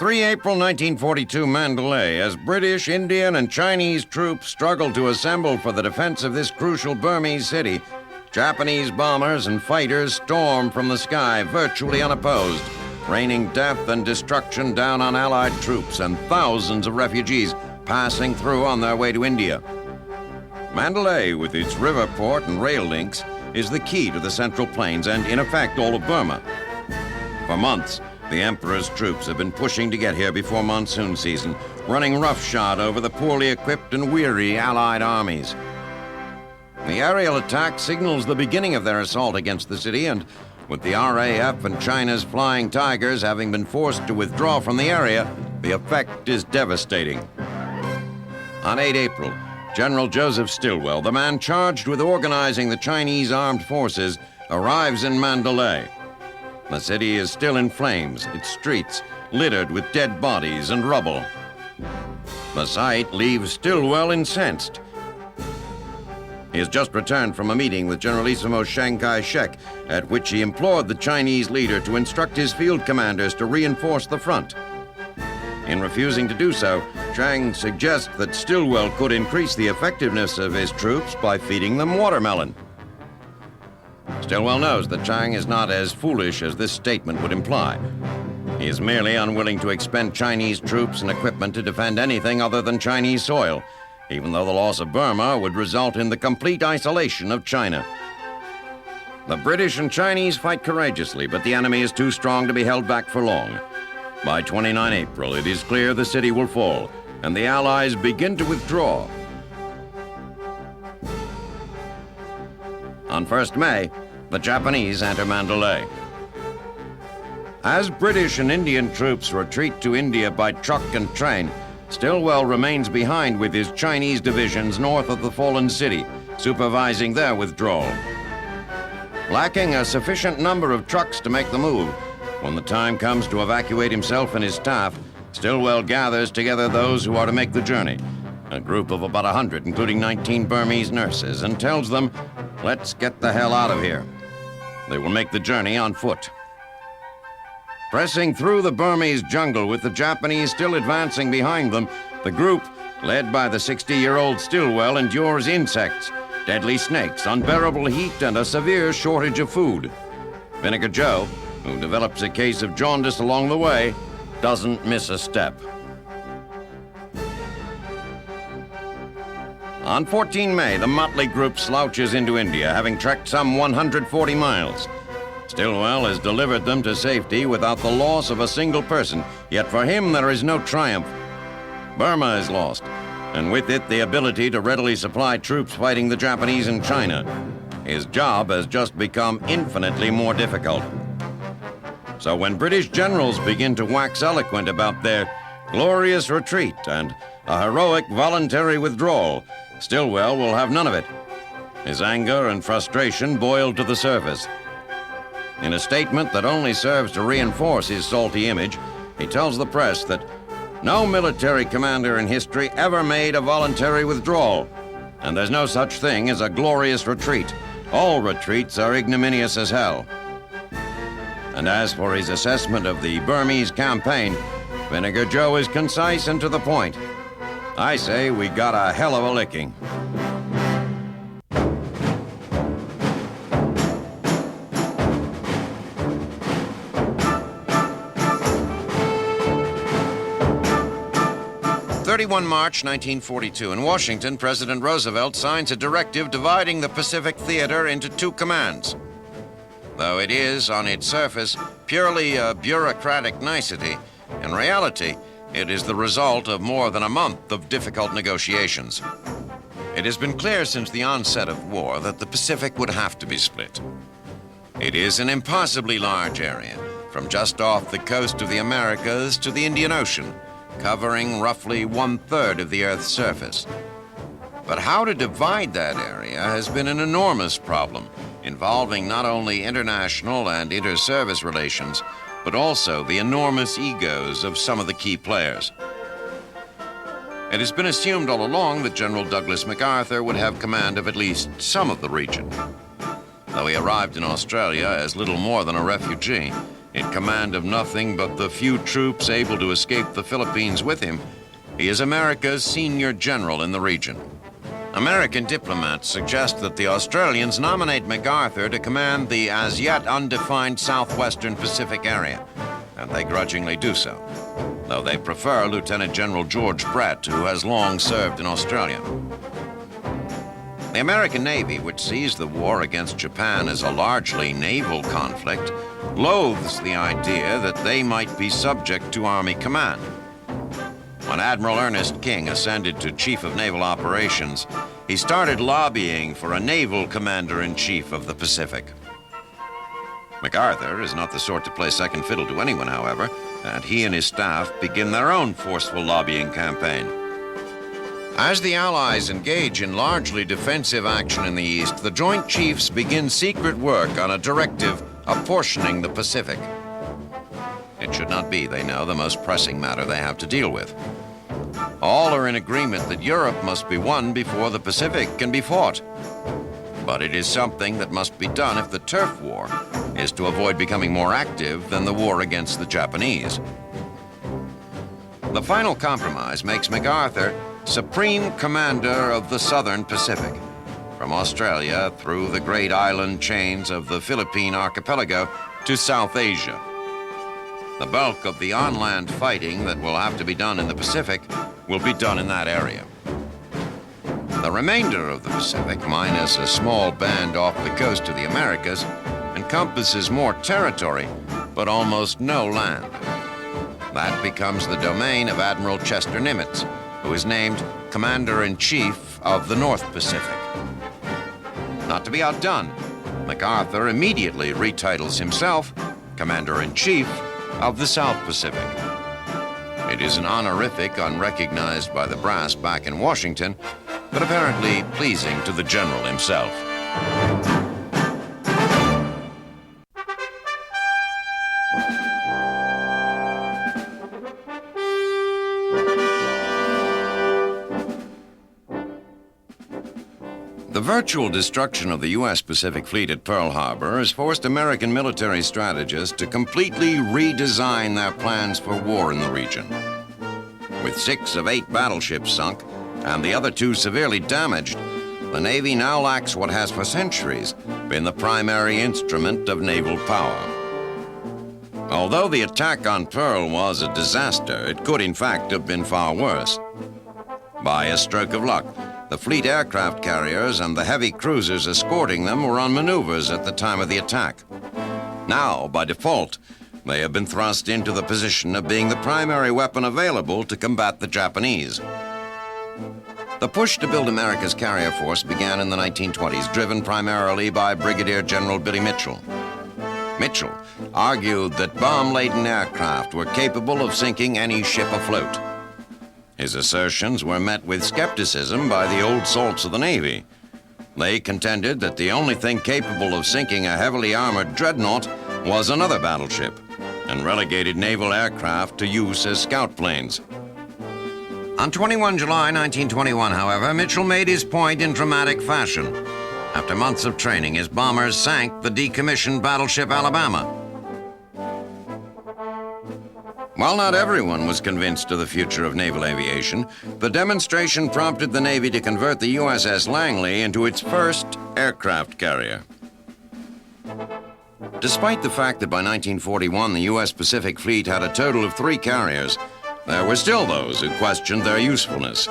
3 April 1942, Mandalay, as British, Indian, and Chinese troops struggled to assemble for the defense of this crucial Burmese city, Japanese bombers and fighters stormed from the sky virtually unopposed, raining death and destruction down on Allied troops and thousands of refugees passing through on their way to India. Mandalay, with its river port and rail links, is the key to the Central Plains and, in effect, all of Burma. For months, the Emperor's troops have been pushing to get here before monsoon season, running roughshod over the poorly equipped and weary Allied armies. The aerial attack signals the beginning of their assault against the city, and with the RAF and China's Flying Tigers having been forced to withdraw from the area, the effect is devastating. On 8 April, General Joseph Stilwell, the man charged with organizing the Chinese armed forces, arrives in Mandalay. The city is still in flames, its streets littered with dead bodies and rubble. The sight leaves Stilwell incensed. He has just returned from a meeting with Generalissimo Chiang Kai-shek, at which he implored the Chinese leader to instruct his field commanders to reinforce the front. In refusing to do so, Chiang suggests that Stilwell could increase the effectiveness of his troops by feeding them watermelon. Stilwell knows that Chiang is not as foolish as this statement would imply. He is merely unwilling to expend Chinese troops and equipment to defend anything other than Chinese soil, even though the loss of Burma would result in the complete isolation of China. The British and Chinese fight courageously, but the enemy is too strong to be held back for long. By 29 April, it is clear the city will fall, and the Allies begin to withdraw. On 1st May, the Japanese enter Mandalay. As British and Indian troops retreat to India by truck and train, Stilwell remains behind with his Chinese divisions north of the fallen city, supervising their withdrawal. Lacking a sufficient number of trucks to make the move, when the time comes to evacuate himself and his staff, Stilwell gathers together those who are to make the journey, a group of about 100, including 19 Burmese nurses, and tells them, "Let's get the hell out of here." They will make the journey on foot. Pressing through the Burmese jungle with the Japanese still advancing behind them, the group, led by the 60-year-old Stilwell, endures insects, deadly snakes, unbearable heat, and a severe shortage of food. Vinegar Joe, who develops a case of jaundice along the way, doesn't miss a step. On 14 May, the motley group slouches into India, having trekked some 140 miles. Stilwell has delivered them to safety without the loss of a single person, yet for him there is no triumph. Burma is lost, and with it the ability to readily supply troops fighting the Japanese in China. His job has just become infinitely more difficult. So when British generals begin to wax eloquent about their glorious retreat and a heroic voluntary withdrawal, Stilwell will have none of it. His anger and frustration boil to the surface. In a statement that only serves to reinforce his salty image, he tells the press that no military commander in history ever made a voluntary withdrawal, and there's no such thing as a glorious retreat. All retreats are ignominious as hell. And as for his assessment of the Burmese campaign, Vinegar Joe is concise and to the point. I say we got a hell of a licking. March 1942, in Washington, President Roosevelt signs a directive dividing the Pacific Theater into two commands. Though it is, on its surface, purely a bureaucratic nicety, in reality, it is the result of more than a month of difficult negotiations. It has been clear since the onset of war that the Pacific would have to be split. It is an impossibly large area, from just off the coast of the Americas to the Indian Ocean, covering roughly 1/3 of the Earth's surface. But how to divide that area has been an enormous problem, involving not only international and inter-service relations, but also the enormous egos of some of the key players. It has been assumed all along that General Douglas MacArthur would have command of at least some of the region. Though he arrived in Australia as little more than a refugee, In command of nothing but the few troops able to escape the Philippines with him, he is America's senior general in the region. American diplomats suggest that the Australians nominate MacArthur to command the as yet undefined southwestern Pacific area, and they grudgingly do so, though they prefer Lieutenant General George Brett, who has long served in Australia. The American Navy, which sees the war against Japan as a largely naval conflict, loathes the idea that they might be subject to Army command. When Admiral Ernest King ascended to Chief of Naval Operations, he started lobbying for a naval commander-in-chief of the Pacific. MacArthur is not the sort to play second fiddle to anyone, however, and he and his staff begin their own forceful lobbying campaign. As the Allies engage in largely defensive action in the East, the Joint Chiefs begin secret work on a directive apportioning the Pacific. It should not be, they know, the most pressing matter they have to deal with. All are in agreement that Europe must be won before the Pacific can be fought. But it is something that must be done if the turf war is to avoid becoming more active than the war against the Japanese. The final compromise makes MacArthur Supreme Commander of the Southern Pacific, from Australia through the great island chains of the Philippine archipelago to South Asia. The bulk of the on-land fighting that will have to be done in the Pacific will be done in that area. The remainder of the Pacific, minus a small band off the coast of the Americas, encompasses more territory, but almost no land. That becomes the domain of Admiral Chester Nimitz, who is named Commander-in-Chief of the North Pacific. Not to be outdone, MacArthur immediately retitles himself Commander-in-Chief of the South Pacific. It is an honorific unrecognized by the brass back in Washington, but apparently pleasing to the general himself. The virtual destruction of the U.S. Pacific Fleet at Pearl Harbor has forced American military strategists to completely redesign their plans for war in the region. With 6 of 8 battleships sunk and the other 2 severely damaged, the Navy now lacks what has for centuries been the primary instrument of naval power. Although the attack on Pearl was a disaster, it could in fact have been far worse. By a stroke of luck, the fleet aircraft carriers and the heavy cruisers escorting them were on maneuvers at the time of the attack. Now, by default, they have been thrust into the position of being the primary weapon available to combat the Japanese. The push to build America's carrier force began in the 1920s, driven primarily by Brigadier General Billy Mitchell. Mitchell argued that bomb-laden aircraft were capable of sinking any ship afloat. His assertions were met with skepticism by the old salts of the Navy. They contended that the only thing capable of sinking a heavily armored dreadnought was another battleship, and relegated naval aircraft to use as scout planes. On 21 July 1921, however, Mitchell made his point in dramatic fashion. After months of training, his bombers sank the decommissioned battleship Alabama. While not everyone was convinced of the future of naval aviation, the demonstration prompted the Navy to convert the USS Langley into its first aircraft carrier. Despite the fact that by 1941 the U.S. Pacific Fleet had a total of 3 carriers, there were still those who questioned their usefulness.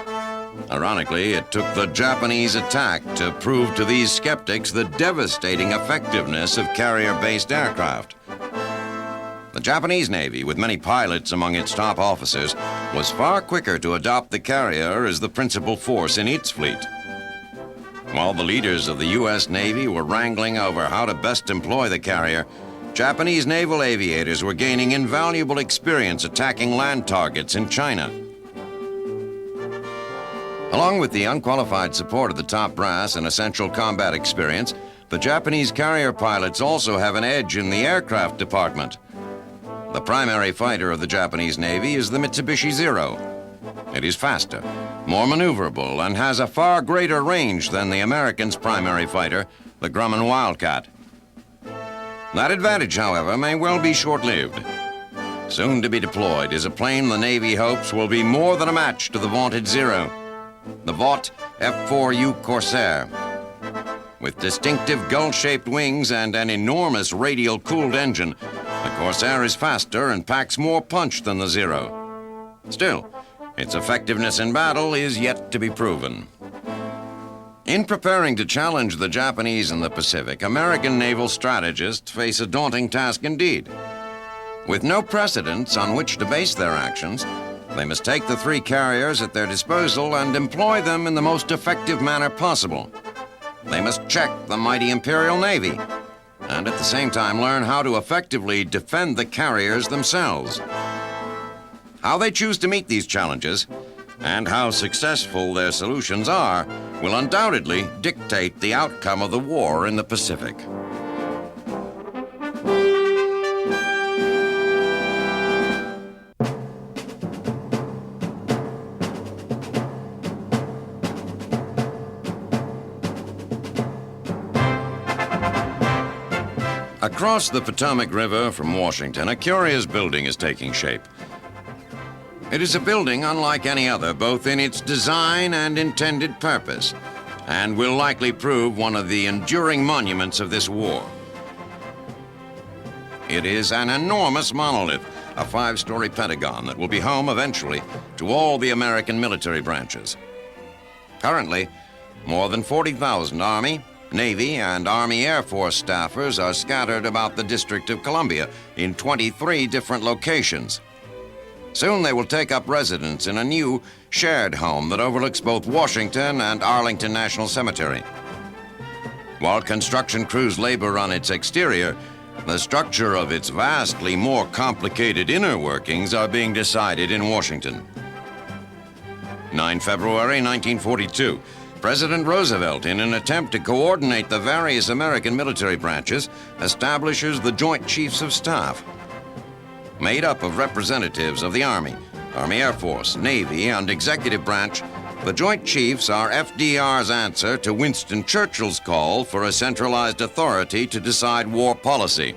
Ironically, it took the Japanese attack to prove to these skeptics the devastating effectiveness of carrier-based aircraft. The Japanese Navy, with many pilots among its top officers, was far quicker to adopt the carrier as the principal force in its fleet. While the leaders of the U.S. Navy were wrangling over how to best employ the carrier, Japanese naval aviators were gaining invaluable experience attacking land targets in China. Along with the unqualified support of the top brass and essential combat experience, the Japanese carrier pilots also have an edge in the aircraft department. The primary fighter of the Japanese Navy is the Mitsubishi Zero. It is faster, more maneuverable, and has a far greater range than the Americans' primary fighter, the Grumman Wildcat. That advantage, however, may well be short-lived. Soon to be deployed is a plane the Navy hopes will be more than a match to the vaunted Zero, the Vought F-4U Corsair. With distinctive gull-shaped wings and an enormous radial-cooled engine, the Corsair is faster and packs more punch than the Zero. Still, its effectiveness in battle is yet to be proven. In preparing to challenge the Japanese in the Pacific, American naval strategists face a daunting task indeed. With no precedents on which to base their actions, they must take the three carriers at their disposal and employ them in the most effective manner possible. They must check the mighty Imperial Navy, and at the same time learn how to effectively defend the carriers themselves. How they choose to meet these challenges, and how successful their solutions are, will undoubtedly dictate the outcome of the war in the Pacific. Across the Potomac River from Washington, a curious building is taking shape. It is a building unlike any other, both in its design and intended purpose, and will likely prove one of the enduring monuments of this war. It is an enormous monolith, a 5-story pentagon that will be home eventually to all the American military branches. Currently, more than 40,000 Army, Navy, and Army Air Force staffers are scattered about the District of Columbia in 23 different locations. Soon they will take up residence in a new, shared home that overlooks both Washington and Arlington National Cemetery. While construction crews labor on its exterior, the structure of its vastly more complicated inner workings are being decided in Washington. 9 February 1942, President Roosevelt, in an attempt to coordinate the various American military branches, establishes the Joint Chiefs of Staff. Made up of representatives of the Army, Army Air Force, Navy, and Executive Branch, the Joint Chiefs are FDR's answer to Winston Churchill's call for a centralized authority to decide war policy.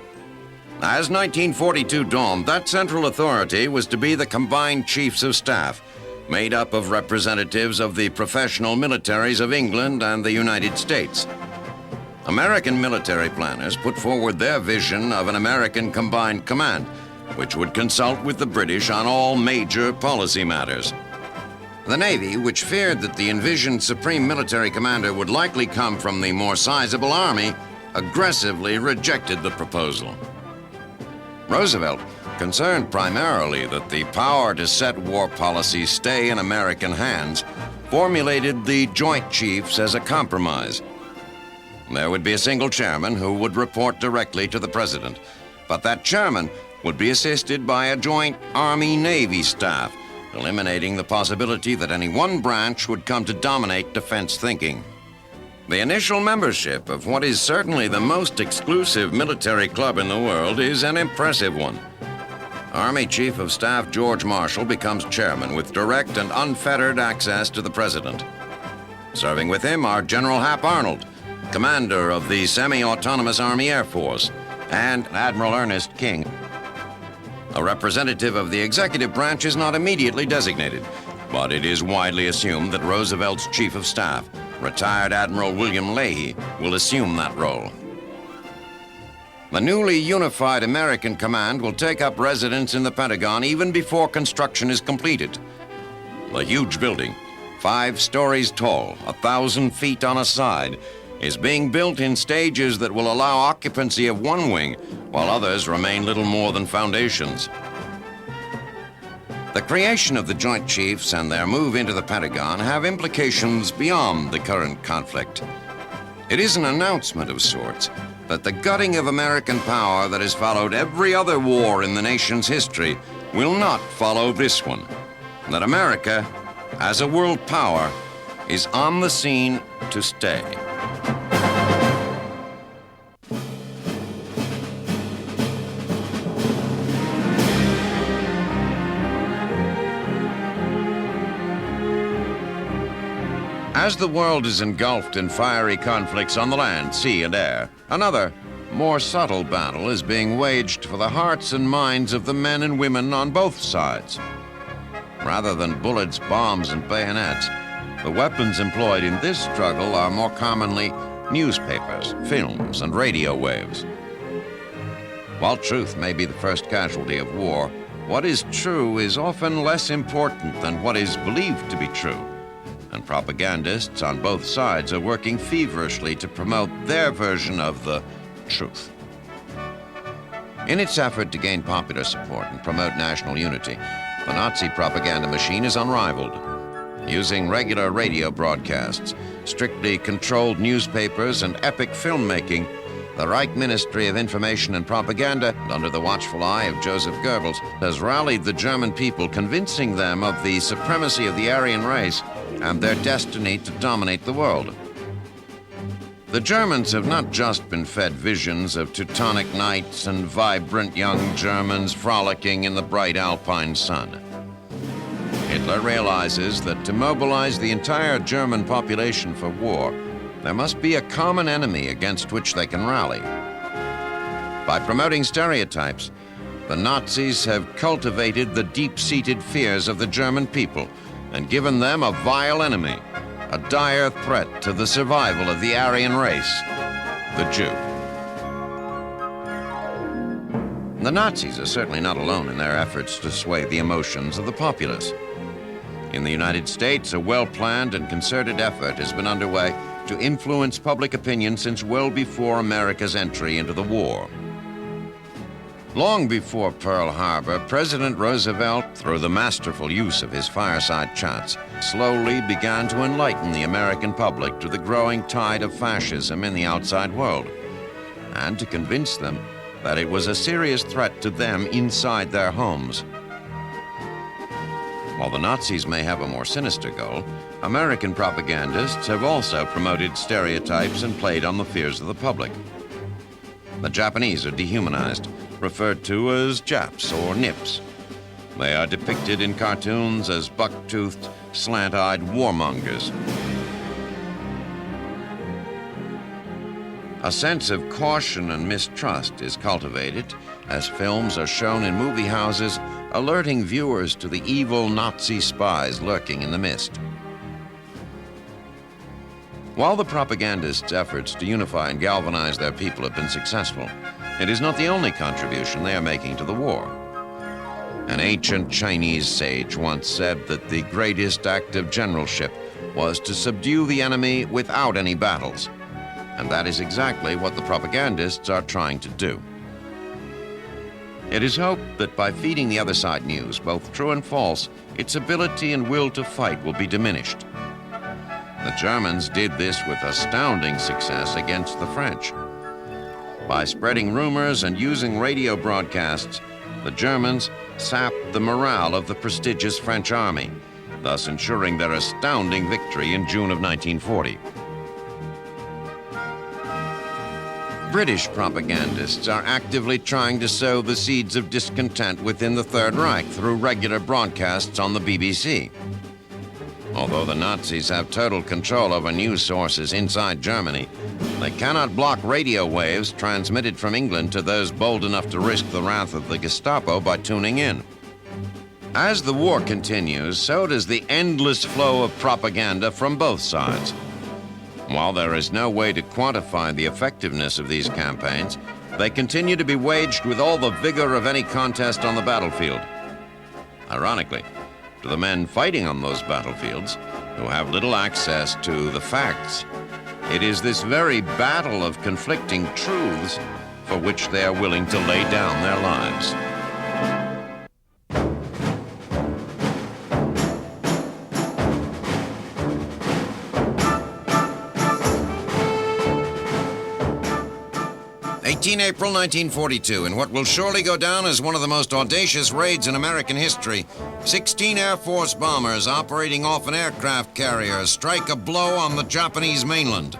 As 1942 dawned, that central authority was to be the Combined Chiefs of Staff, made up of representatives of the professional militaries of England and the United States. American military planners put forward their vision of an American Combined Command, which would consult with the British on all major policy matters. The Navy, which feared that the envisioned Supreme Military Commander would likely come from the more sizable Army, aggressively rejected the proposal. Roosevelt, concerned primarily that the power to set war policy stay in American hands, formulated the Joint Chiefs as a compromise. There would be a single chairman who would report directly to the President, but that chairman would be assisted by a joint Army-Navy staff, eliminating the possibility that any one branch would come to dominate defense thinking. The initial membership of what is certainly the most exclusive military club in the world is an impressive one. Army Chief of Staff George Marshall becomes chairman with direct and unfettered access to the President. Serving with him are General Hap Arnold, commander of the semi-autonomous Army Air Force, and Admiral Ernest King. A representative of the executive branch is not immediately designated, but it is widely assumed that Roosevelt's Chief of Staff, retired Admiral William Leahy, will assume that role. The newly unified American command will take up residence in the Pentagon even before construction is completed. The huge building, 5 stories tall, 1,000 feet on a side, is being built in stages that will allow occupancy of one wing, while others remain little more than foundations. The creation of the Joint Chiefs and their move into the Pentagon have implications beyond the current conflict. It is an announcement of sorts that the gutting of American power that has followed every other war in the nation's history will not follow this one. That America, as a world power, is on the scene to stay. As the world is engulfed in fiery conflicts on the land, sea, and air, another, more subtle battle is being waged for the hearts and minds of the men and women on both sides. Rather than bullets, bombs, and bayonets, the weapons employed in this struggle are more commonly newspapers, films, and radio waves. While truth may be the first casualty of war, what is true is often less important than what is believed to be true, and propagandists on both sides are working feverishly to promote their version of the truth. In its effort to gain popular support and promote national unity, the Nazi propaganda machine is unrivaled. Using regular radio broadcasts, strictly controlled newspapers, and epic filmmaking, the Reich Ministry of Information and Propaganda, under the watchful eye of Joseph Goebbels, has rallied the German people, convincing them of the supremacy of the Aryan race and their destiny to dominate the world. The Germans have not just been fed visions of Teutonic nights and vibrant young Germans frolicking in the bright Alpine sun. Hitler realizes that to mobilize the entire German population for war, there must be a common enemy against which they can rally. By promoting stereotypes, the Nazis have cultivated the deep-seated fears of the German people and given them a vile enemy, a dire threat to the survival of the Aryan race, the Jew. The Nazis are certainly not alone in their efforts to sway the emotions of the populace. In the United States, a well-planned and concerted effort has been underway to influence public opinion since well before America's entry into the war. Long before Pearl Harbor, President Roosevelt, through the masterful use of his fireside chats, slowly began to enlighten the American public to the growing tide of fascism in the outside world, and to convince them that it was a serious threat to them inside their homes. While the Nazis may have a more sinister goal, American propagandists have also promoted stereotypes and played on the fears of the public. The Japanese are dehumanized, referred to as Japs or Nips. They are depicted in cartoons as buck-toothed, slant-eyed warmongers. A sense of caution and mistrust is cultivated as films are shown in movie houses, alerting viewers to the evil Nazi spies lurking in the mist. While the propagandists' efforts to unify and galvanize their people have been successful, it is not the only contribution they are making to the war. An ancient Chinese sage once said that the greatest act of generalship was to subdue the enemy without any battles. And that is exactly what the propagandists are trying to do. It is hoped that by feeding the other side news, both true and false, its ability and will to fight will be diminished. The Germans did this with astounding success against the French. By spreading rumors and using radio broadcasts, the Germans sapped the morale of the prestigious French army, thus ensuring their astounding victory in June of 1940. British propagandists are actively trying to sow the seeds of discontent within the Third Reich through regular broadcasts on the BBC. Although the Nazis have total control over news sources inside Germany, they cannot block radio waves transmitted from England to those bold enough to risk the wrath of the Gestapo by tuning in. As the war continues, so does the endless flow of propaganda from both sides. While there is no way to quantify the effectiveness of these campaigns, they continue to be waged with all the vigor of any contest on the battlefield. Ironically, to the men fighting on those battlefields, who have little access to the facts, it is this very battle of conflicting truths for which they are willing to lay down their lives. 18 April 1942, in what will surely go down as one of the most audacious raids in American history, 16 Air Force bombers operating off an aircraft carrier strike a blow on the Japanese mainland.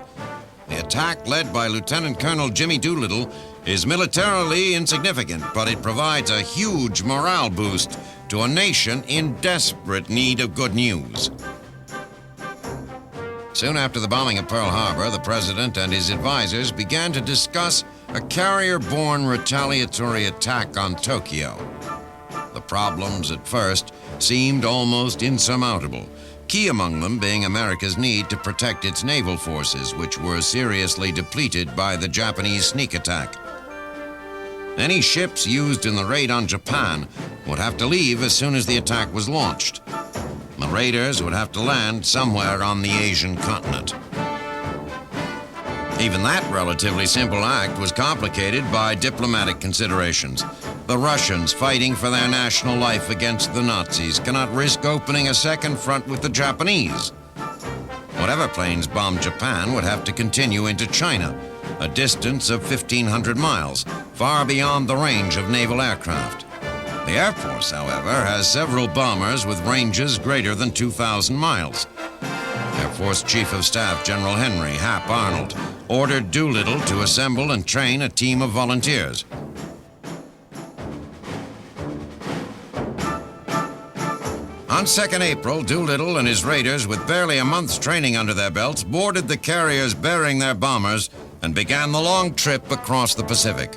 The attack, led by Lieutenant Colonel Jimmy Doolittle, is militarily insignificant, but it provides a huge morale boost to a nation in desperate need of good news. Soon after the bombing of Pearl Harbor, the president and his advisors began to discuss a carrier-borne retaliatory attack on Tokyo. The problems at first seemed almost insurmountable, key among them being America's need to protect its naval forces, which were seriously depleted by the Japanese sneak attack. Any ships used in the raid on Japan would have to leave as soon as the attack was launched. The raiders would have to land somewhere on the Asian continent. Even that relatively simple act was complicated by diplomatic considerations. The Russians, fighting for their national life against the Nazis, cannot risk opening a second front with the Japanese. Whatever planes bombed Japan would have to continue into China, a distance of 1,500 miles, far beyond the range of naval aircraft. The Air Force, however, has several bombers with ranges greater than 2,000 miles. Air Force Chief of Staff General Henry Hap Arnold ordered Doolittle to assemble and train a team of volunteers. On 2nd April, Doolittle and his raiders, with barely a month's training under their belts, boarded the carriers bearing their bombers and began the long trip across the Pacific.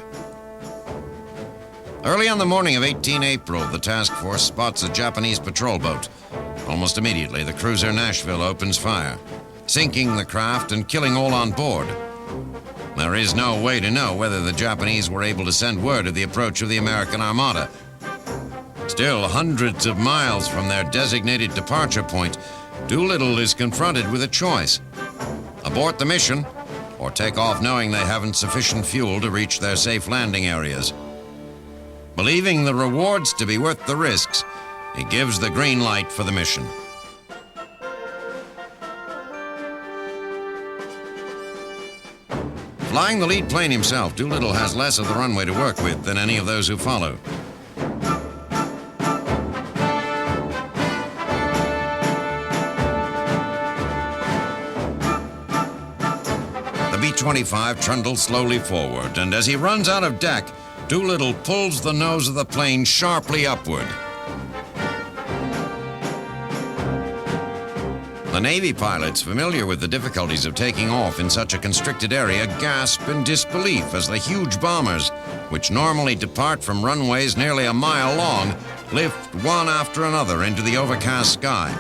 Early on the morning of 18 April, the task force spots a Japanese patrol boat. Almost immediately, the cruiser Nashville opens fire, sinking the craft and killing all on board. There is no way to know whether the Japanese were able to send word of the approach of the American Armada. Still, hundreds of miles from their designated departure point, Doolittle is confronted with a choice: abort the mission, or take off knowing they haven't sufficient fuel to reach their safe landing areas. Believing the rewards to be worth the risks, he gives the green light for the mission. Flying the lead plane himself, Doolittle has less of the runway to work with than any of those who follow. The B-25 trundles slowly forward, and as he runs out of deck, Doolittle pulls the nose of the plane sharply upward. The Navy pilots, familiar with the difficulties of taking off in such a constricted area, gasp in disbelief as the huge bombers, which normally depart from runways nearly a mile long, lift one after another into the overcast sky.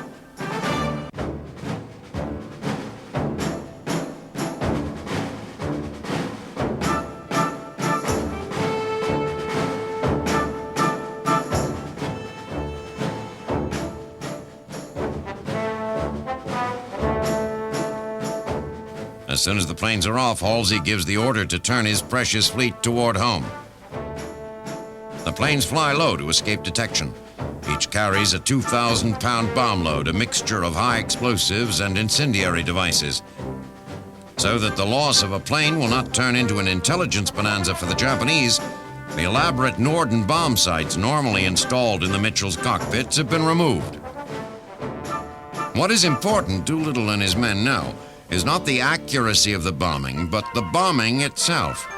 As soon as the planes are off, Halsey gives the order to turn his precious fleet toward home. The planes fly low to escape detection. Each carries a 2,000-pound bomb load, a mixture of high explosives and incendiary devices. So that the loss of a plane will not turn into an intelligence bonanza for the Japanese, the elaborate Norden bomb sights normally installed in the Mitchell's cockpits have been removed. What is important, Doolittle and his men know, is not the accuracy of the bombing, but the bombing itself.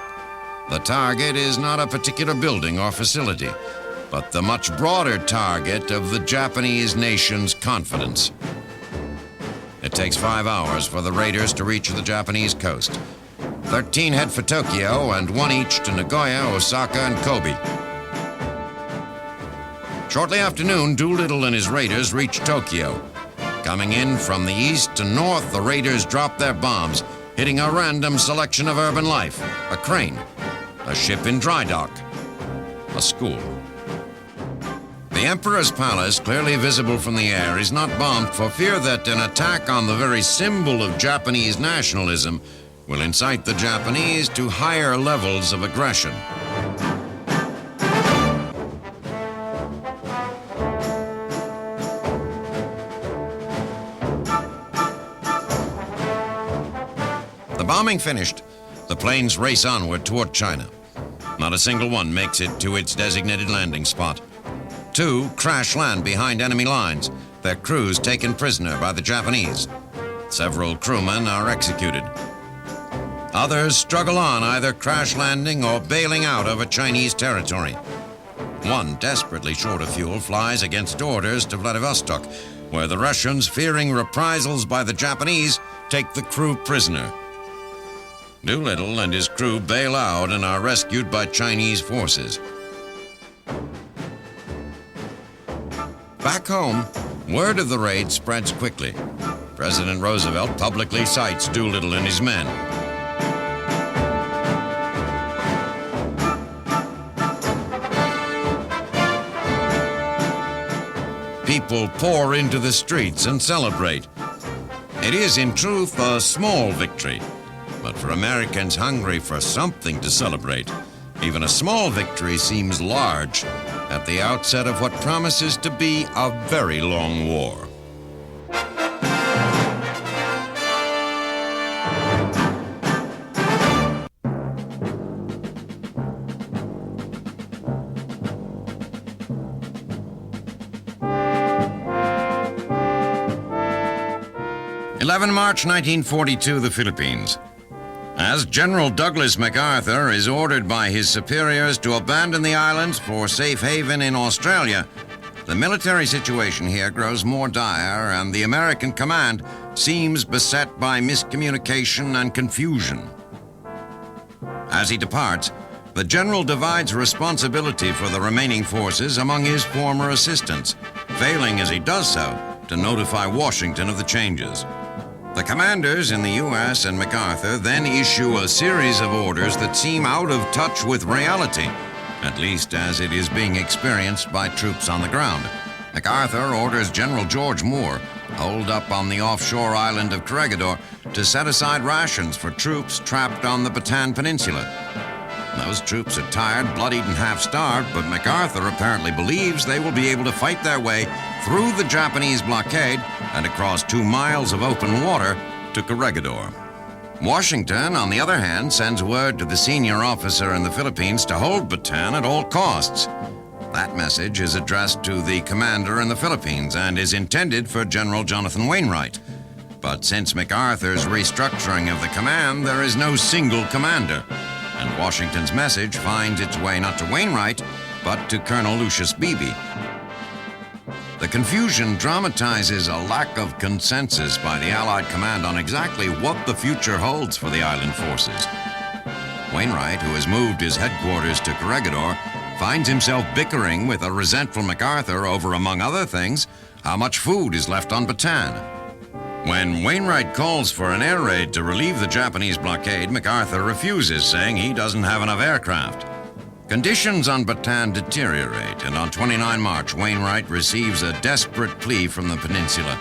The target is not a particular building or facility, but the much broader target of the Japanese nation's confidence. It takes 5 hours for the raiders to reach the Japanese coast. 13 head for Tokyo, and 1 each to Nagoya, Osaka, and Kobe. Shortly after noon, Doolittle and his raiders reach Tokyo. Coming in from the east and north, the raiders drop their bombs, hitting a random selection of urban life: a crane, a ship in dry dock, a school. The Emperor's Palace, clearly visible from the air, is not bombed for fear that an attack on the very symbol of Japanese nationalism will incite the Japanese to higher levels of aggression. The bombing finished, the planes race onward toward China. Not a single one makes it to its designated landing spot. 2 crash land behind enemy lines, their crews taken prisoner by the Japanese. Several crewmen are executed. Others struggle on, either crash landing or bailing out over Chinese territory. One, desperately short of fuel, flies against orders to Vladivostok, where the Russians, fearing reprisals by the Japanese, take the crew prisoner. Doolittle and his crew bail out and are rescued by Chinese forces. Back home, word of the raid spreads quickly. President Roosevelt publicly cites Doolittle and his men. People pour into the streets and celebrate. It is, in truth, a small victory. But for Americans hungry for something to celebrate, even a small victory seems large at the outset of what promises to be a very long war. March 1942, the Philippines. As General Douglas MacArthur is ordered by his superiors to abandon the islands for safe haven in Australia, the military situation here grows more dire and the American command seems beset by miscommunication and confusion. As he departs, the general divides responsibility for the remaining forces among his former assistants, failing as he does so to notify Washington of the changes. The commanders in the U.S. and MacArthur then issue a series of orders that seem out of touch with reality, at least as it is being experienced by troops on the ground. MacArthur orders General George Moore, holed up on the offshore island of Corregidor, to set aside rations for troops trapped on the Bataan Peninsula. Those troops are tired, bloodied, and half-starved, but MacArthur apparently believes they will be able to fight their way through the Japanese blockade and across 2 miles of open water to Corregidor. Washington, on the other hand, sends word to the senior officer in the Philippines to hold Bataan at all costs. That message is addressed to the commander in the Philippines and is intended for General Jonathan Wainwright. But since MacArthur's restructuring of the command, there is no single commander, and Washington's message finds its way not to Wainwright, but to Colonel Lucius Beebe. The confusion dramatizes a lack of consensus by the Allied command on exactly what the future holds for the island forces. Wainwright, who has moved his headquarters to Corregidor, finds himself bickering with a resentful MacArthur over, among other things, how much food is left on Bataan. When Wainwright calls for an air raid to relieve the Japanese blockade, MacArthur refuses, saying he doesn't have enough aircraft. Conditions on Bataan deteriorate, and on 29 March, Wainwright receives a desperate plea from the peninsula.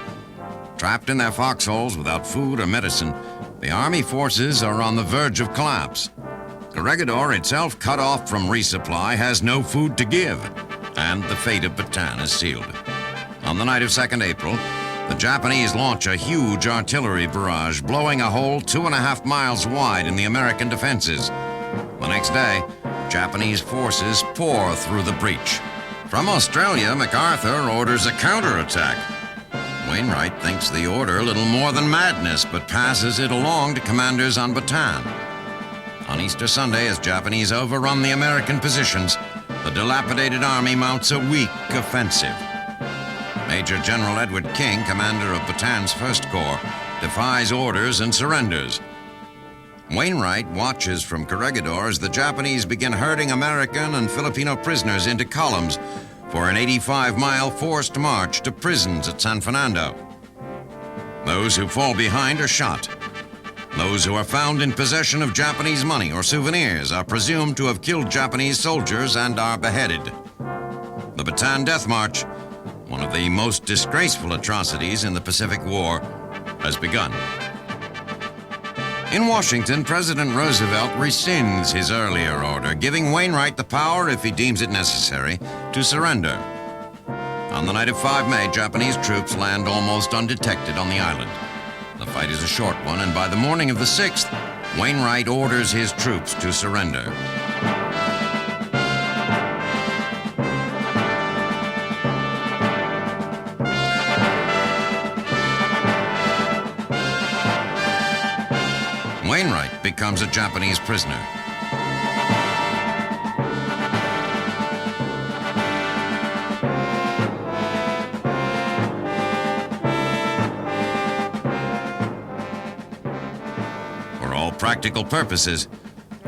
Trapped in their foxholes without food or medicine, the Army forces are on the verge of collapse. Corregidor, itself cut off from resupply, has no food to give, and the fate of Bataan is sealed. On the night of 2nd April, the Japanese launch a huge artillery barrage, blowing a hole 2.5 miles wide in the American defenses. The next day, Japanese forces pour through the breach. From Australia, MacArthur orders a counterattack. Wainwright thinks the order little more than madness, but passes it along to commanders on Bataan. On Easter Sunday, as Japanese overrun the American positions, the dilapidated army mounts a weak offensive. Major General Edward King, commander of Bataan's 1st Corps, defies orders and surrenders. Wainwright watches from Corregidor as the Japanese begin herding American and Filipino prisoners into columns for an 85-mile forced march to prisons at San Fernando. Those who fall behind are shot. Those who are found in possession of Japanese money or souvenirs are presumed to have killed Japanese soldiers and are beheaded. The Bataan Death March, one of the most disgraceful atrocities in the Pacific War, has begun. In Washington, President Roosevelt rescinds his earlier order, giving Wainwright the power, if he deems it necessary, to surrender. On the night of 5 May, Japanese troops land almost undetected on the island. The fight is a short one, and by the morning of the 6th, Wainwright orders his troops to surrender. Wainwright becomes a Japanese prisoner. For all practical purposes,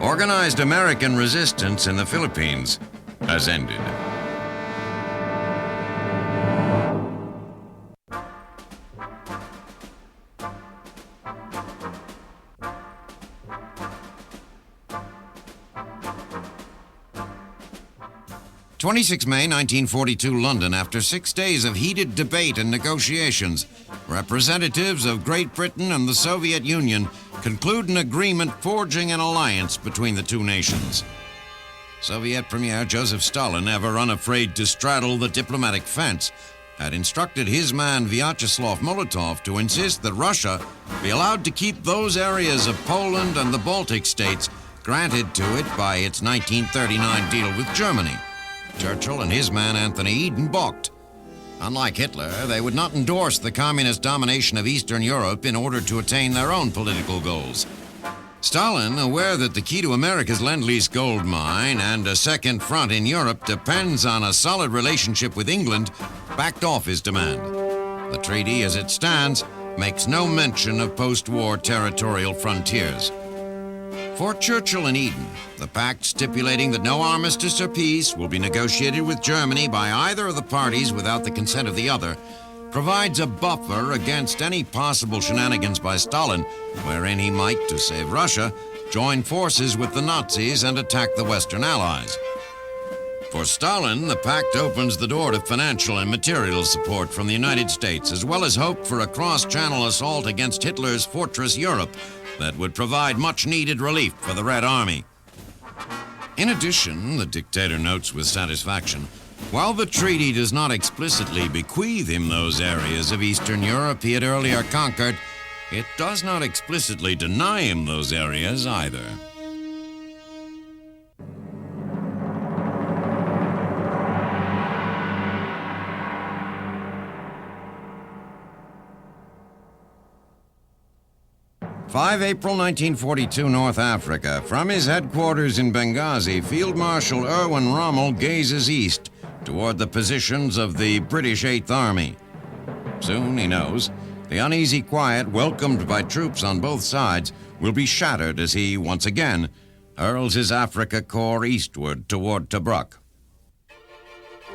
organized American resistance in the Philippines has ended. May 1942, London. After 6 days of heated debate and negotiations, representatives of Great Britain and the Soviet Union conclude an agreement forging an alliance between the two nations. Soviet Premier Joseph Stalin, ever unafraid to straddle the diplomatic fence, had instructed his man Vyacheslav Molotov to insist that Russia be allowed to keep those areas of Poland and the Baltic states granted to it by its 1939 deal with Germany. Churchill and his man Anthony Eden balked. Unlike Hitler, they would not endorse the communist domination of Eastern Europe in order to attain their own political goals. Stalin, aware that the key to America's Lend-Lease gold mine and a second front in Europe depends on a solid relationship with England, backed off his demand. The treaty, as it stands, makes no mention of post-war territorial frontiers. For Churchill and Eden, the pact stipulating that no armistice or peace will be negotiated with Germany by either of the parties without the consent of the other provides a buffer against any possible shenanigans by Stalin, wherein he might, to save Russia, join forces with the Nazis and attack the Western Allies. For Stalin, the pact opens the door to financial and material support from the United States, as well as hope for a cross-channel assault against Hitler's Fortress Europe that would provide much-needed relief for the Red Army. In addition, the dictator notes with satisfaction, while the treaty does not explicitly bequeath him those areas of Eastern Europe he had earlier conquered, it does not explicitly deny him those areas either. April 1942, North Africa. From his headquarters in Benghazi, Field Marshal Erwin Rommel gazes east toward the positions of the British Eighth Army. Soon, he knows, the uneasy quiet welcomed by troops on both sides will be shattered as he, once again, hurls his Africa Corps eastward toward Tobruk.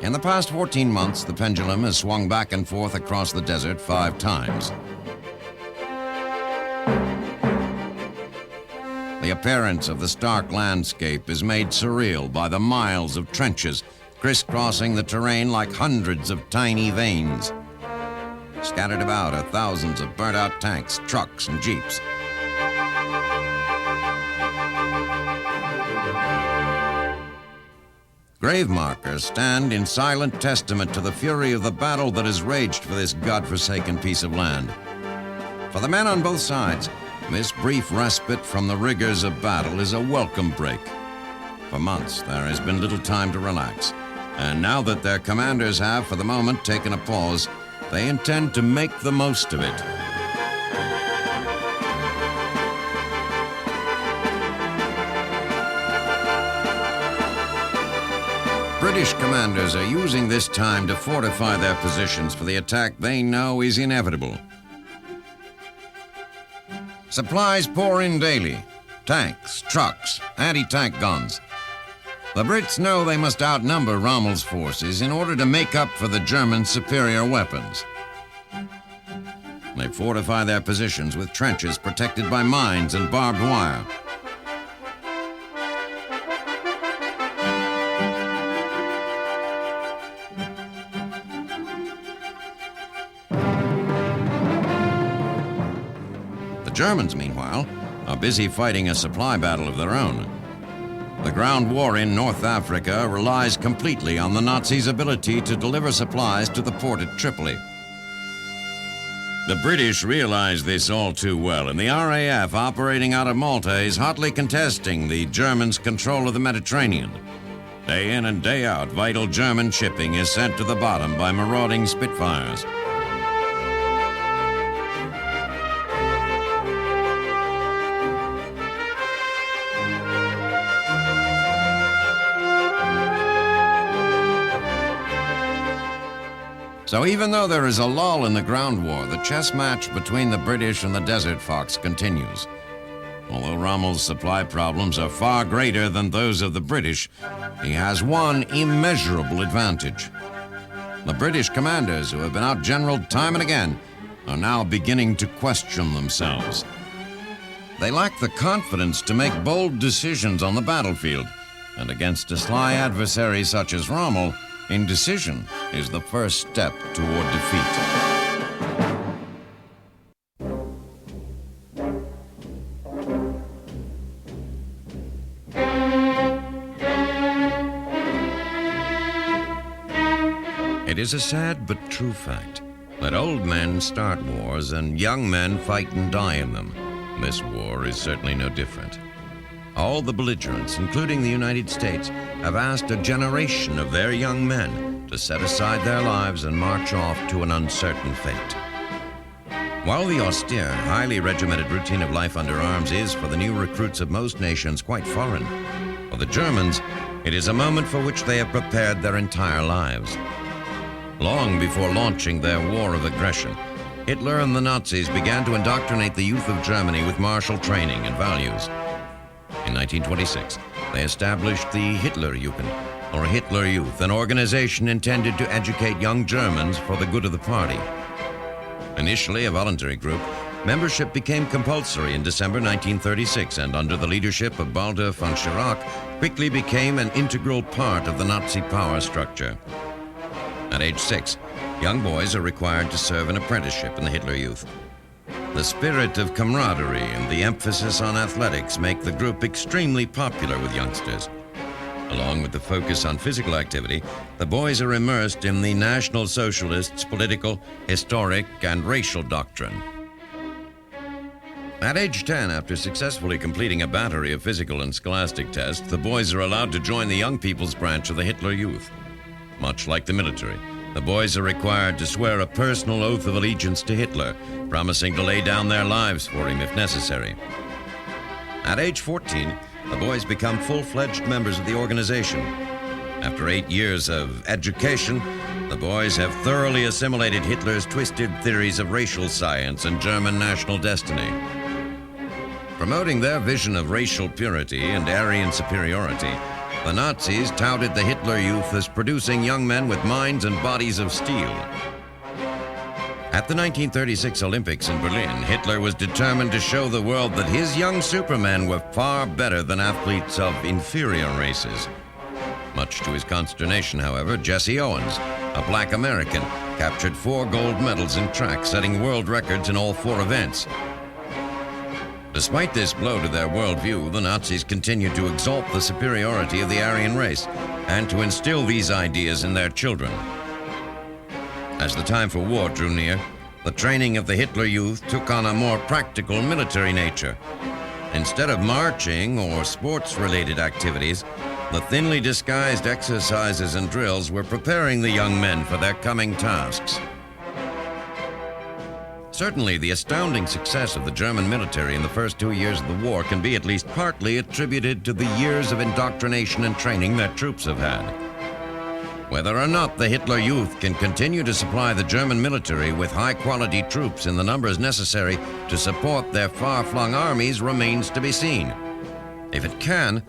In the past 14 months, the pendulum has swung back and forth across the desert 5 times. The appearance of the stark landscape is made surreal by the miles of trenches crisscrossing the terrain like hundreds of tiny veins. Scattered about are thousands of burnt-out tanks, trucks, and jeeps. Grave markers stand in silent testament to the fury of the battle that has raged for this godforsaken piece of land. For the men on both sides, this brief respite from the rigors of battle is a welcome break. For months, there has been little time to relax, and now that their commanders have, for the moment, taken a pause, they intend to make the most of it. British commanders are using this time to fortify their positions for the attack they know is inevitable. Supplies pour in daily. Tanks, trucks, anti-tank guns. The Brits know they must outnumber Rommel's forces in order to make up for the Germans' superior weapons. They fortify their positions with trenches protected by mines and barbed wire. The Germans, meanwhile, are busy fighting a supply battle of their own. The ground war in North Africa relies completely on the Nazis' ability to deliver supplies to the port at Tripoli. The British realize this all too well, and the RAF operating out of Malta is hotly contesting the Germans' control of the Mediterranean. Day in and day out, vital German shipping is sent to the bottom by marauding Spitfires. So even though there is a lull in the ground war, the chess match between the British and the Desert Fox continues. Although Rommel's supply problems are far greater than those of the British, he has one immeasurable advantage. The British commanders, who have been outgeneraled time and again, are now beginning to question themselves. They lack the confidence to make bold decisions on the battlefield, and against a sly adversary such as Rommel, indecision is the first step toward defeat. It is a sad but true fact that old men start wars and young men fight and die in them. This war is certainly no different. All the belligerents, including the United States, have asked a generation of their young men to set aside their lives and march off to an uncertain fate. While the austere, highly regimented routine of life under arms is, for the new recruits of most nations, quite foreign, for the Germans, it is a moment for which they have prepared their entire lives. Long before launching their war of aggression, Hitler and the Nazis began to indoctrinate the youth of Germany with martial training and values. In 1926, they established the Hitlerjugend, or Hitler Youth, an organization intended to educate young Germans for the good of the party. Initially a voluntary group, membership became compulsory in December 1936, and under the leadership of Baldur von Schirach, quickly became an integral part of the Nazi power structure. At age 6, young boys are required to serve an apprenticeship in the Hitler Youth. The spirit of camaraderie and the emphasis on athletics make the group extremely popular with youngsters. Along with the focus on physical activity, the boys are immersed in the National Socialists' political, historic, and racial doctrine. At age 10, after successfully completing a battery of physical and scholastic tests, the boys are allowed to join the young people's branch of the Hitler Youth. Much like the military, the boys are required to swear a personal oath of allegiance to Hitler, promising to lay down their lives for him if necessary. At age 14, the boys become full-fledged members of the organization. After 8 years of education, the boys have thoroughly assimilated Hitler's twisted theories of racial science and German national destiny. Promoting their vision of racial purity and Aryan superiority, the Nazis touted the Hitler Youth as producing young men with minds and bodies of steel. At the 1936 Olympics in Berlin, Hitler was determined to show the world that his young supermen were far better than athletes of inferior races. Much to his consternation, however, Jesse Owens, a black American, captured 4 gold medals in track, setting world records in all 4 events. Despite this blow to their worldview, the Nazis continued to exalt the superiority of the Aryan race and to instill these ideas in their children. As the time for war drew near, the training of the Hitler Youth took on a more practical military nature. Instead of marching or sports-related activities, the thinly disguised exercises and drills were preparing the young men for their coming tasks. Certainly, the astounding success of the German military in the first 2 years of the war can be at least partly attributed to the years of indoctrination and training their troops have had. Whether or not the Hitler Youth can continue to supply the German military with high-quality troops in the numbers necessary to support their far-flung armies remains to be seen. If it can,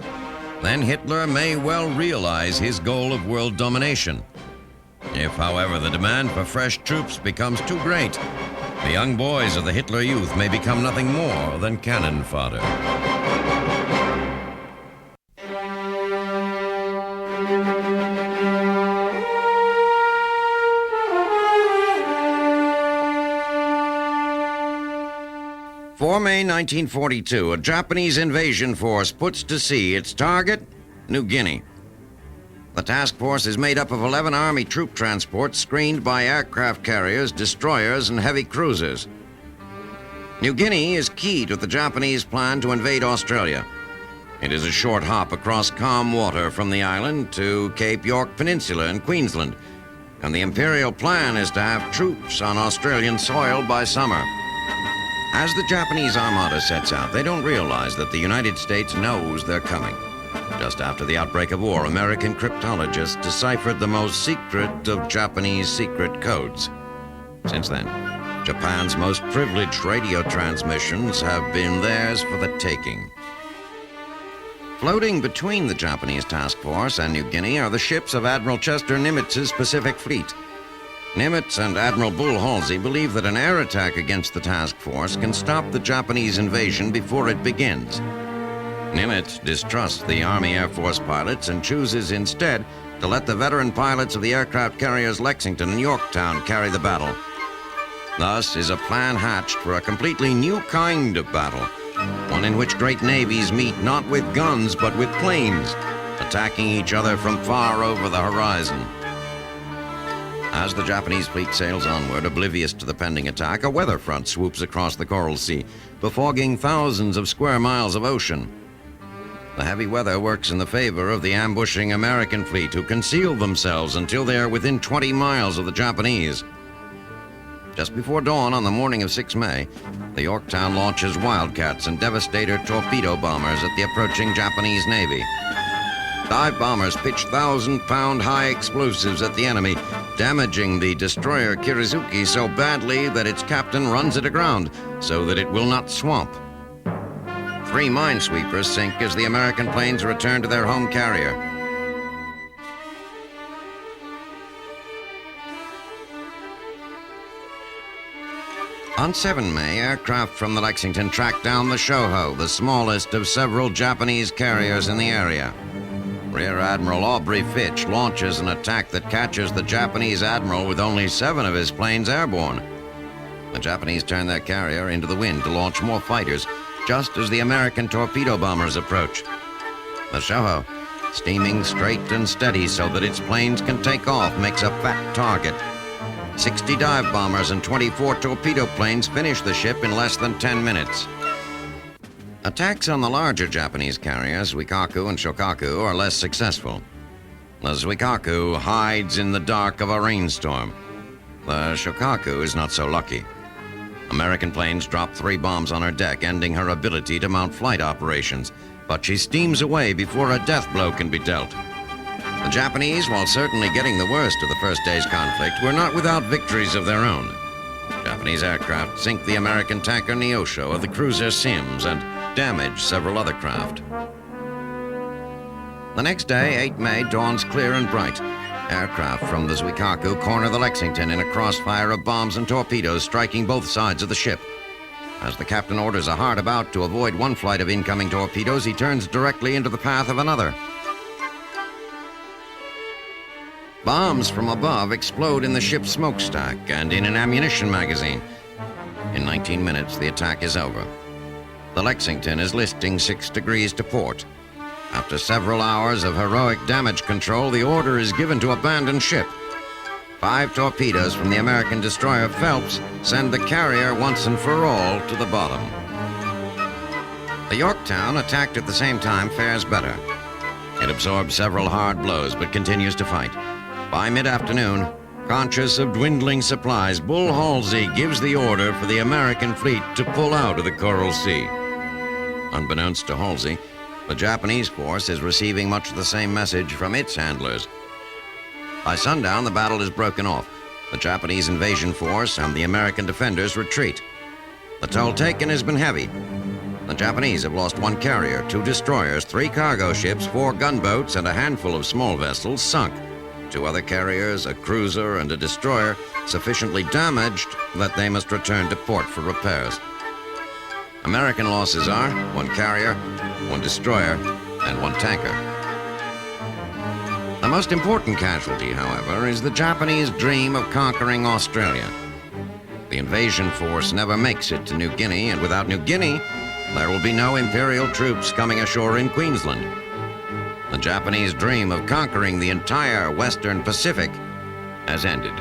then Hitler may well realize his goal of world domination. If, however, the demand for fresh troops becomes too great, the young boys of the Hitler Youth may become nothing more than cannon fodder. For May 1942, a Japanese invasion force puts to sea. Its target, New Guinea. The task force is made up of 11 Army troop transports screened by aircraft carriers, destroyers, and heavy cruisers. New Guinea is key to the Japanese plan to invade Australia. It is a short hop across calm water from the island to Cape York Peninsula in Queensland, and the Imperial plan is to have troops on Australian soil by summer. As the Japanese Armada sets out, they don't realize that the United States knows they're coming. Just after the outbreak of war, American cryptologists deciphered the most secret of Japanese secret codes. Since then, Japan's most privileged radio transmissions have been theirs for the taking. Floating between the Japanese task force and New Guinea are the ships of Admiral Chester Nimitz's Pacific Fleet. Nimitz and Admiral Bull Halsey believe that an air attack against the task force can stop the Japanese invasion before it begins. Nimitz distrusts the Army Air Force pilots and chooses instead to let the veteran pilots of the aircraft carriers Lexington and Yorktown carry the battle. Thus is a plan hatched for a completely new kind of battle, one in which great navies meet not with guns but with planes, attacking each other from far over the horizon. As the Japanese fleet sails onward, oblivious to the pending attack, a weather front swoops across the Coral Sea, befogging thousands of square miles of ocean. The heavy weather works in the favor of the ambushing American fleet, who conceal themselves until they are within 20 miles of the Japanese. Just before dawn on the morning of 6 May, the Yorktown launches Wildcats and Devastator torpedo bombers at the approaching Japanese Navy. Dive bombers pitch 1,000-pound high explosives at the enemy, damaging the destroyer Kirizuki so badly that its captain runs it aground so that it will not swamp. 3 minesweepers sink as the American planes return to their home carrier. On 7 May, aircraft from the Lexington tracked down the Shoho, the smallest of several Japanese carriers in the area. Rear Admiral Aubrey Fitch launches an attack that catches the Japanese admiral with only 7 of his planes airborne. The Japanese turn their carrier into the wind to launch more fighters, just as the American torpedo bombers approach. The Shoho, steaming straight and steady so that its planes can take off, makes a fat target. 60 dive bombers and 24 torpedo planes finish the ship in less than 10 minutes. Attacks on the larger Japanese carriers, Zuikaku and Shokaku, are less successful. The Zuikaku hides in the dark of a rainstorm. The Shokaku is not so lucky. American planes drop 3 bombs on her deck, ending her ability to mount flight operations, but she steams away before a death blow can be dealt. The Japanese, while certainly getting the worst of the first day's conflict, were not without victories of their own. Japanese aircraft sink the American tanker Neosho of the cruiser Sims and damage several other craft. The next day, 8 May, dawns clear and bright. Aircraft from the Zuikaku corner the Lexington in a crossfire of bombs and torpedoes, striking both sides of the ship. As the captain orders a hard about to avoid one flight of incoming torpedoes, he turns directly into the path of another. Bombs from above explode in the ship's smokestack and in an ammunition magazine. In 19 minutes, the attack is over. The Lexington is listing 6 degrees to port. After several hours of heroic damage control, the order is given to abandon ship. 5 torpedoes from the American destroyer Phelps send the carrier once and for all to the bottom. The Yorktown, attacked at the same time, fares better. It absorbs several hard blows but continues to fight. By mid-afternoon, conscious of dwindling supplies, Bull Halsey gives the order for the American fleet to pull out of the Coral Sea. Unbeknownst to Halsey, the Japanese force is receiving much the same message from its handlers. By sundown, the battle is broken off. The Japanese invasion force and the American defenders retreat. The toll taken has been heavy. The Japanese have lost 1 carrier, 2 destroyers, 3 cargo ships, 4 gunboats, and a handful of small vessels sunk. 2 other carriers, a cruiser, and a destroyer sufficiently damaged that they must return to port for repairs. American losses are 1 carrier, 1 destroyer, and 1 tanker. The most important casualty, however, is the Japanese dream of conquering Australia. The invasion force never makes it to New Guinea, and without New Guinea, there will be no Imperial troops coming ashore in Queensland. The Japanese dream of conquering the entire Western Pacific has ended.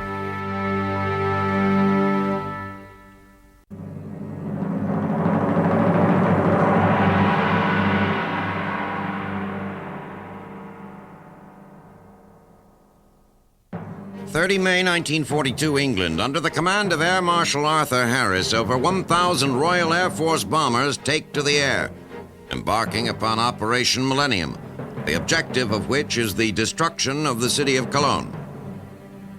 May 1942, England, under the command of Air Marshal Arthur Harris, over 1,000 Royal Air Force bombers take to the air, embarking upon Operation Millennium, the objective of which is the destruction of the city of Cologne.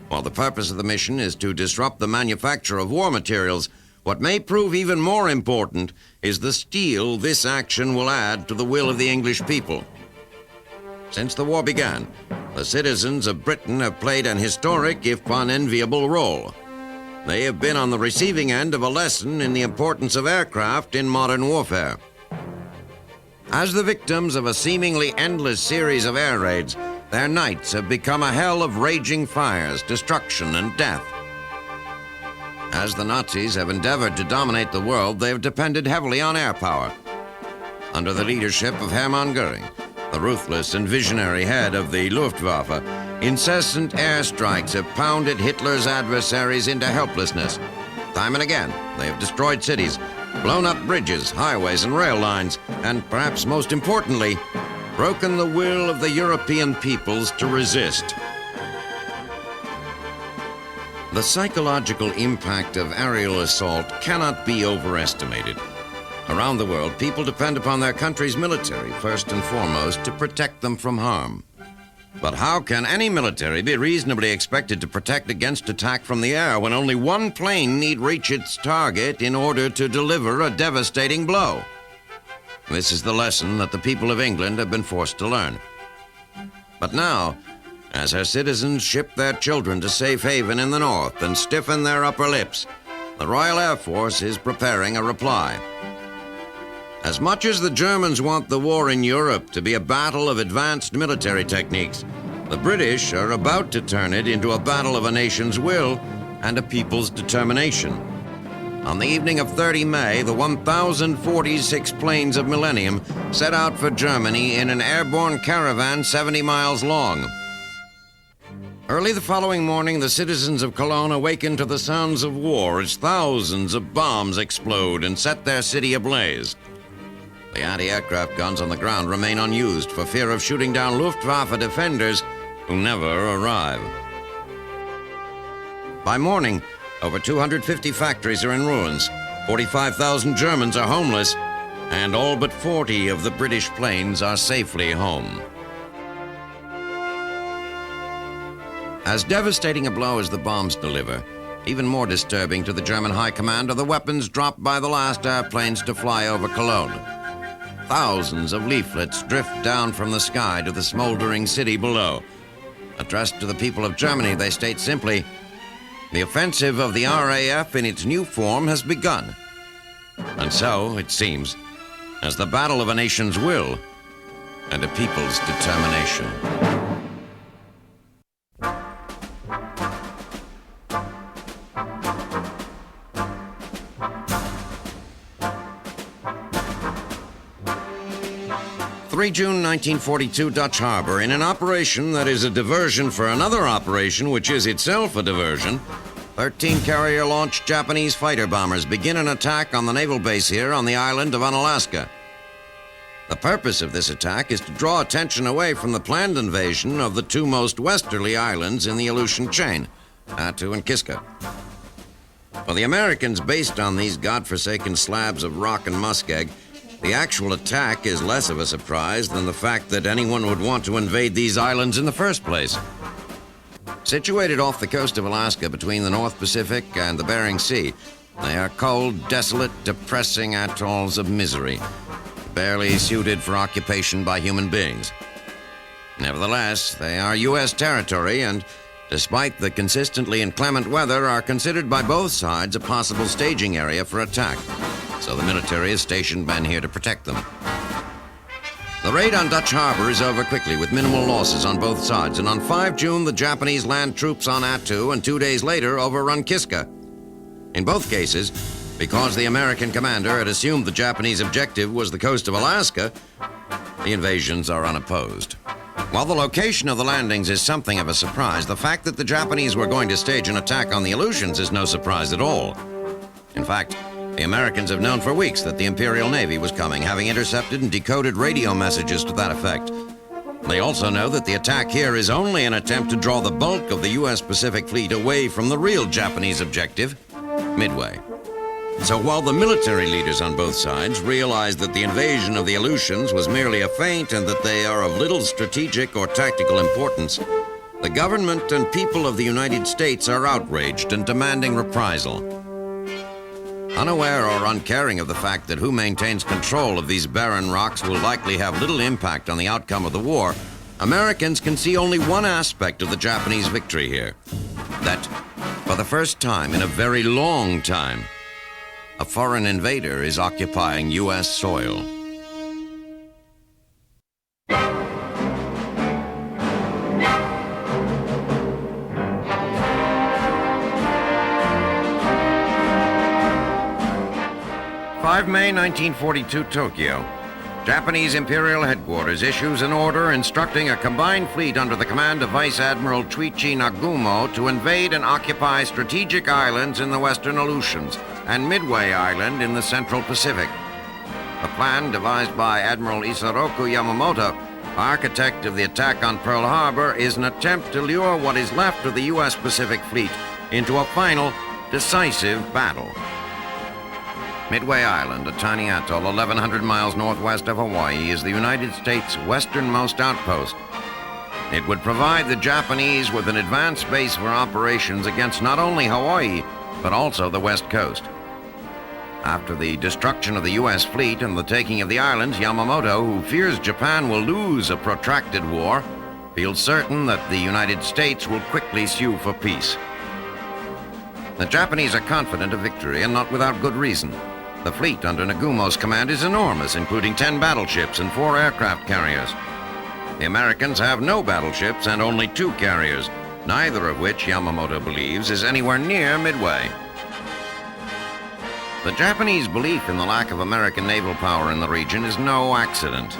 While the purpose of the mission is to disrupt the manufacture of war materials, what may prove even more important is the steel this action will add to the will of the English people. Since the war began, the citizens of Britain have played an historic, if unenviable, role. They have been on the receiving end of a lesson in the importance of aircraft in modern warfare. As the victims of a seemingly endless series of air raids, their nights have become a hell of raging fires, destruction, and death. As the Nazis have endeavored to dominate the world, they have depended heavily on air power. Under the leadership of Hermann Goering, the ruthless and visionary head of the Luftwaffe, incessant airstrikes have pounded Hitler's adversaries into helplessness. Time and again, they have destroyed cities, blown up bridges, highways, and rail lines, and perhaps most importantly, broken the will of the European peoples to resist. The psychological impact of aerial assault cannot be overestimated. Around the world, people depend upon their country's military, first and foremost, to protect them from harm. But how can any military be reasonably expected to protect against attack from the air when only one plane need reach its target in order to deliver a devastating blow? This is the lesson that the people of England have been forced to learn. But now, as her citizens ship their children to safe haven in the north and stiffen their upper lips, the Royal Air Force is preparing a reply. As much as the Germans want the war in Europe to be a battle of advanced military techniques, the British are about to turn it into a battle of a nation's will and a people's determination. On the evening of 30 May, the 1,046 planes of Millennium set out for Germany in an airborne caravan 70 miles long. Early the following morning, the citizens of Cologne awaken to the sounds of war as thousands of bombs explode and set their city ablaze. The anti-aircraft guns on the ground remain unused for fear of shooting down Luftwaffe defenders who never arrive. By morning, over 250 factories are in ruins, 45,000 Germans are homeless, and all but 40 of the British planes are safely home. As devastating a blow as the bombs deliver, even more disturbing to the German high command are the weapons dropped by the last airplanes to fly over Cologne. Thousands of leaflets drift down from the sky to the smoldering city below. Addressed to the people of Germany, they state simply, "The offensive of the RAF in its new form has begun." And so, it seems, as the battle of a nation's will and a people's determination. June 1942, Dutch Harbor, in an operation that is a diversion for another operation which is itself a diversion, 13 carrier-launched Japanese fighter bombers begin an attack on the naval base here on the island of Unalaska. The purpose of this attack is to draw attention away from the planned invasion of the two most westerly islands in the Aleutian chain, Attu and Kiska. For the Americans, based on these godforsaken slabs of rock and muskeg, the actual attack is less of a surprise than the fact that anyone would want to invade these islands in the first place. Situated off the coast of Alaska between the North Pacific and the Bering Sea, they are cold, desolate, depressing atolls of misery, barely suited for occupation by human beings. Nevertheless, they are U.S. territory and, despite the consistently inclement weather, are considered by both sides a possible staging area for attack. So the military has stationed men here to protect them. The raid on Dutch Harbor is over quickly with minimal losses on both sides, and on 5 June, the Japanese land troops on Attu and 2 days later overrun Kiska. In both cases, because the American commander had assumed the Japanese objective was the coast of Alaska, the invasions are unopposed. While the location of the landings is something of a surprise, the fact that the Japanese were going to stage an attack on the Aleutians is no surprise at all. In fact, the Americans have known for weeks that the Imperial Navy was coming, having intercepted and decoded radio messages to that effect. They also know that the attack here is only an attempt to draw the bulk of the U.S. Pacific Fleet away from the real Japanese objective, Midway. So while the military leaders on both sides realize that the invasion of the Aleutians was merely a feint and that they are of little strategic or tactical importance, The government and people of the United States are outraged and demanding reprisal. Unaware or uncaring of the fact that who maintains control of these barren rocks will likely have little impact on the outcome of the war, Americans can see only one aspect of the Japanese victory here. That, for the first time in a very long time, a foreign invader is occupying U.S. soil. May 1942, Tokyo. Japanese Imperial Headquarters issues an order instructing a combined fleet under the command of Vice Admiral Chuichi Nagumo to invade and occupy strategic islands in the Western Aleutians and Midway Island in the Central Pacific. The plan, devised by Admiral Isoroku Yamamoto, architect of the attack on Pearl Harbor, is an attempt to lure what is left of the U.S. Pacific Fleet into a final, decisive battle. Midway Island, a tiny atoll 1,100 miles northwest of Hawaii, is the United States' westernmost outpost. It would provide the Japanese with an advanced base for operations against not only Hawaii, but also the West Coast. After the destruction of the U.S. fleet and the taking of the islands, Yamamoto, who fears Japan will lose a protracted war, feels certain that the United States will quickly sue for peace. The Japanese are confident of victory, and not without good reason. The fleet under Nagumo's command is enormous, including 10 battleships and 4 aircraft carriers. The Americans have no battleships and only 2 carriers, neither of which Yamamoto believes is anywhere near Midway. The Japanese belief in the lack of American naval power in the region is no accident.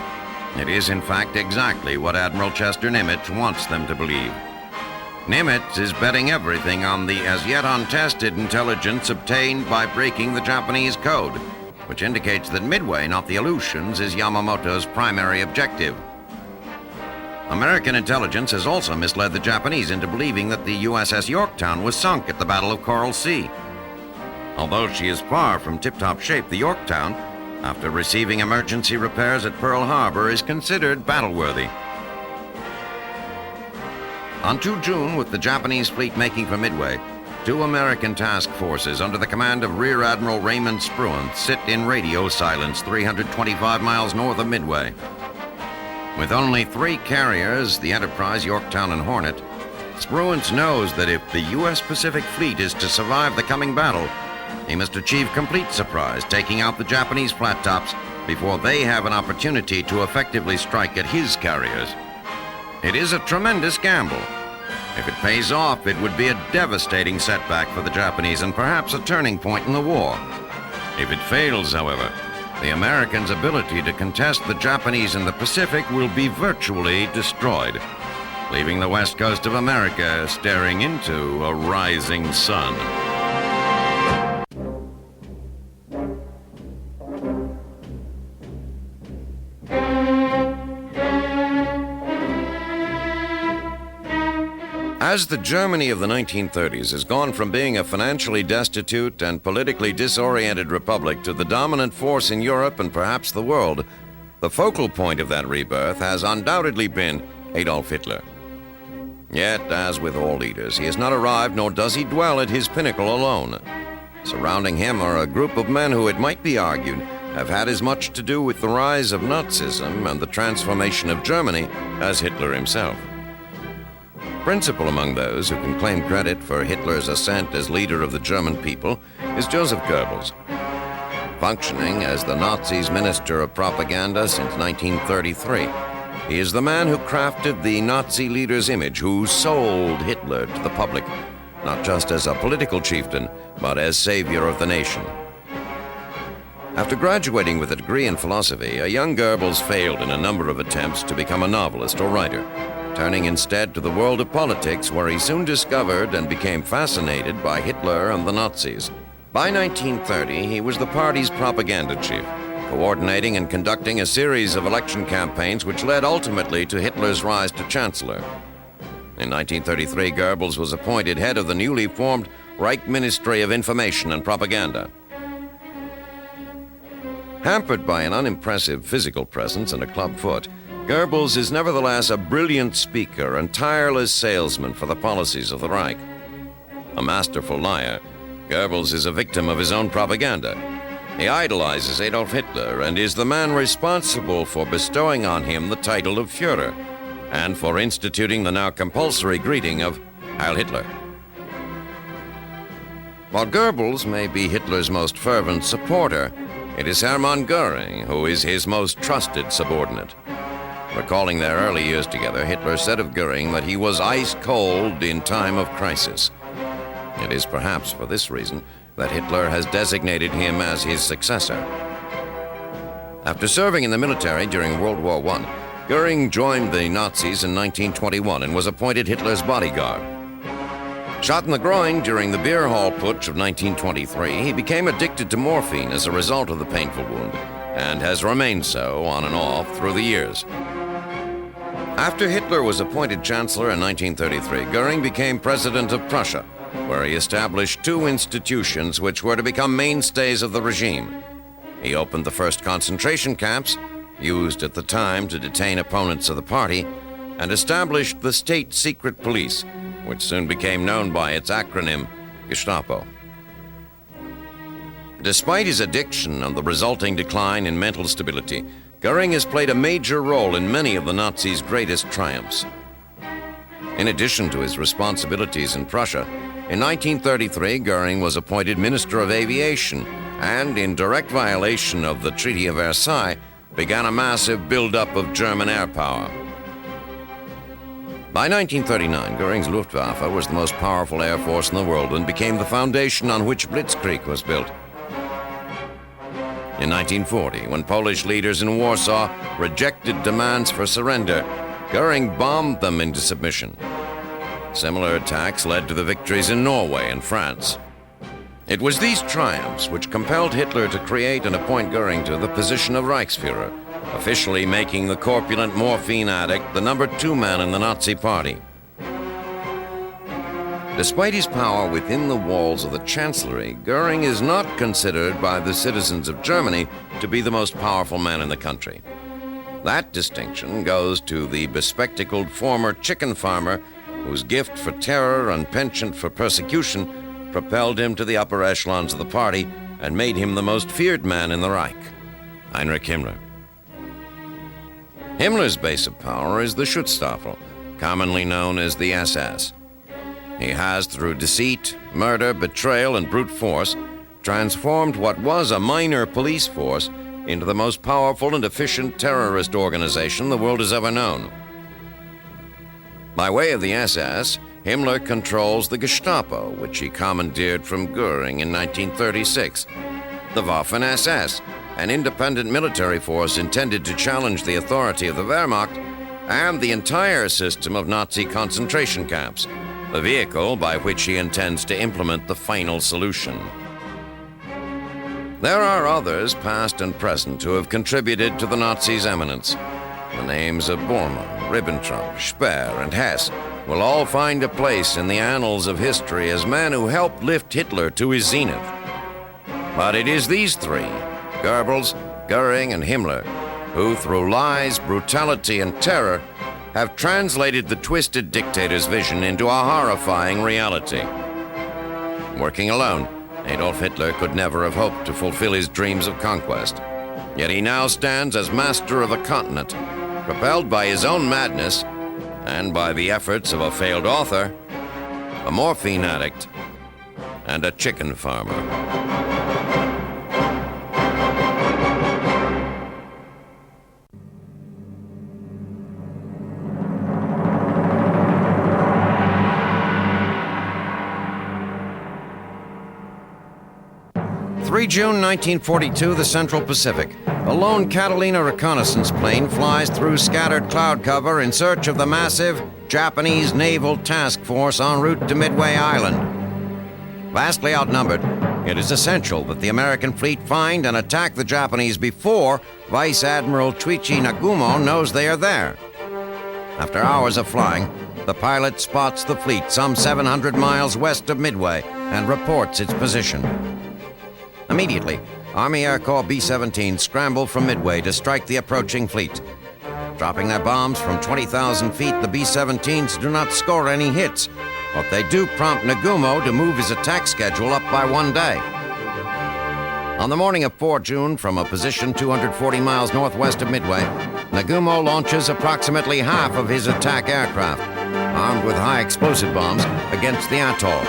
It is, in fact, exactly what Admiral Chester Nimitz wants them to believe. Nimitz is betting everything on the as-yet untested intelligence obtained by breaking the Japanese code, which indicates that Midway, not the Aleutians, is Yamamoto's primary objective. American intelligence has also misled the Japanese into believing that the USS Yorktown was sunk at the Battle of Coral Sea. Although she is far from tip-top shape, the Yorktown, after receiving emergency repairs at Pearl Harbor, is considered battle-worthy. On 2 June, with the Japanese fleet making for Midway, 2 American task forces under the command of Rear Admiral Raymond Spruance sit in radio silence 325 miles north of Midway. With only 3 carriers, the Enterprise, Yorktown, and Hornet, Spruance knows that if the U.S. Pacific Fleet is to survive the coming battle, he must achieve complete surprise, taking out the Japanese flat tops before they have an opportunity to effectively strike at his carriers. It is a tremendous gamble. If it pays off, it would be a devastating setback for the Japanese and perhaps a turning point in the war. If it fails, however, the Americans' ability to contest the Japanese in the Pacific will be virtually destroyed, leaving the west coast of America staring into a rising sun. As the Germany of the 1930s has gone from being a financially destitute and politically disoriented republic to the dominant force in Europe and perhaps the world, the focal point of that rebirth has undoubtedly been Adolf Hitler. Yet, as with all leaders, he has not arrived, nor does he dwell at his pinnacle alone. Surrounding him are a group of men who, it might be argued, have had as much to do with the rise of Nazism and the transformation of Germany as Hitler himself. Principal among those who can claim credit for Hitler's ascent as leader of the German people is Joseph Goebbels. Functioning as the Nazis' Minister of Propaganda since 1933, he is the man who crafted the Nazi leader's image, who sold Hitler to the public, not just as a political chieftain, but as savior of the nation. After graduating with a degree in philosophy, a young Goebbels failed in a number of attempts to become a novelist or writer, turning instead to the world of politics, where he soon discovered and became fascinated by Hitler and the Nazis. By 1930, he was the party's propaganda chief, coordinating and conducting a series of election campaigns which led ultimately to Hitler's rise to chancellor. In 1933, Goebbels was appointed head of the newly formed Reich Ministry of Information and Propaganda. Hampered by an unimpressive physical presence and a club foot, Goebbels is nevertheless a brilliant speaker and tireless salesman for the policies of the Reich. A masterful liar, Goebbels is a victim of his own propaganda. He idolizes Adolf Hitler and is the man responsible for bestowing on him the title of Führer and for instituting the now compulsory greeting of Heil Hitler. While Goebbels may be Hitler's most fervent supporter, it is Hermann Goering who is his most trusted subordinate. Recalling their early years together, Hitler said of Goering that he was ice cold in time of crisis. It is perhaps for this reason that Hitler has designated him as his successor. After serving in the military during World War I, Goering joined the Nazis in 1921 and was appointed Hitler's bodyguard. Shot in the groin during the beer hall putsch of 1923, he became addicted to morphine as a result of the painful wound, and has remained so on and off through the years. After Hitler was appointed Chancellor in 1933, Goering became President of Prussia, where he established two institutions which were to become mainstays of the regime. He opened the first concentration camps, used at the time to detain opponents of the party, and established the state secret police, which soon became known by its acronym, Gestapo. Despite his addiction and the resulting decline in mental stability, Goering has played a major role in many of the Nazis' greatest triumphs. In addition to his responsibilities in Prussia, in 1933, Goering was appointed Minister of Aviation and, in direct violation of the Treaty of Versailles, began a massive buildup of German air power. By 1939, Goering's Luftwaffe was the most powerful air force in the world and became the foundation on which Blitzkrieg was built. In 1940, when Polish leaders in Warsaw rejected demands for surrender, Goering bombed them into submission. Similar attacks led to the victories in Norway and France. It was these triumphs which compelled Hitler to create and appoint Goering to the position of Reichsfuhrer, officially making the corpulent morphine addict the number 2 man in the Nazi Party. Despite his power within the walls of the Chancellery, Goering is not considered by the citizens of Germany to be the most powerful man in the country. That distinction goes to the bespectacled former chicken farmer whose gift for terror and penchant for persecution propelled him to the upper echelons of the party and made him the most feared man in the Reich, Heinrich Himmler. Himmler's base of power is the Schutzstaffel, commonly known as the SS. He has, through deceit, murder, betrayal, and brute force, transformed what was a minor police force into the most powerful and efficient terrorist organization the world has ever known. By way of the SS, Himmler controls the Gestapo, which he commandeered from Goering in 1936, the Waffen-SS, an independent military force intended to challenge the authority of the Wehrmacht, and the entire system of Nazi concentration camps, the vehicle by which he intends to implement the final solution. There are others, past and present, who have contributed to the Nazis' eminence. The names of Bormann, Ribbentrop, Speer, and Hess will all find a place in the annals of history as men who helped lift Hitler to his zenith. But it is these three, Goebbels, Goering, and Himmler, who, through lies, brutality, and terror, have translated the twisted dictator's vision into a horrifying reality. Working alone, Adolf Hitler could never have hoped to fulfill his dreams of conquest. Yet he now stands as master of a continent, propelled by his own madness and by the efforts of a failed author, a morphine addict, and a chicken farmer. June 1942, the Central Pacific. A lone Catalina reconnaissance plane flies through scattered cloud cover in search of the massive Japanese naval task force en route to Midway Island. Vastly outnumbered, it is essential that the American fleet find and attack the Japanese before Vice Admiral Chuichi Nagumo knows they are there. After hours of flying, the pilot spots the fleet some 700 miles west of Midway and reports its position. Immediately, Army Air Corps B-17 scrambled from Midway to strike the approaching fleet. Dropping their bombs from 20,000 feet, the B-17s do not score any hits, but they do prompt Nagumo to move his attack schedule up by 1 day. On the morning of 4 June, from a position 240 miles northwest of Midway, Nagumo launches approximately half of his attack aircraft, armed with high explosive bombs, against the atoll.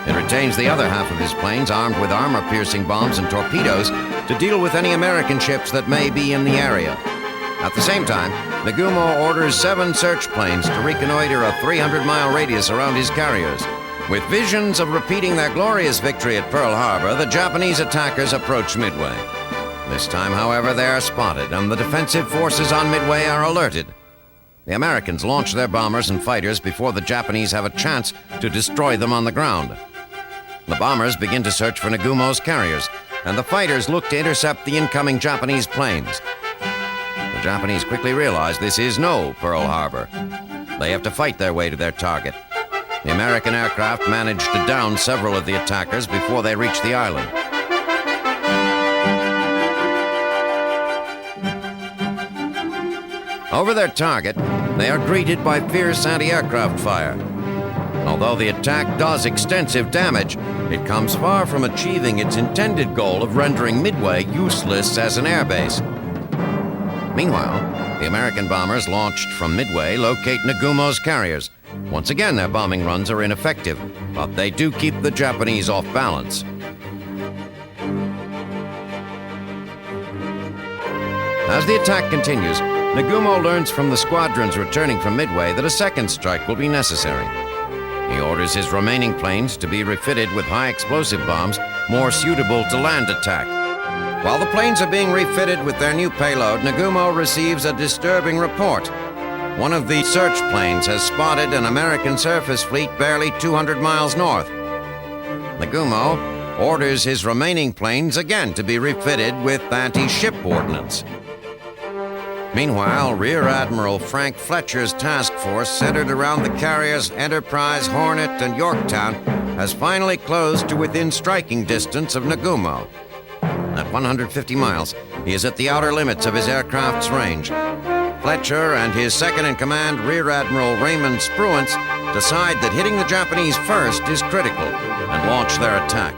It retains the other half of his planes armed with armor-piercing bombs and torpedoes to deal with any American ships that may be in the area. At the same time, Nagumo orders 7 search planes to reconnoiter a 300-mile radius around his carriers. With visions of repeating their glorious victory at Pearl Harbor, the Japanese attackers approach Midway. This time, however, they are spotted, and the defensive forces on Midway are alerted. The Americans launch their bombers and fighters before the Japanese have a chance to destroy them on the ground. The bombers begin to search for Nagumo's carriers, and the fighters look to intercept the incoming Japanese planes. The Japanese quickly realize this is no Pearl Harbor. They have to fight their way to their target. The American aircraft manage to down several of the attackers before they reach the island. Over their target, they are greeted by fierce anti-aircraft fire. Although the attack does extensive damage, it comes far from achieving its intended goal of rendering Midway useless as an airbase. Meanwhile, the American bombers launched from Midway locate Nagumo's carriers. Once again, their bombing runs are ineffective, but they do keep the Japanese off balance. As the attack continues, Nagumo learns from the squadrons returning from Midway that a second strike will be necessary. He orders his remaining planes to be refitted with high explosive bombs more suitable to land attack. While the planes are being refitted with their new payload, Nagumo receives a disturbing report. One of the search planes has spotted an American surface fleet barely 200 miles north. Nagumo orders his remaining planes again to be refitted with anti-ship ordnance. Meanwhile, Rear Admiral Frank Fletcher's task force, centered around the carriers Enterprise, Hornet, and Yorktown, has finally closed to within striking distance of Nagumo. At 150 miles, he is at the outer limits of his aircraft's range. Fletcher and his second-in-command, Rear Admiral Raymond Spruance, decide that hitting the Japanese first is critical and launch their attack.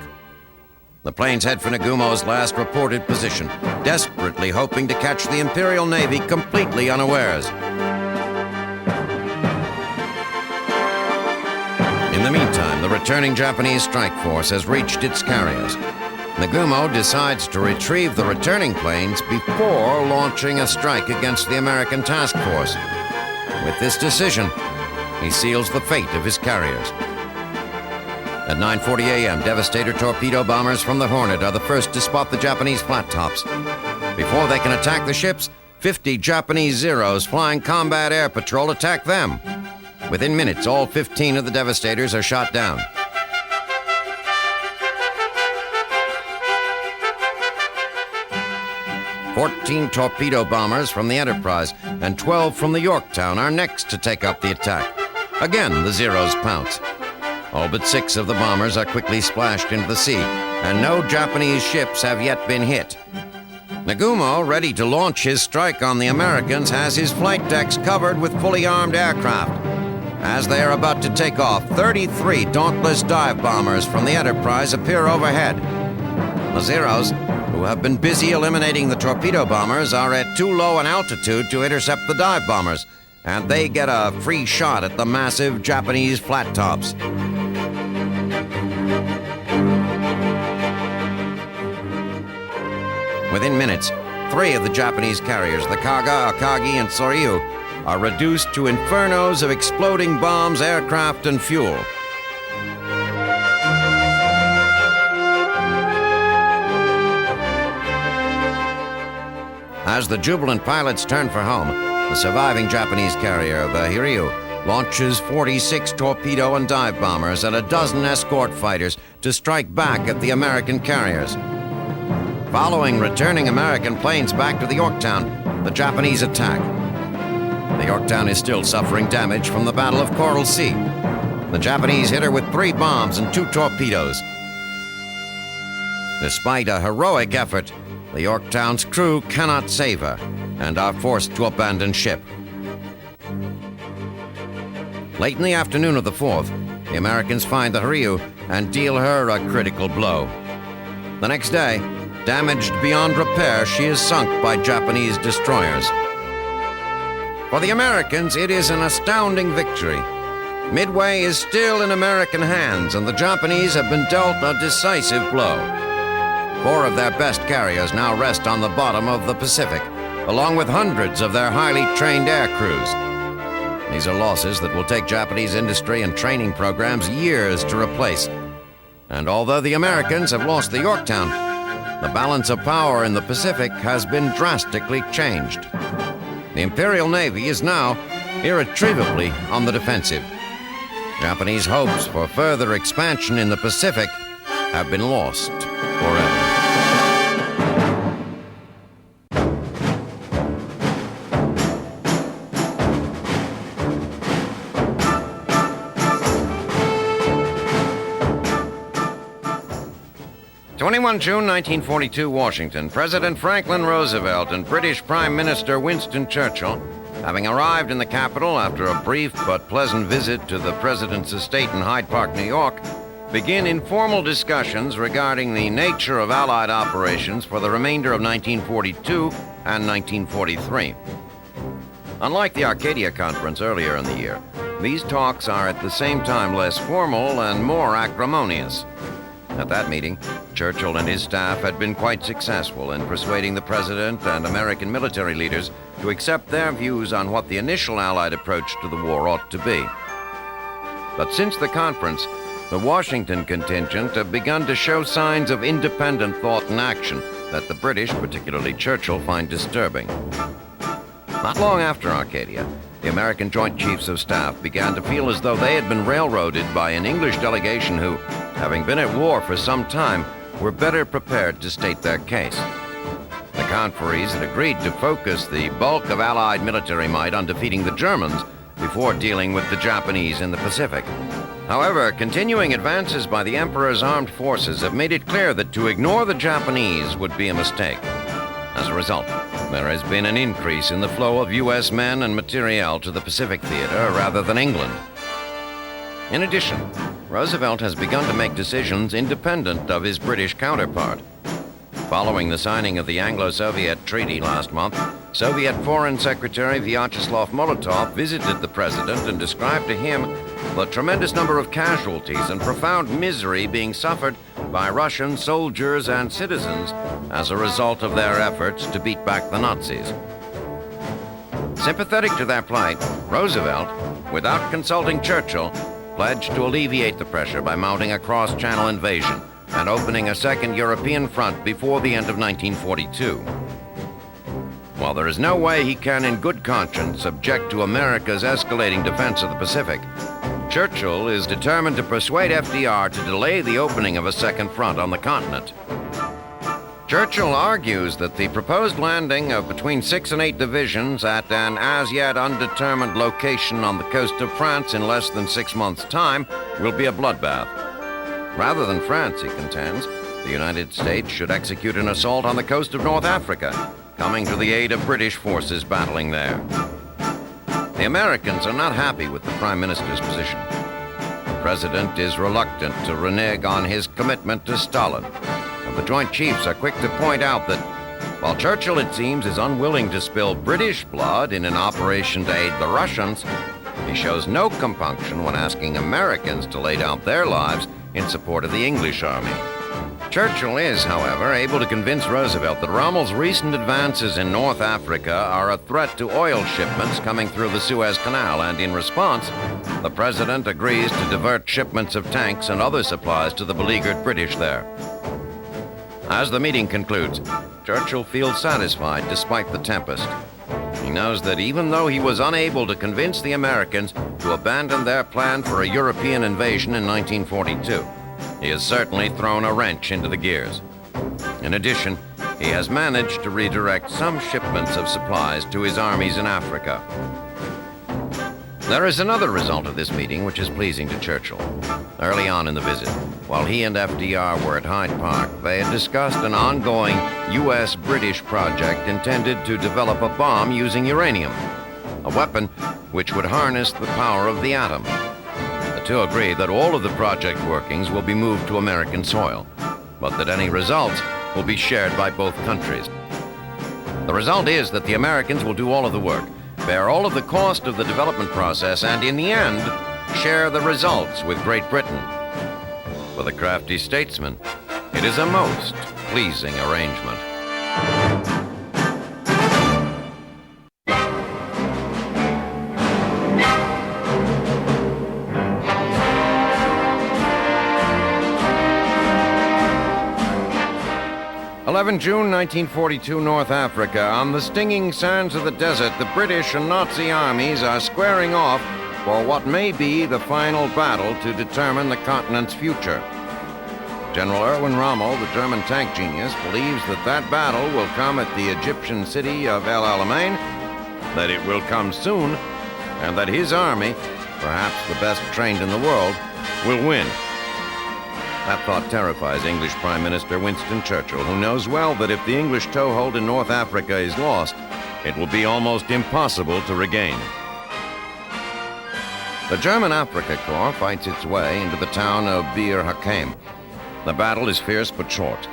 The planes head for Nagumo's last reported position, desperately hoping to catch the Imperial Navy completely unawares. In the meantime, the returning Japanese strike force has reached its carriers. Nagumo decides to retrieve the returning planes before launching a strike against the American task force. With this decision, he seals the fate of his carriers. At 9:40 a.m., Devastator torpedo bombers from the Hornet are the first to spot the Japanese flat tops. Before they can attack the ships, 50 Japanese Zeros flying combat air patrol attack them. Within minutes, all 15 of the Devastators are shot down. "14 torpedo bombers from the Enterprise and 12 from the Yorktown are next to take up the attack. Again, the Zeros pounce. All but 6 of the bombers are quickly splashed into the sea, and no Japanese ships have yet been hit. Nagumo, ready to launch his strike on the Americans, has his flight decks covered with fully armed aircraft. As they are about to take off, 33 Dauntless dive bombers from the Enterprise appear overhead. The Zeros, who have been busy eliminating the torpedo bombers, are at too low an altitude to intercept the dive bombers, and they get a free shot at the massive Japanese flat tops. Within minutes, 3 of the Japanese carriers, the Kaga, Akagi, and Soryu, are reduced to infernos of exploding bombs, aircraft, and fuel. As the jubilant pilots turn for home, the surviving Japanese carrier, the Hiryu, launches 46 torpedo and dive bombers and a dozen escort fighters to strike back at the American carriers. Following returning American planes back to the Yorktown, the Japanese attack. The Yorktown is still suffering damage from the Battle of Coral Sea. The Japanese hit her with 3 bombs and 2 torpedoes. Despite a heroic effort, the Yorktown's crew cannot save her. and are forced to abandon ship. Late in the afternoon of the 4th, the Americans find the Hiryu and deal her a critical blow. The next day, damaged beyond repair, she is sunk by Japanese destroyers. For the Americans, it is an astounding victory. Midway is still in American hands, and the Japanese have been dealt a decisive blow. 4 of their best carriers now rest on the bottom of the Pacific, along with hundreds of their highly trained air crews. These are losses that will take Japanese industry and training programs years to replace. And although the Americans have lost the Yorktown, the balance of power in the Pacific has been drastically changed. The Imperial Navy is now irretrievably on the defensive. Japanese hopes for further expansion in the Pacific have been lost forever. June 1942, Washington. President Franklin Roosevelt and British Prime Minister Winston Churchill, having arrived in the capital after a brief but pleasant visit to the President's estate in Hyde Park, New York, begin informal discussions regarding the nature of Allied operations for the remainder of 1942 and 1943. Unlike the Arcadia Conference earlier in the year, these talks are at the same time less formal and more acrimonious. At that meeting, Churchill and his staff had been quite successful in persuading the President and American military leaders to accept their views on what the initial Allied approach to the war ought to be. But since the conference, the Washington contingent have begun to show signs of independent thought and action that the British, particularly Churchill, find disturbing. Not long after Arcadia, the American Joint Chiefs of Staff began to feel as though they had been railroaded by an English delegation who, having been at war for some time, were better prepared to state their case. The conferees had agreed to focus the bulk of Allied military might on defeating the Germans before dealing with the Japanese in the Pacific. However, continuing advances by the Emperor's armed forces have made it clear that to ignore the Japanese would be a mistake. As a result, there has been an increase in the flow of U.S. men and materiel to the Pacific Theater rather than England. In addition, Roosevelt has begun to make decisions independent of his British counterpart. Following the signing of the Anglo-Soviet Treaty last month, Soviet Foreign Secretary Vyacheslav Molotov visited the President and described to him the tremendous number of casualties and profound misery being suffered by Russian soldiers and citizens as a result of their efforts to beat back the Nazis. Sympathetic to their plight, Roosevelt, without consulting Churchill, pledged to alleviate the pressure by mounting a cross-channel invasion and opening a second European front before the end of 1942. While there is no way he can in good conscience object to America's escalating defense of the Pacific, Churchill is determined to persuade FDR to delay the opening of a second front on the continent. Churchill argues that the proposed landing of between 6 and 8 divisions at an as-yet undetermined location on the coast of France in less than 6 months' time will be a bloodbath. Rather than France, he contends, the United States should execute an assault on the coast of North Africa, coming to the aid of British forces battling there. The Americans are not happy with the Prime Minister's position. The President is reluctant to renege on his commitment to Stalin, and the Joint Chiefs are quick to point out that while Churchill, it seems, is unwilling to spill British blood in an operation to aid the Russians, he shows no compunction when asking Americans to lay down their lives in support of the English army. Churchill is, however, able to convince Roosevelt that Rommel's recent advances in North Africa are a threat to oil shipments coming through the Suez Canal, and in response, the President agrees to divert shipments of tanks and other supplies to the beleaguered British there. As the meeting concludes, Churchill feels satisfied despite the tempest. He knows that even though he was unable to convince the Americans to abandon their plan for a European invasion in 1942, he has certainly thrown a wrench into the gears. In addition, he has managed to redirect some shipments of supplies to his armies in Africa. There is another result of this meeting which is pleasing to Churchill. Early on in the visit, while he and FDR were at Hyde Park, they had discussed an ongoing U.S.-British project intended to develop a bomb using uranium, a weapon which would harness the power of the atom. The two agreed that all of the project workings will be moved to American soil, but that any results will be shared by both countries. The result is that the Americans will do all of the work, bear all of the cost of the development process, and in the end, share the results with Great Britain. For the crafty statesman, it is a most pleasing arrangement. June 1942, North Africa. On the stinging sands of the desert, the British and Nazi armies are squaring off for what may be the final battle to determine the continent's future. General Erwin Rommel, the German tank genius, believes that that battle will come at the Egyptian city of El Alamein, that it will come soon, and that his army, perhaps the best trained in the world, will win. That thought terrifies English Prime Minister Winston Churchill, who knows well that if the English toehold in North Africa is lost, it will be almost impossible to regain. The German Afrika Korps fights its way into the town of Bir Hakeim. The battle is fierce but short.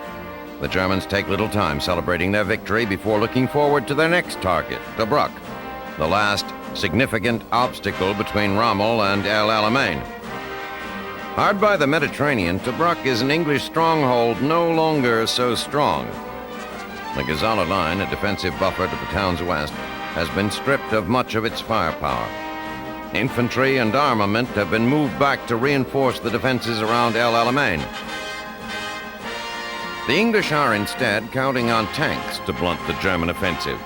The Germans take little time celebrating their victory before looking forward to their next target, Tobruk, the last significant obstacle between Rommel and El Alamein. Hard by the Mediterranean, Tobruk is an English stronghold no longer so strong. The Gazala line, a defensive buffer to the town's west, has been stripped of much of its firepower. Infantry and armament have been moved back to reinforce the defenses around El Alamein. The English are instead counting on tanks to blunt the German offensive.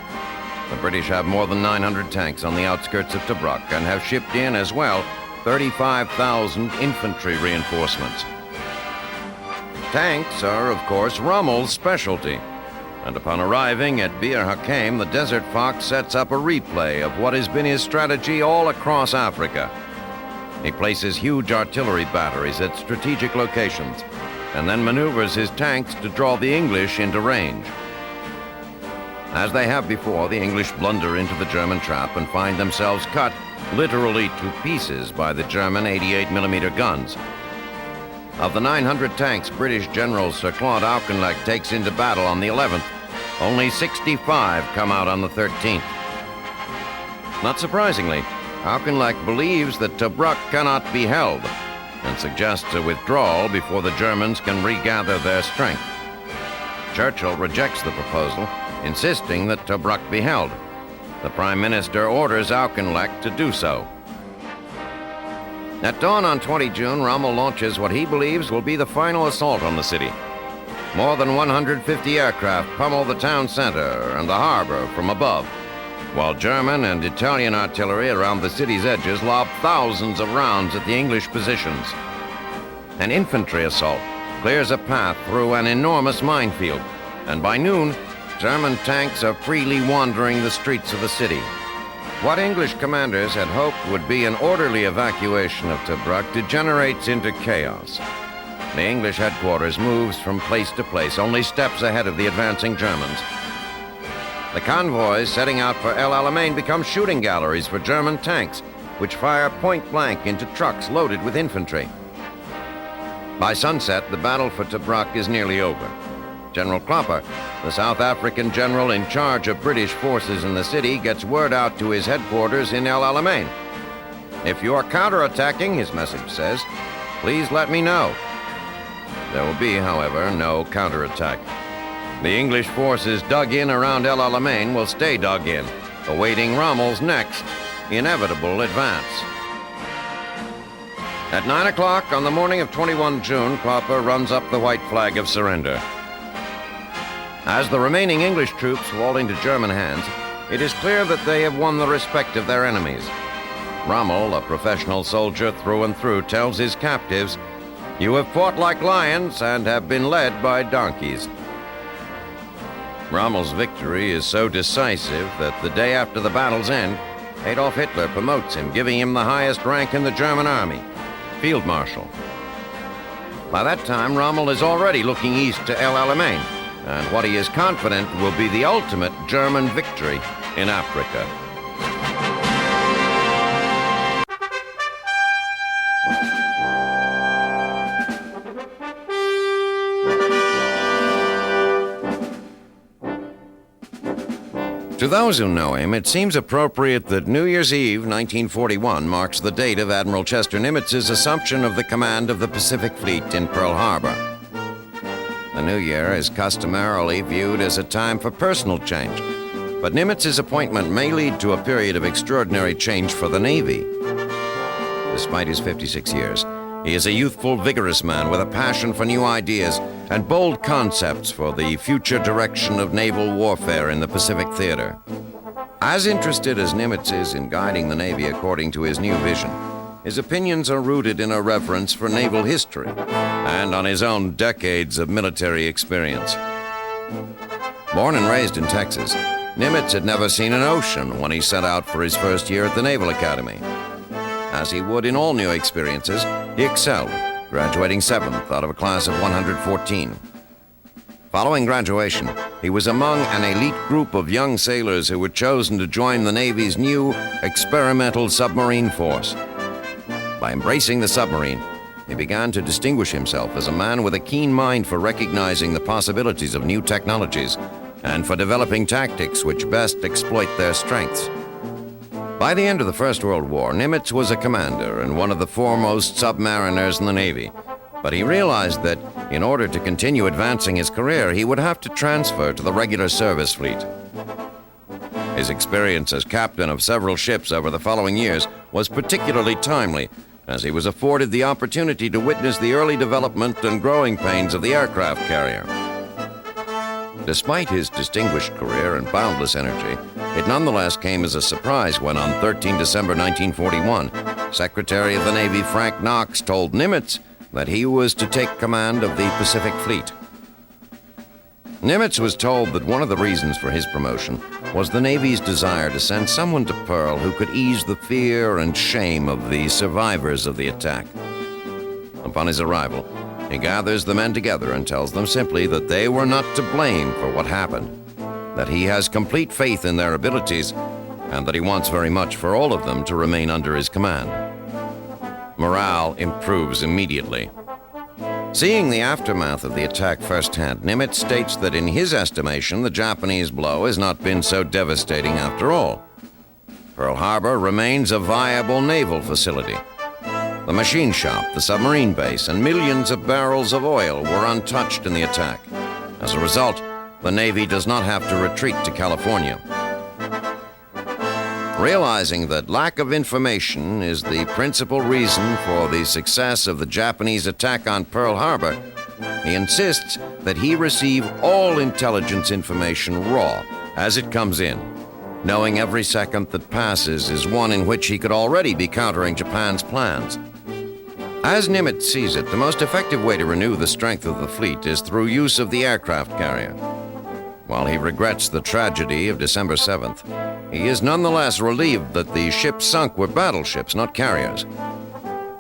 The British have more than 900 tanks on the outskirts of Tobruk and have shipped in as well 35,000 infantry reinforcements. Tanks are, of course, Rommel's specialty, and upon arriving at Bir Hakeim, the Desert Fox sets up a replay of what has been his strategy all across Africa. He places huge artillery batteries at strategic locations, and then maneuvers his tanks to draw the English into range. As they have before, the English blunder into the German trap and find themselves cut literally to pieces by the German 88mm guns. Of the 900 tanks British General Sir Claude Auchinleck takes into battle on the 11th, only 65 come out on the 13th. Not surprisingly, Auchinleck believes that Tobruk cannot be held and suggests a withdrawal before the Germans can regather their strength. Churchill rejects the proposal, insisting that Tobruk be held. The Prime Minister orders Auchinleck to do so. At dawn on 20 June, Rommel launches what he believes will be the final assault on the city. More than 150 aircraft pummel the town center and the harbor from above, while German and Italian artillery around the city's edges lob thousands of rounds at the English positions. An infantry assault clears a path through an enormous minefield, and by noon, German tanks are freely wandering the streets of the city. What English commanders had hoped would be an orderly evacuation of Tobruk degenerates into chaos. The English headquarters moves from place to place, only steps ahead of the advancing Germans. The convoys setting out for El Alamein become shooting galleries for German tanks, which fire point-blank into trucks loaded with infantry. By sunset, the battle for Tobruk is nearly over. General Klopper, the South African general in charge of British forces in the city, gets word out to his headquarters in El Alamein. "If you are counterattacking," his message says, "please let me know." There will be, however, no counterattack. The English forces dug in around El Alamein will stay dug in, awaiting Rommel's next inevitable advance. At 9 o'clock on the morning of 21 June, Klopper runs up the white flag of surrender. As the remaining English troops fall into German hands, it is clear that they have won the respect of their enemies. Rommel, a professional soldier through and through, tells his captives, "You have fought like lions and have been led by donkeys." Rommel's victory is so decisive that the day after the battle's end, Adolf Hitler promotes him, giving him the highest rank in the German army, Field Marshal. By that time, Rommel is already looking east to El Alamein, and what he is confident will be the ultimate German victory in Africa. To those who know him, it seems appropriate that New Year's Eve, 1941, marks the date of Admiral Chester Nimitz's assumption of the command of the Pacific Fleet in Pearl Harbor. The new year is customarily viewed as a time for personal change, but Nimitz's appointment may lead to a period of extraordinary change for the Navy. Despite his 56 years, he is a youthful, vigorous man with a passion for new ideas and bold concepts for the future direction of naval warfare in the Pacific Theater. As interested as Nimitz is in guiding the Navy according to his new vision, his opinions are rooted in a reverence for naval history and on his own decades of military experience. Born and raised in Texas, Nimitz had never seen an ocean when he set out for his first year at the Naval Academy. As he would in all new experiences, he excelled, graduating 7th out of a class of 114. Following graduation, he was among an elite group of young sailors who were chosen to join the Navy's new experimental submarine force. By embracing the submarine, he began to distinguish himself as a man with a keen mind for recognizing the possibilities of new technologies and for developing tactics which best exploit their strengths. By the end of the First World War, Nimitz was a commander and one of the foremost submariners in the Navy, but he realized that in order to continue advancing his career, he would have to transfer to the regular service fleet. His experience as captain of several ships over the following years was particularly timely, as he was afforded the opportunity to witness the early development and growing pains of the aircraft carrier. Despite his distinguished career and boundless energy, it nonetheless came as a surprise when on 13 December 1941, Secretary of the Navy Frank Knox told Nimitz that he was to take command of the Pacific Fleet. Nimitz was told that one of the reasons for his promotion was the Navy's desire to send someone to Pearl who could ease the fear and shame of the survivors of the attack. Upon his arrival, he gathers the men together and tells them simply that they were not to blame for what happened, that he has complete faith in their abilities, and that he wants very much for all of them to remain under his command. Morale improves immediately. Seeing the aftermath of the attack firsthand, Nimitz states that in his estimation, the Japanese blow has not been so devastating after all. Pearl Harbor remains a viable naval facility. The machine shop, the submarine base, and millions of barrels of oil were untouched in the attack. As a result, the Navy does not have to retreat to California. Realizing that lack of information is the principal reason for the success of the Japanese attack on Pearl Harbor, he insists that he receive all intelligence information raw as it comes in, knowing every second that passes is one in which he could already be countering Japan's plans. As Nimitz sees it, the most effective way to renew the strength of the fleet is through use of the aircraft carrier. While he regrets the tragedy of December 7th, he is nonetheless relieved that the ships sunk were battleships, not carriers.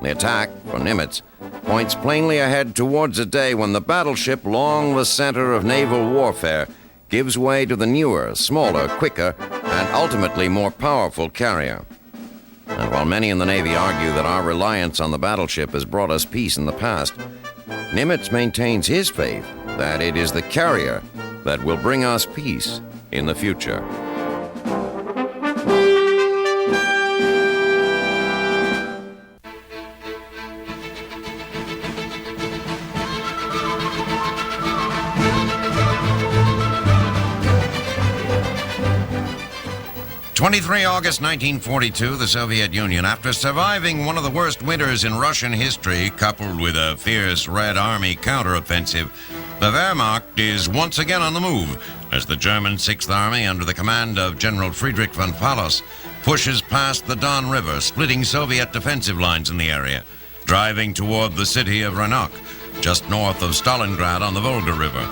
The attack, for Nimitz, points plainly ahead towards a day when the battleship, long the center of naval warfare, gives way to the newer, smaller, quicker, and ultimately more powerful carrier. And while many in the Navy argue that our reliance on the battleship has brought us peace in the past, Nimitz maintains his faith that it is the carrier that will bring us peace in the future. August 1942, the Soviet Union, after surviving one of the worst winters in Russian history, coupled with a fierce Red Army counteroffensive, the Wehrmacht is once again on the move as the German Sixth Army, under the command of General Friedrich von Paulus, pushes past the Don River, splitting Soviet defensive lines in the area, driving toward the city of Ranok, just north of Stalingrad on the Volga River.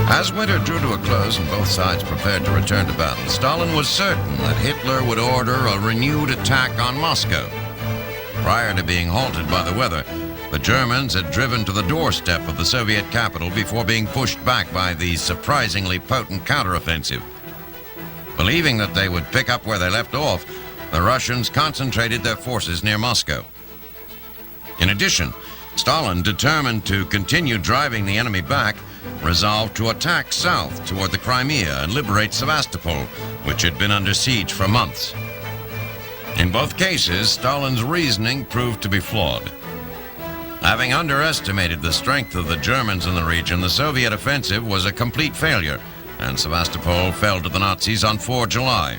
As winter drew to a close and both sides prepared to return to battle, Stalin was certain that Hitler would order a renewed attack on Moscow. Prior to being halted by the weather, the Germans had driven to the doorstep of the Soviet capital before being pushed back by the surprisingly potent counteroffensive. Believing that they would pick up where they left off, the Russians concentrated their forces near Moscow. In addition, Stalin, determined to continue driving the enemy back, resolved to attack south toward the Crimea and liberate Sevastopol, which had been under siege for months. In both cases, Stalin's reasoning proved to be flawed. Having underestimated the strength of the Germans in the region, the Soviet offensive was a complete failure, and Sevastopol fell to the Nazis on 4 July.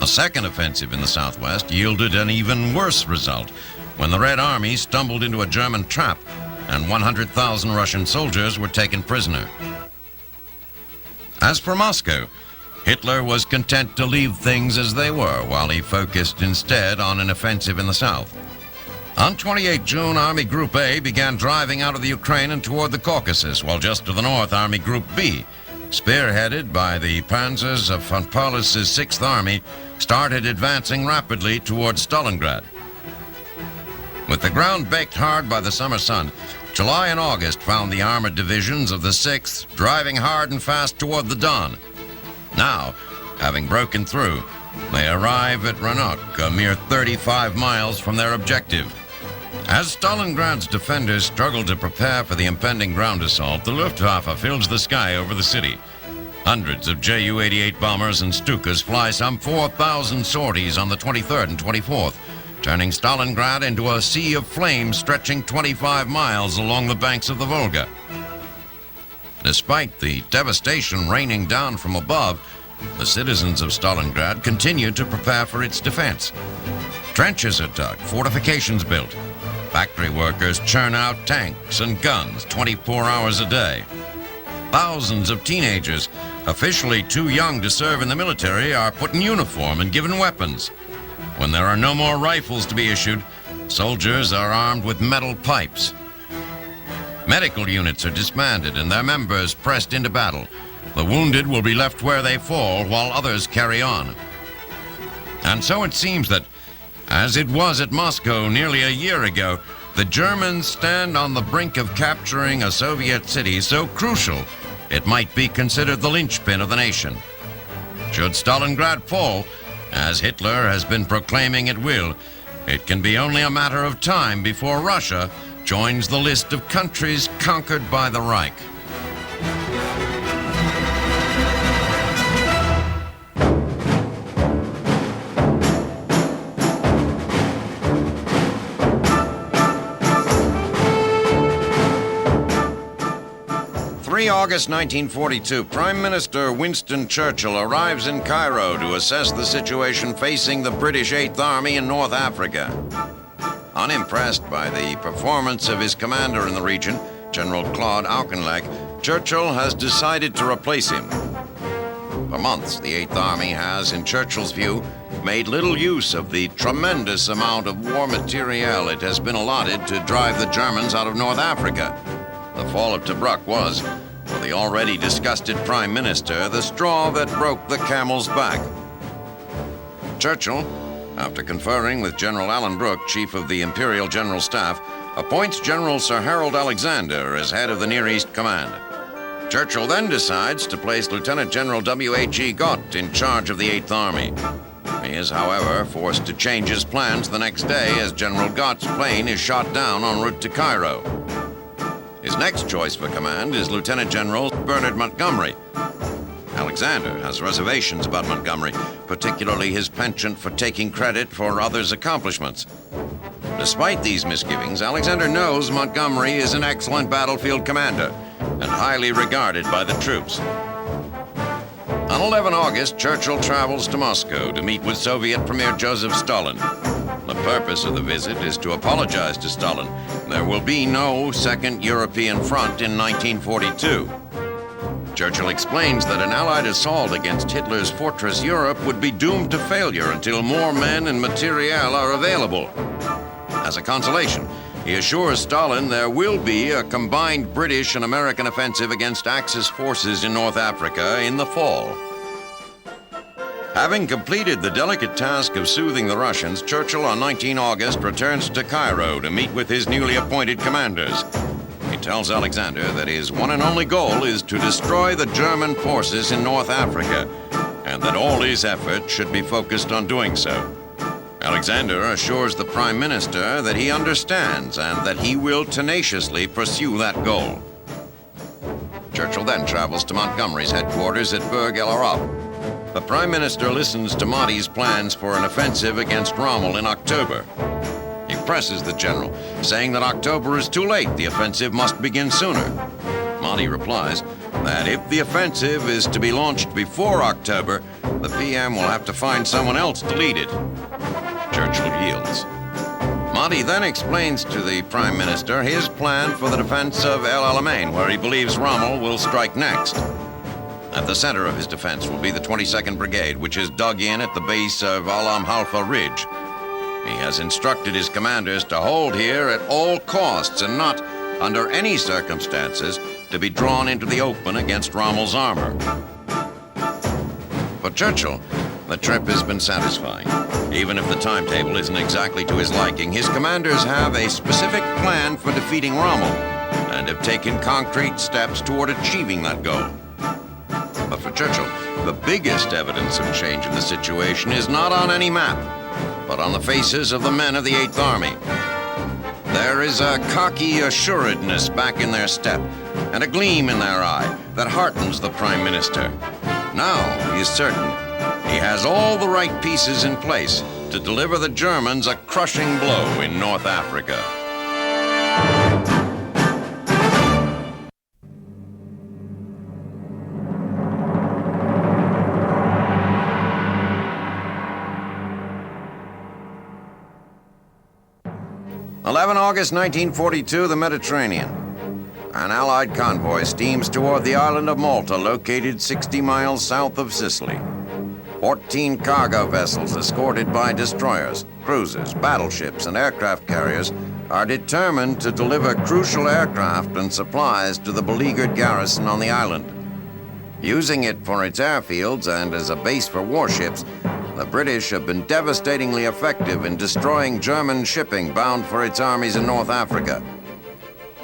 A second offensive in the southwest yielded an even worse result when the Red Army stumbled into a German trap and 100,000 Russian soldiers were taken prisoner. As for Moscow, Hitler was content to leave things as they were while he focused instead on an offensive in the south. On 28 June, Army Group A began driving out of the Ukraine and toward the Caucasus, while just to the north, Army Group B, spearheaded by the panzers of von Paulus's 6th Army, started advancing rapidly toward Stalingrad. With the ground baked hard by the summer sun, July and August found the armored divisions of the 6th driving hard and fast toward the Don. Now, having broken through, they arrive at Ranok, a mere 35 miles from their objective. As Stalingrad's defenders struggled to prepare for the impending ground assault, the Luftwaffe fills the sky over the city. Hundreds of Ju-88 bombers and Stukas fly some 4,000 sorties on the 23rd and 24th, turning Stalingrad into a sea of flames stretching 25 miles along the banks of the Volga. Despite the devastation raining down from above, the citizens of Stalingrad continued to prepare for its defense. Trenches are dug, fortifications built. Factory workers churn out tanks and guns 24 hours a day. Thousands of teenagers, officially too young to serve in the military, are put in uniform and given weapons. When there are no more rifles to be issued, soldiers are armed with metal pipes. Medical units are disbanded and their members pressed into battle. The wounded will be left where they fall while others carry on. And so it seems that, as it was at Moscow nearly a year ago, the Germans stand on the brink of capturing a Soviet city so crucial it might be considered the linchpin of the nation. Should Stalingrad fall, as Hitler has been proclaiming it will, it can be only a matter of time before Russia joins the list of countries conquered by the Reich. 3 August 1942, Prime Minister Winston Churchill arrives in Cairo to assess the situation facing the British 8th Army in North Africa. Unimpressed by the performance of his commander in the region, General Claude Auchinleck, Churchill has decided to replace him. For months, the 8th Army has, in Churchill's view, made little use of the tremendous amount of war materiel it has been allotted to drive the Germans out of North Africa. The fall of Tobruk was, for the already disgusted Prime Minister, the straw that broke the camel's back. Churchill, after conferring with General Alan Brooke, Chief of the Imperial General Staff, appoints General Sir Harold Alexander as head of the Near East Command. Churchill then decides to place Lieutenant General W.H.E. Gott in charge of the 8th Army. He is, however, forced to change his plans the next day as General Gott's plane is shot down en route to Cairo. His next choice for command is Lieutenant General Bernard Montgomery. Alexander has reservations about Montgomery, particularly his penchant for taking credit for others' accomplishments. Despite these misgivings, Alexander knows Montgomery is an excellent battlefield commander and highly regarded by the troops. On 11 August, Churchill travels to Moscow to meet with Soviet Premier Joseph Stalin. The purpose of the visit is to apologize to Stalin. There will be no second European front in 1942. Churchill explains that an Allied assault against Hitler's fortress Europe would be doomed to failure until more men and materiel are available. As a consolation, He assures Stalin there will be a combined British and American offensive against Axis forces in North Africa in the fall. Having completed the delicate task of soothing the Russians, Churchill on 19 August returns to Cairo to meet with his newly appointed commanders. He tells Alexander that his one and only goal is to destroy the German forces in North Africa, and that all his efforts should be focused on doing so. Alexander assures the Prime Minister that he understands and that he will tenaciously pursue that goal. Churchill then travels to Montgomery's headquarters at Burg El Arab. The Prime Minister listens to Mahdi's plans for an offensive against Rommel in October. He presses the general, saying that October is too late, the offensive must begin sooner. Mahdi replies that if the offensive is to be launched before October, the PM will have to find someone else to lead it. Churchill yields. Mahdi then explains to the Prime Minister his plan for the defense of El Alamein, where he believes Rommel will strike next. At the center of his defense will be the 22nd Brigade, which is dug in at the base of Alam Halfa Ridge. He has instructed his commanders to hold here at all costs and not, under any circumstances, to be drawn into the open against Rommel's armor. For Churchill, the trip has been satisfying. Even if the timetable isn't exactly to his liking, his commanders have a specific plan for defeating Rommel and have taken concrete steps toward achieving that goal. But for Churchill, the biggest evidence of change in the situation is not on any map, but on the faces of the men of the 8th Army. There is a cocky assuredness back in their step and a gleam in their eye that heartens the Prime Minister. Now he is certain he has all the right pieces in place to deliver the Germans a crushing blow in North Africa. August 1942, the Mediterranean. An Allied convoy steams toward the island of Malta, located 60 miles south of Sicily. 14 cargo vessels escorted by destroyers, cruisers, battleships, and aircraft carriers are determined to deliver crucial aircraft and supplies to the beleaguered garrison on the island. Using it for its airfields and as a base for warships, the British have been devastatingly effective in destroying German shipping bound for its armies in North Africa.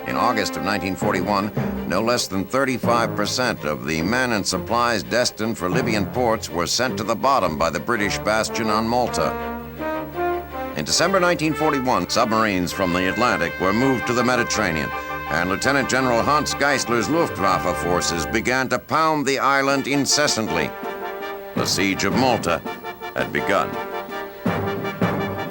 In August of 1941, no less than 35% of the men and supplies destined for Libyan ports were sent to the bottom by the British bastion on Malta. In December 1941, submarines from the Atlantic were moved to the Mediterranean, and Lieutenant General Hans Geisler's Luftwaffe forces began to pound the island incessantly. The siege of Malta had begun.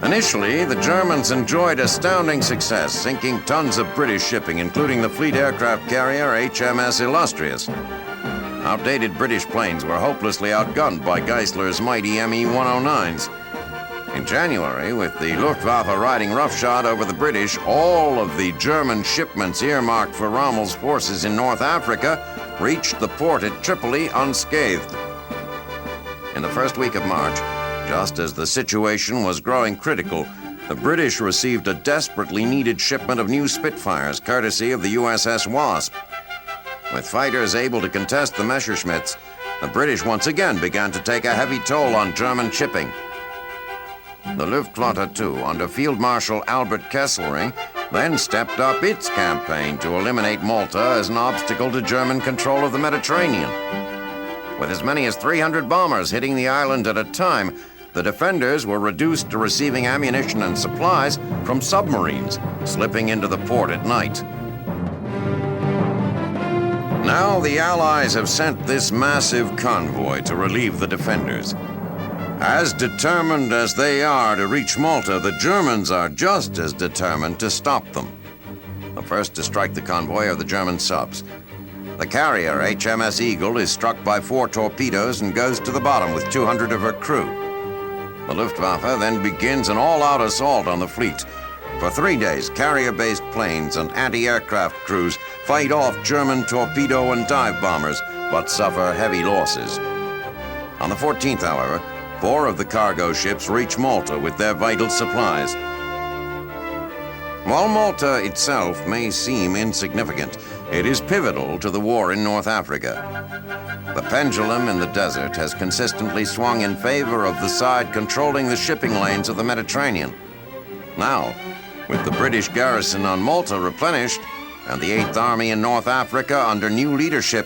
Initially, the Germans enjoyed astounding success, sinking tons of British shipping, including the fleet aircraft carrier HMS Illustrious. Outdated British planes were hopelessly outgunned by Geisler's mighty Me-109s. In January, with the Luftwaffe riding roughshod over the British, all of the German shipments earmarked for Rommel's forces in North Africa reached the port at Tripoli unscathed. In the first week of March, just as the situation was growing critical, the British received a desperately needed shipment of new Spitfires, courtesy of the USS Wasp. With fighters able to contest the Messerschmitts, the British once again began to take a heavy toll on German shipping. The Luftflotte II, under Field Marshal Albert Kesselring, then stepped up its campaign to eliminate Malta as an obstacle to German control of the Mediterranean. With as many as 300 bombers hitting the island at a time, the defenders were reduced to receiving ammunition and supplies from submarines, slipping into the port at night. Now the Allies have sent this massive convoy to relieve the defenders. As determined as they are to reach Malta, the Germans are just as determined to stop them. The first to strike the convoy are the German subs. The carrier, HMS Eagle, is struck by 4 torpedoes and goes to the bottom with 200 of her crew. The Luftwaffe then begins an all-out assault on the fleet. For 3 days, carrier-based planes and anti-aircraft crews fight off German torpedo and dive bombers, but suffer heavy losses. On the 14th, however, 4 of the cargo ships reach Malta with their vital supplies. While Malta itself may seem insignificant, it is pivotal to the war in North Africa. The pendulum in the desert has consistently swung in favor of the side controlling the shipping lanes of the Mediterranean. Now, with the British garrison on Malta replenished and the 8th Army in North Africa under new leadership,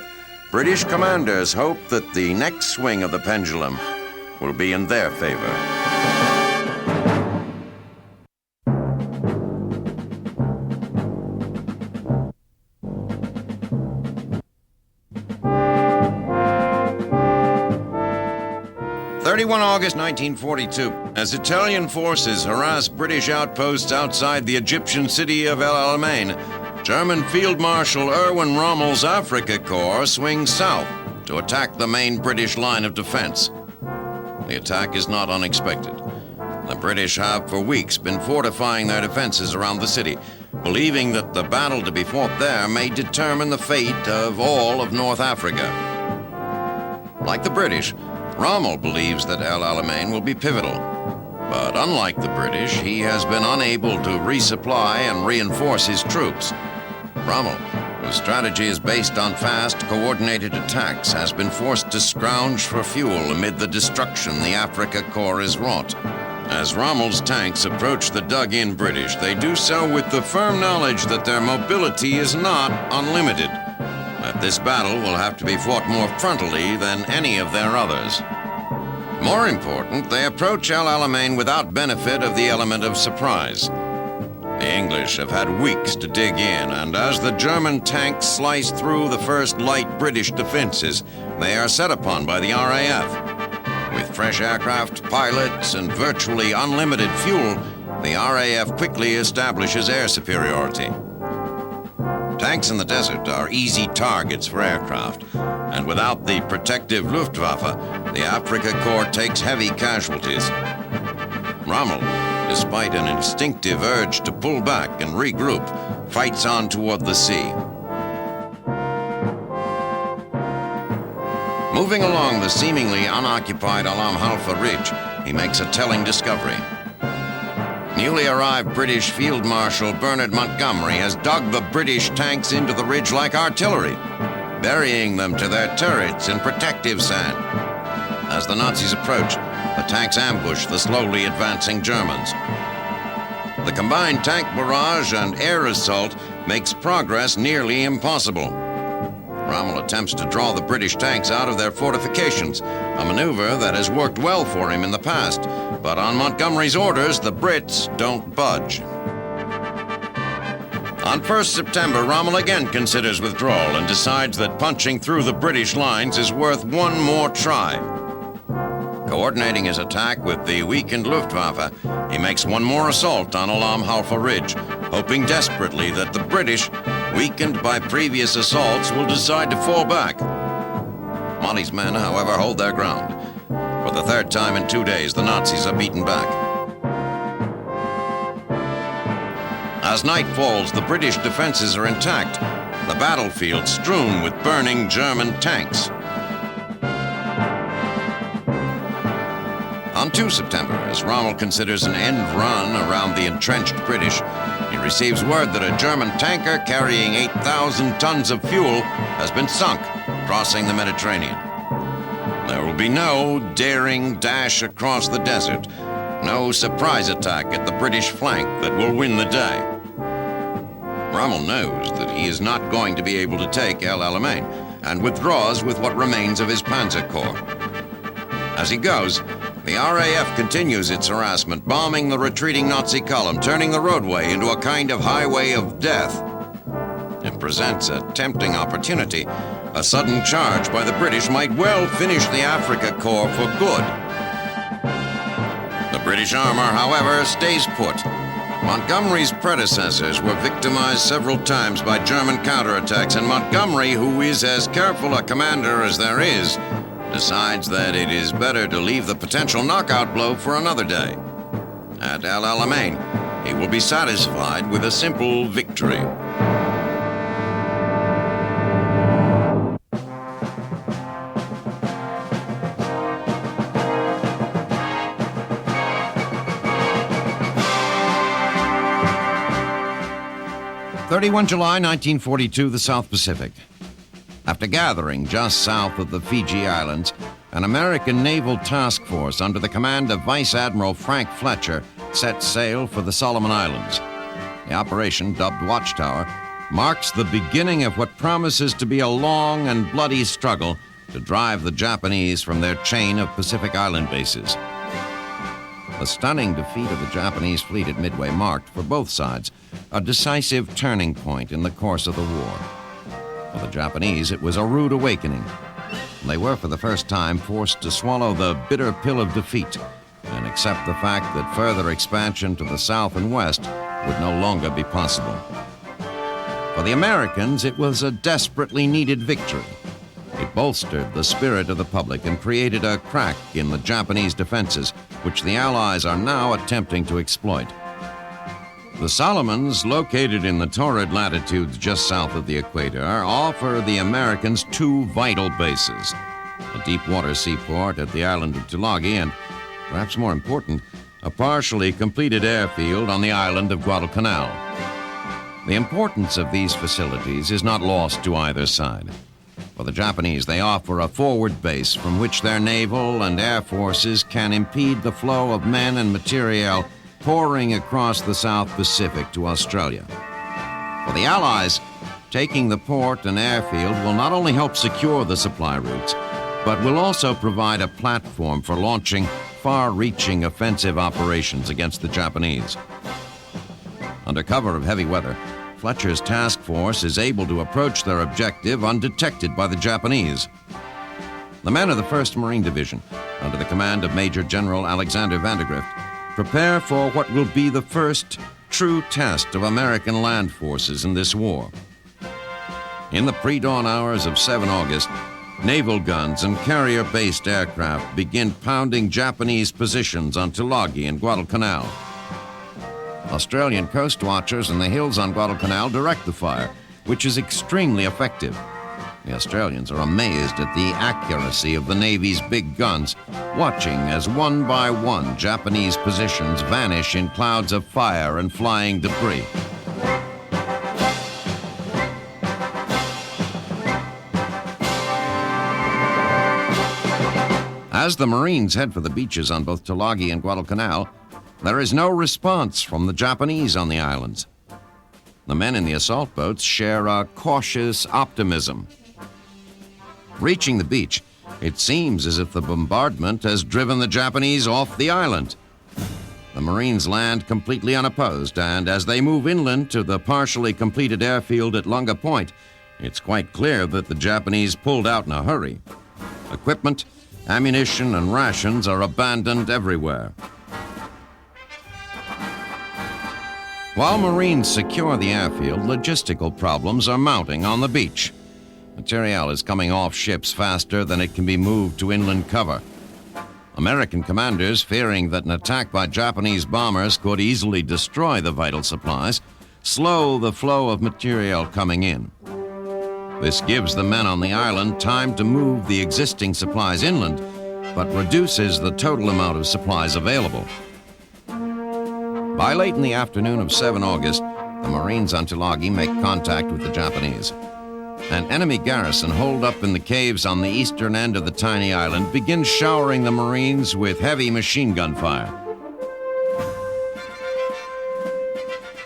British commanders hope that the next swing of the pendulum will be in their favor. August 1942, as Italian forces harass British outposts outside the Egyptian city of El Alamein, German Field Marshal Erwin Rommel's Afrika Korps swings south to attack the main British line of defense. The attack is not unexpected. The British have for weeks been fortifying their defenses around the city, believing that the battle to be fought there may determine the fate of all of North Africa. Like the British, Rommel believes that El Alamein will be pivotal. But unlike the British, he has been unable to resupply and reinforce his troops. Rommel, whose strategy is based on fast, coordinated attacks, has been forced to scrounge for fuel amid the destruction the Afrika Korps has wrought. As Rommel's tanks approach the dug-in British, they do so with the firm knowledge that their mobility is not unlimited. That this battle will have to be fought more frontally than any of their others. More important, they approach El Alamein without benefit of the element of surprise. The English have had weeks to dig in, and as the German tanks slice through the first light British defenses, they are set upon by the RAF. With fresh aircraft, pilots, and virtually unlimited fuel, the RAF quickly establishes air superiority. Tanks in the desert are easy targets for aircraft, and without the protective Luftwaffe, the Afrika Korps takes heavy casualties. Rommel, despite an instinctive urge to pull back and regroup, fights on toward the sea. Moving along the seemingly unoccupied Alam Halfa Ridge, he makes a telling discovery. Newly arrived British Field Marshal Bernard Montgomery has dug the British tanks into the ridge like artillery, burying them to their turrets in protective sand. As the Nazis approach, the tanks ambush the slowly advancing Germans. The combined tank barrage and air assault makes progress nearly impossible. Rommel attempts to draw the British tanks out of their fortifications, a maneuver that has worked well for him in the past. But on Montgomery's orders, the Brits don't budge. On 1st September, Rommel again considers withdrawal and decides that punching through the British lines is worth one more try. Coordinating his attack with the weakened Luftwaffe, he makes one more assault on Alam Halfa Ridge, hoping desperately that the British, weakened by previous assaults, will decide to fall back. Monty's men, however, hold their ground. For the third time in 2 days, the Nazis are beaten back. As night falls, the British defenses are intact, the battlefield strewn with burning German tanks. On 2 September, as Rommel considers an end run around the entrenched British, he receives word that a German tanker carrying 8,000 tons of fuel has been sunk, crossing the Mediterranean. There will be no daring dash across the desert, no surprise attack at the British flank that will win the day. Rommel knows that he is not going to be able to take El Alamein and withdraws with what remains of his Panzer Corps. As he goes, the RAF continues its harassment, bombing the retreating Nazi column, turning the roadway into a kind of highway of death. It presents a tempting opportunity. A sudden charge by the British might well finish the Afrika Korps for good. The British armor, however, stays put. Montgomery's predecessors were victimized several times by German counterattacks, and Montgomery, who is as careful a commander as there is, decides that it is better to leave the potential knockout blow for another day. At El Alamein, he will be satisfied with a simple victory. 31 July 1942, the South Pacific. After gathering just south of the Fiji Islands, an American naval task force under the command of Vice Admiral Frank Fletcher set sail for the Solomon Islands. The operation, dubbed Watchtower, marks the beginning of what promises to be a long and bloody struggle to drive the Japanese from their chain of Pacific Island bases. The stunning defeat of the Japanese fleet at Midway marked, for both sides, a decisive turning point in the course of the war. For the Japanese, it was a rude awakening. They were, for the first time, forced to swallow the bitter pill of defeat and accept the fact that further expansion to the south and west would no longer be possible. For the Americans, it was a desperately needed victory. It bolstered the spirit of the public and created a crack in the Japanese defenses, which the Allies are now attempting to exploit. The Solomons, located in the torrid latitudes just south of the equator, offer the Americans two vital bases: a deep-water seaport at the island of Tulagi and, perhaps more important, a partially completed airfield on the island of Guadalcanal. The importance of these facilities is not lost to either side. For the Japanese, they offer a forward base from which their naval and air forces can impede the flow of men and materiel pouring across the South Pacific to Australia. For the Allies, taking the port and airfield will not only help secure the supply routes, but will also provide a platform for launching far-reaching offensive operations against the Japanese. Under cover of heavy weather, Fletcher's task force is able to approach their objective undetected by the Japanese. The men of the 1st Marine Division, under the command of Major General Alexander Vandergrift, prepare for what will be the first true test of American land forces in this war. In the pre-dawn hours of 7 August, naval guns and carrier-based aircraft begin pounding Japanese positions on Tulagi and Guadalcanal. Australian coast watchers in the hills on Guadalcanal direct the fire, which is extremely effective. The Australians are amazed at the accuracy of the Navy's big guns, watching as one by one Japanese positions vanish in clouds of fire and flying debris. As the Marines head for the beaches on both Tulagi and Guadalcanal, there is no response from the Japanese on the islands. The men in the assault boats share a cautious optimism. Reaching the beach, it seems as if the bombardment has driven the Japanese off the island. The Marines land completely unopposed, and as they move inland to the partially completed airfield at Lunga Point, it's quite clear that the Japanese pulled out in a hurry. Equipment, ammunition, and rations are abandoned everywhere. While Marines secure the airfield, logistical problems are mounting on the beach. Material is coming off ships faster than it can be moved to inland cover. American commanders, fearing that an attack by Japanese bombers could easily destroy the vital supplies, slow the flow of material coming in. This gives the men on the island time to move the existing supplies inland, but reduces the total amount of supplies available. By late in the afternoon of 7 August, the Marines on Tulagi make contact with the Japanese. An enemy garrison holed up in the caves on the eastern end of the tiny island begins showering the Marines with heavy machine gun fire.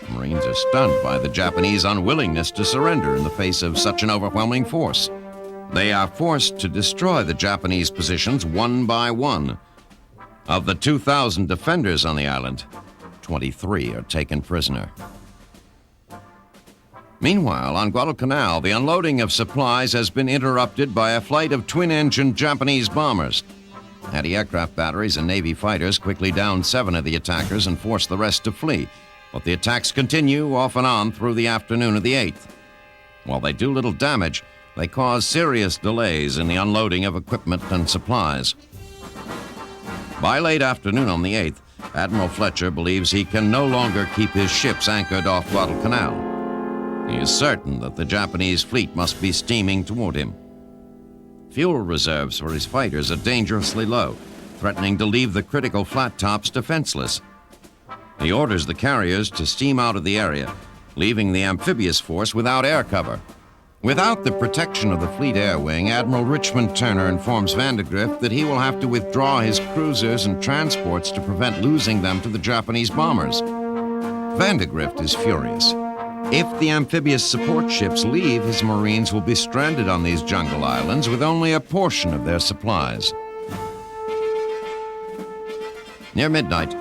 The Marines are stunned by the Japanese unwillingness to surrender in the face of such an overwhelming force. They are forced to destroy the Japanese positions one by one. Of the 2,000 defenders on the island, 23 are taken prisoner. Meanwhile, on Guadalcanal, the unloading of supplies has been interrupted by a flight of twin-engined Japanese bombers. Anti-aircraft batteries and Navy fighters quickly down 7 of the attackers and force the rest to flee, but the attacks continue off and on through the afternoon of the 8th. While they do little damage, they cause serious delays in the unloading of equipment and supplies. By late afternoon on the 8th, Admiral Fletcher believes he can no longer keep his ships anchored off Guadalcanal. He is certain that the Japanese fleet must be steaming toward him. Fuel reserves for his fighters are dangerously low, threatening to leave the critical flat tops defenseless. He orders the carriers to steam out of the area, leaving the amphibious force without air cover. Without the protection of the Fleet Air Wing, Admiral Richmond Turner informs Vandegrift that he will have to withdraw his cruisers and transports to prevent losing them to the Japanese bombers. Vandegrift is furious. If the amphibious support ships leave, his Marines will be stranded on these jungle islands with only a portion of their supplies. Near midnight,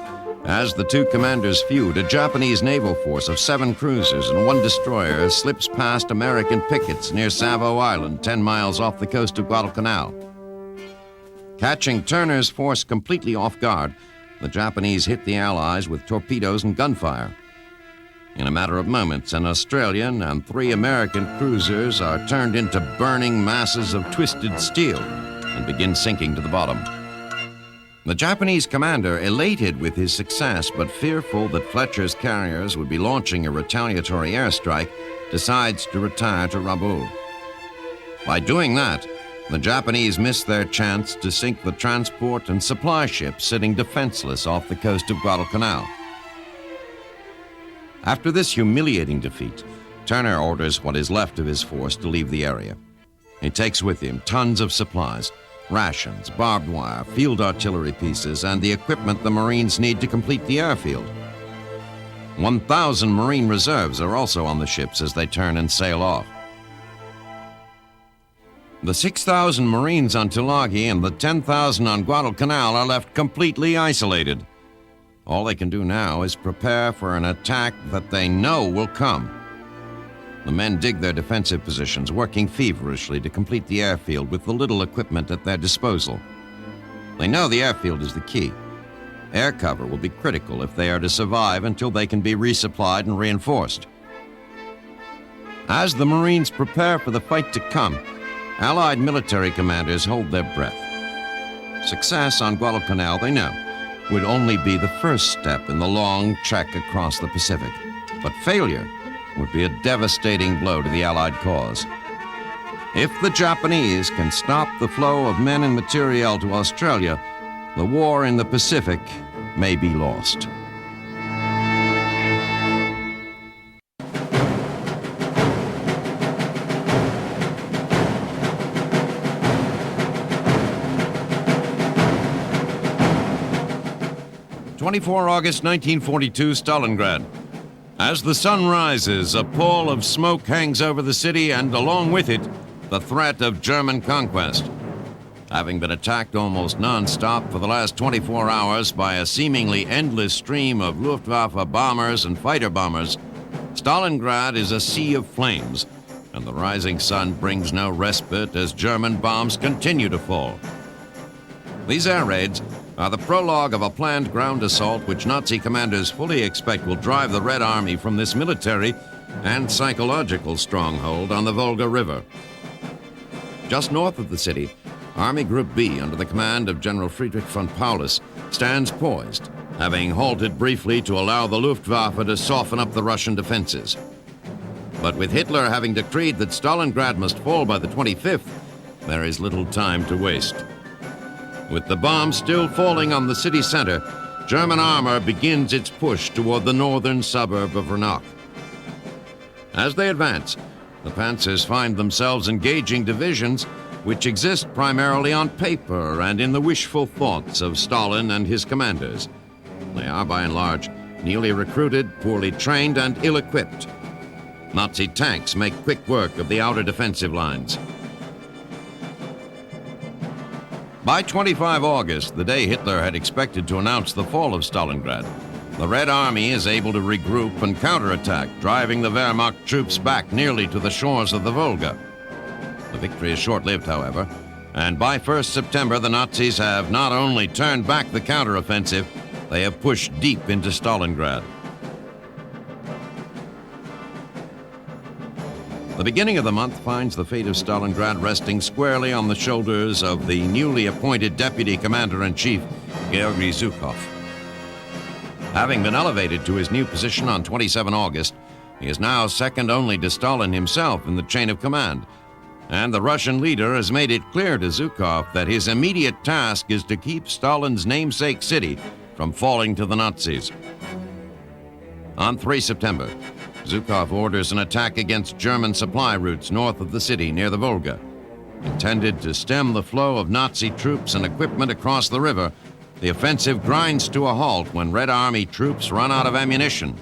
as the two commanders feud, a Japanese naval force of 7 cruisers and 1 destroyer slips past American pickets near Savo Island, 10 miles off the coast of Guadalcanal. Catching Turner's force completely off guard, the Japanese hit the Allies with torpedoes and gunfire. In a matter of moments, an Australian and 3 American cruisers are turned into burning masses of twisted steel and begin sinking to the bottom. The Japanese commander, elated with his success but fearful that Fletcher's carriers would be launching a retaliatory airstrike, decides to retire to Rabaul. By doing that, the Japanese miss their chance to sink the transport and supply ships sitting defenseless off the coast of Guadalcanal. After this humiliating defeat, Turner orders what is left of his force to leave the area. He takes with him tons of supplies, rations, barbed wire, field artillery pieces, and the equipment the Marines need to complete the airfield. 1,000 Marine reserves are also on the ships as they turn and sail off. The 6,000 Marines on Tulagi and the 10,000 on Guadalcanal are left completely isolated. All they can do now is prepare for an attack that they know will come. The men dig their defensive positions, working feverishly to complete the airfield with the little equipment at their disposal. They know the airfield is the key. Air cover will be critical if they are to survive until they can be resupplied and reinforced. As the Marines prepare for the fight to come, Allied military commanders hold their breath. Success on Guadalcanal, they know, would only be the first step in the long trek across the Pacific. But failure would be a devastating blow to the Allied cause. If the Japanese can stop the flow of men and materiel to Australia, the war in the Pacific may be lost. August 1942, Stalingrad. As the sun rises, a pall of smoke hangs over the city, and along with it, the threat of German conquest. Having been attacked almost non-stop for the last 24 hours by a seemingly endless stream of Luftwaffe bombers and fighter bombers, Stalingrad is a sea of flames, and the rising sun brings no respite as German bombs continue to fall. These air raids are the prologue of a planned ground assault which Nazi commanders fully expect will drive the Red Army from this military and psychological stronghold on the Volga River. Just north of the city, Army Group B, under the command of General Friedrich von Paulus, stands poised, having halted briefly to allow the Luftwaffe to soften up the Russian defenses. But with Hitler having decreed that Stalingrad must fall by the 25th, there is little time to waste. With the bombs still falling on the city center, German armor begins its push toward the northern suburb of Rennach. As they advance, the Panzers find themselves engaging divisions which exist primarily on paper and in the wishful thoughts of Stalin and his commanders. They are, by and large, newly recruited, poorly trained, and ill-equipped. Nazi tanks make quick work of the outer defensive lines. By 25 August, the day Hitler had expected to announce the fall of Stalingrad, the Red Army is able to regroup and counterattack, driving the Wehrmacht troops back nearly to the shores of the Volga. The victory is short-lived, however, and by 1st September, the Nazis have not only turned back the counteroffensive, they have pushed deep into Stalingrad. The beginning of the month finds the fate of Stalingrad resting squarely on the shoulders of the newly appointed Deputy Commander-in-Chief, Georgy Zhukov. Having been elevated to his new position on 27 August, he is now second only to Stalin himself in the chain of command, and the Russian leader has made it clear to Zhukov that his immediate task is to keep Stalin's namesake city from falling to the Nazis. On 3 September, Zhukov orders an attack against German supply routes north of the city near the Volga. Intended to stem the flow of Nazi troops and equipment across the river, the offensive grinds to a halt when Red Army troops run out of ammunition.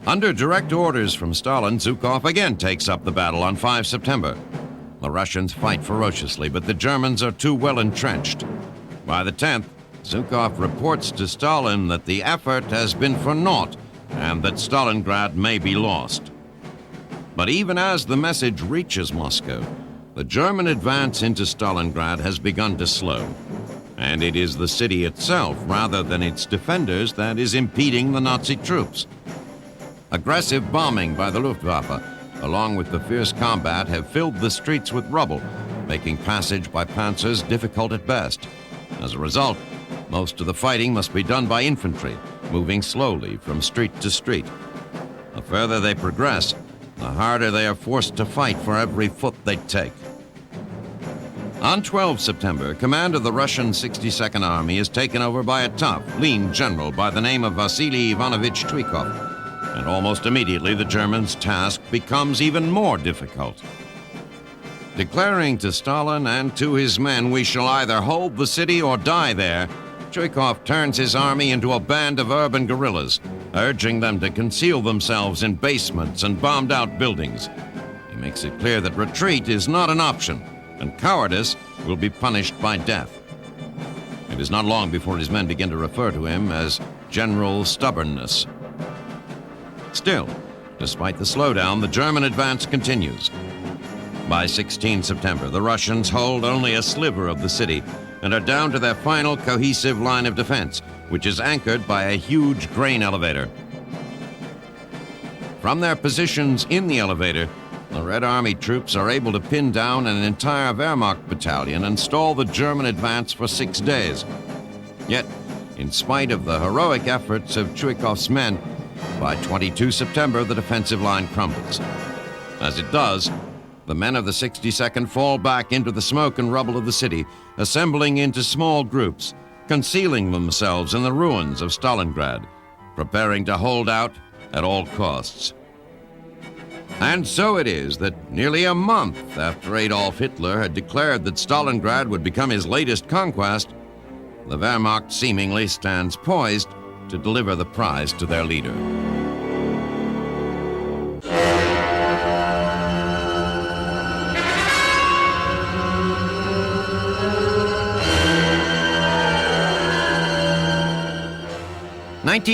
Under direct orders from Stalin, Zhukov again takes up the battle on 5 September. The Russians fight ferociously, but the Germans are too well entrenched. By the 10th, Zhukov reports to Stalin that the effort has been for naught and that Stalingrad may be lost. But even as the message reaches Moscow, the German advance into Stalingrad has begun to slow, and it is the city itself rather than its defenders that is impeding the Nazi troops. Aggressive bombing by the Luftwaffe, along with the fierce combat, have filled the streets with rubble, making passage by panzers difficult at best. As a result, most of the fighting must be done by infantry, moving slowly from street to street. The further they progress, the harder they are forced to fight for every foot they take. On 12 September, command of the Russian 62nd Army is taken over by a tough, lean general by the name of Vasily Ivanovich Zhukov. And almost immediately, the Germans' task becomes even more difficult. Declaring to Stalin and to his men, "We shall either hold the city or die there," Zhukov turns his army into a band of urban guerrillas, urging them to conceal themselves in basements and bombed-out buildings. He makes it clear that retreat is not an option, and cowardice will be punished by death. It is not long before his men begin to refer to him as General Stubbornness. Still, despite the slowdown, the German advance continues. By 16 September, the Russians hold only a sliver of the city and are down to their final cohesive line of defense, which is anchored by a huge grain elevator. From their positions in the elevator, the Red Army troops are able to pin down an entire Wehrmacht battalion and stall the German advance for 6 days. Yet, in spite of the heroic efforts of Zhukov's men, by 22 September, the defensive line crumbles. As it does, the men of the 62nd fall back into the smoke and rubble of the city, assembling into small groups, concealing themselves in the ruins of Stalingrad, preparing to hold out at all costs. And so it is that nearly a month after Adolf Hitler had declared that Stalingrad would become his latest conquest, the Wehrmacht seemingly stands poised to deliver the prize to their leader.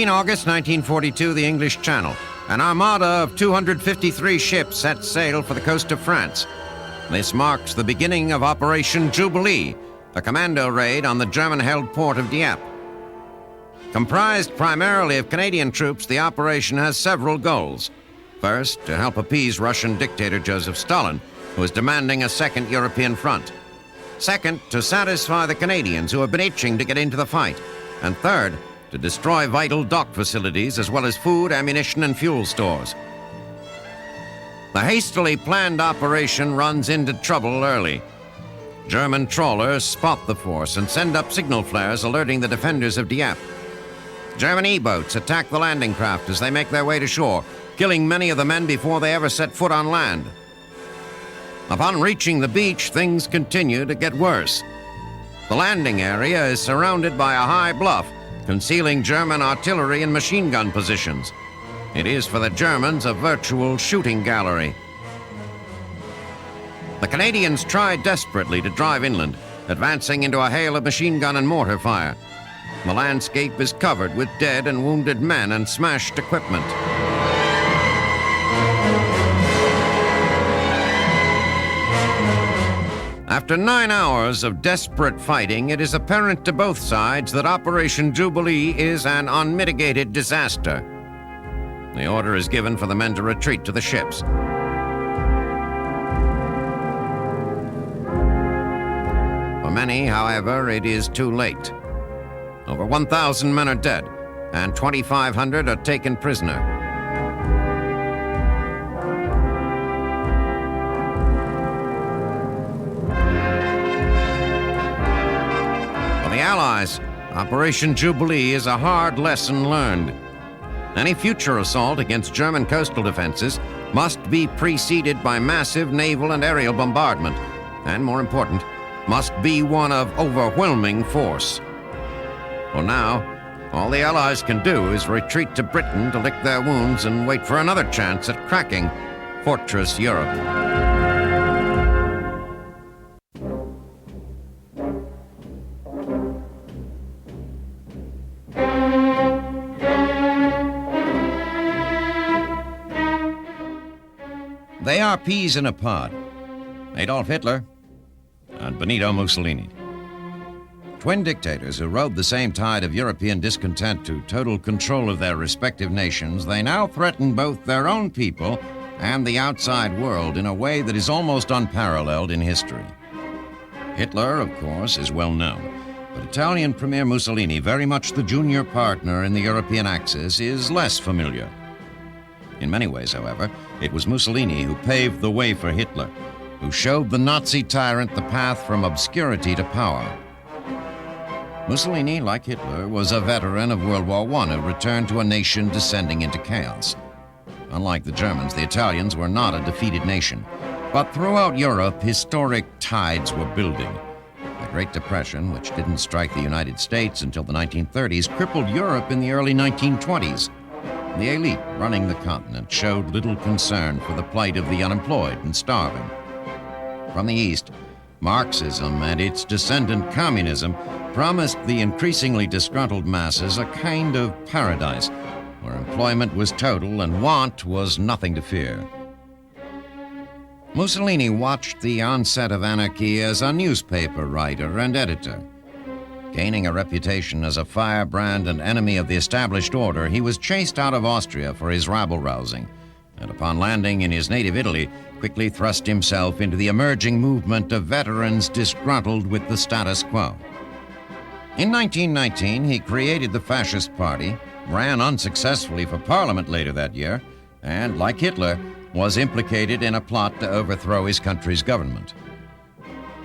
August 1942, the English Channel. An armada of 253 ships set sail for the coast of France. This marks the beginning of Operation Jubilee, a commando raid on the German-held port of Dieppe. Comprised primarily of Canadian troops, the operation has several goals. First, to help appease Russian dictator Joseph Stalin, who is demanding a second European front. Second, to satisfy the Canadians who have been itching to get into the fight. And third, to destroy vital dock facilities as well as food, ammunition, and fuel stores. The hastily planned operation runs into trouble early. German trawlers spot the force and send up signal flares alerting the defenders of Dieppe. German E-boats attack the landing craft as they make their way to shore, killing many of the men before they ever set foot on land. Upon reaching the beach, things continue to get worse. The landing area is surrounded by a high bluff, concealing German artillery and machine gun positions. It is for the Germans a virtual shooting gallery. The Canadians try desperately to drive inland, advancing into a hail of machine gun and mortar fire. The landscape is covered with dead and wounded men and smashed equipment. After 9 hours of desperate fighting, it is apparent to both sides that Operation Jubilee is an unmitigated disaster. The order is given for the men to retreat to the ships. For many, however, it is too late. Over 1,000 men are dead, and 2,500 are taken prisoner. For the Allies, Operation Jubilee is a hard lesson learned. Any future assault against German coastal defenses must be preceded by massive naval and aerial bombardment, and more important, must be one of overwhelming force. For now, all the Allies can do is retreat to Britain to lick their wounds and wait for another chance at cracking Fortress Europe. They are peas in a pod. Adolf Hitler and Benito Mussolini. Twin dictators who rode the same tide of European discontent to total control of their respective nations, they now threaten both their own people and the outside world in a way that is almost unparalleled in history. Hitler, of course, is well known, but Italian Premier Mussolini, very much the junior partner in the European Axis, is less familiar. In many ways, however, it was Mussolini who paved the way for Hitler, who showed the Nazi tyrant the path from obscurity to power. Mussolini, like Hitler, was a veteran of World War I who returned to a nation descending into chaos. Unlike the Germans, the Italians were not a defeated nation. But throughout Europe, historic tides were building. The Great Depression, which didn't strike the United States until the 1930s, crippled Europe in the early 1920s. The elite running the continent showed little concern for the plight of the unemployed and starving. From the East, Marxism and its descendant communism promised the increasingly disgruntled masses a kind of paradise where employment was total and want was nothing to fear. Mussolini watched the onset of anarchy as a newspaper writer and editor. Gaining a reputation as a firebrand and enemy of the established order, he was chased out of Austria for his rabble-rousing, and upon landing in his native Italy, quickly thrust himself into the emerging movement of veterans disgruntled with the status quo. In 1919, he created the Fascist Party, ran unsuccessfully for parliament later that year, and, like Hitler, was implicated in a plot to overthrow his country's government.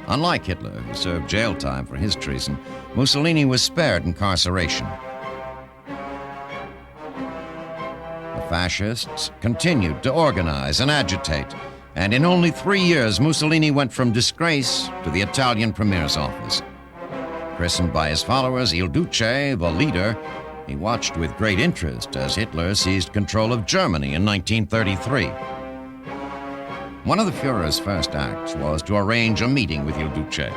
Unlike Hitler, who served jail time for his treason, Mussolini was spared incarceration. The fascists continued to organize and agitate, and in only 3 years, Mussolini went from disgrace to the Italian premier's office. Christened by his followers Il Duce, the leader, he watched with great interest as Hitler seized control of Germany in 1933. One of the Führer's first acts was to arrange a meeting with Il Duce.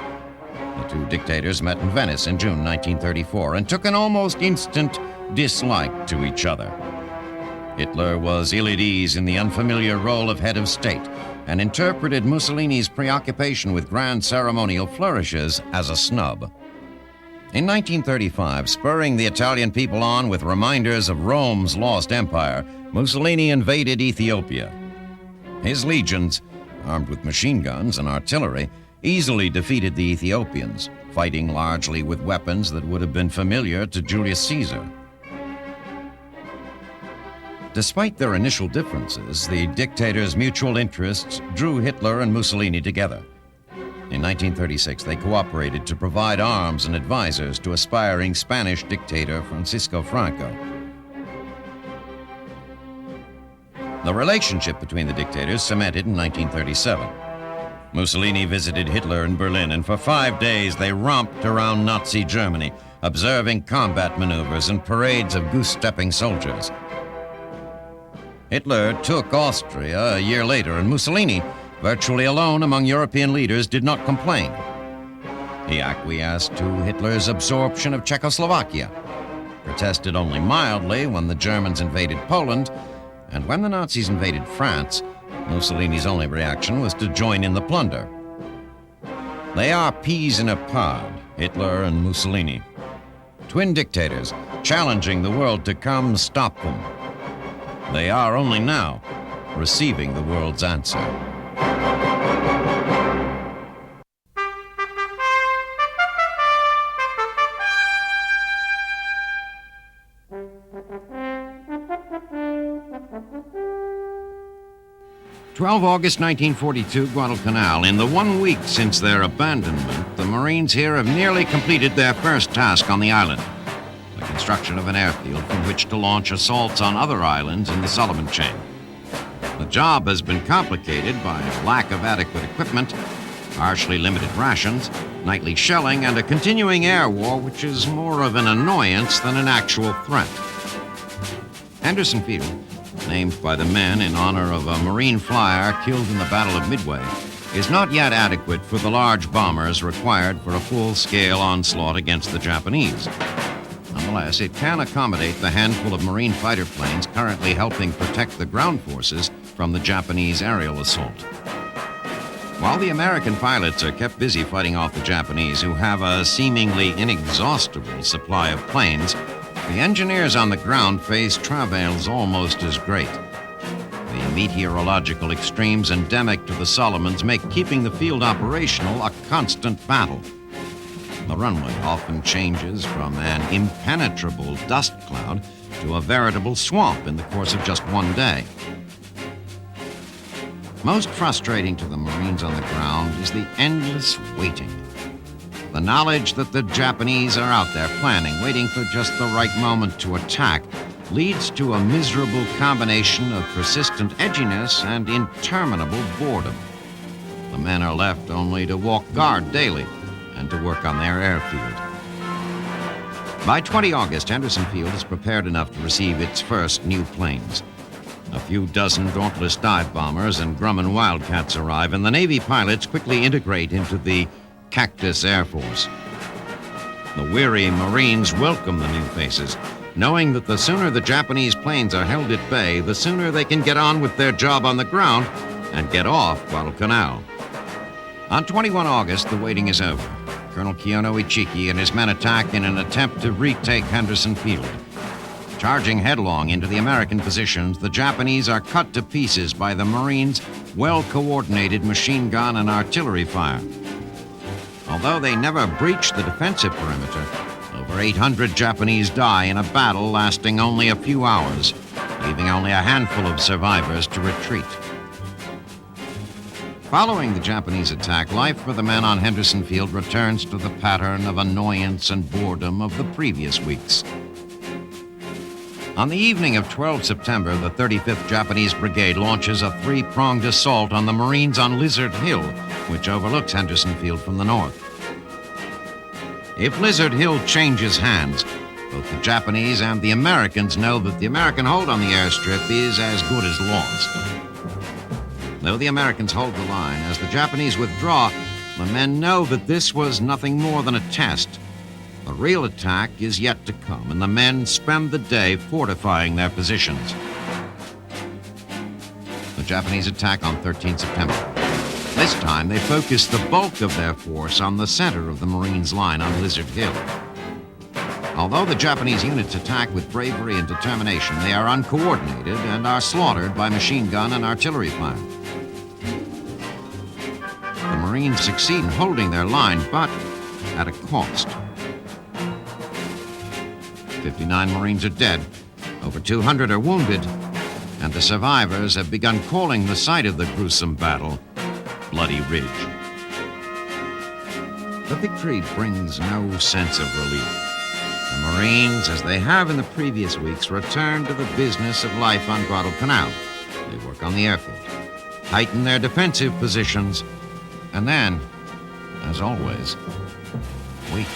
The two dictators met in Venice in June 1934 and took an almost instant dislike to each other. Hitler was ill at ease in the unfamiliar role of head of state and interpreted Mussolini's preoccupation with grand ceremonial flourishes as a snub. In 1935, spurring the Italian people on with reminders of Rome's lost empire, Mussolini invaded Ethiopia. His legions, armed with machine guns and artillery, easily defeated the Ethiopians, fighting largely with weapons that would have been familiar to Julius Caesar. Despite their initial differences, the dictators' mutual interests drew Hitler and Mussolini together. In 1936, they cooperated to provide arms and advisors to aspiring Spanish dictator Francisco Franco. The relationship between the dictators cemented in 1937. Mussolini visited Hitler in Berlin, and for 5 days they romped around Nazi Germany, observing combat maneuvers and parades of goose-stepping soldiers. Hitler took Austria a year later, and Mussolini, virtually alone among European leaders, did not complain. He acquiesced to Hitler's absorption of Czechoslovakia, protested only mildly when the Germans invaded Poland, and when the Nazis invaded France, Mussolini's only reaction was to join in the plunder. They are peas in a pod, Hitler and Mussolini. Twin dictators challenging the world to come stop them. They are only now receiving the world's answer. August 1942, Guadalcanal. In the 1 week since their abandonment, the Marines here have nearly completed their first task on the island. The construction of an airfield from which to launch assaults on other islands in the Solomon chain. The job has been complicated by a lack of adequate equipment, harshly limited rations, nightly shelling, and a continuing air war which is more of an annoyance than an actual threat. Henderson Field, named by the men in honor of a Marine flyer killed in the Battle of Midway, is not yet adequate for the large bombers required for a full-scale onslaught against the Japanese. Nonetheless, it can accommodate the handful of Marine fighter planes currently helping protect the ground forces from the Japanese aerial assault. While the American pilots are kept busy fighting off the Japanese, who have a seemingly inexhaustible supply of planes, the engineers on the ground face travails almost as great. The meteorological extremes endemic to the Solomons make keeping the field operational a constant battle. The runway often changes from an impenetrable dust cloud to a veritable swamp in the course of just one day. Most frustrating to the Marines on the ground is the endless waiting. The knowledge that the Japanese are out there planning, waiting for just the right moment to attack, leads to a miserable combination of persistent edginess and interminable boredom. The men are left only to walk guard daily and to work on their airfield. By 20 August, Henderson Field is prepared enough to receive its first new planes. A few dozen Dauntless dive bombers and Grumman Wildcats arrive, and the Navy pilots quickly integrate into the Cactus Air Force. The weary Marines welcome the new faces, knowing that the sooner the Japanese planes are held at bay, the sooner they can get on with their job on the ground and get off Guadalcanal. On 21 August, the waiting is over. Colonel Keono Ichiki and his men attack in an attempt to retake Henderson Field. Charging headlong into the American positions, the Japanese are cut to pieces by the Marines' well-coordinated machine gun and artillery fire. Although they never breached the defensive perimeter, over 800 Japanese die in a battle lasting only a few hours, leaving only a handful of survivors to retreat. Following the Japanese attack, life for the men on Henderson Field returns to the pattern of annoyance and boredom of the previous weeks. On the evening of 12 September, the 35th Japanese Brigade launches a three-pronged assault on the Marines on Lizard Hill, which overlooks Henderson Field from the north. If Lizard Hill changes hands, both the Japanese and the Americans know that the American hold on the airstrip is as good as lost. Though the Americans hold the line, as the Japanese withdraw, the men know that this was nothing more than a test. The real attack is yet to come, and the men spend the day fortifying their positions. The Japanese attack on 13 September. This time, they focus the bulk of their force on the center of the Marines' line on Lizard Hill. Although the Japanese units attack with bravery and determination, they are uncoordinated and are slaughtered by machine gun and artillery fire. The Marines succeed in holding their line, but at a cost. 59 Marines are dead, over 200 are wounded, and the survivors have begun calling the site of the gruesome battle Bloody Ridge. The victory brings no sense of relief. The Marines, as they have in the previous weeks, return to the business of life on Guadalcanal. They work on the airfield, tighten their defensive positions, and then, as always, wait.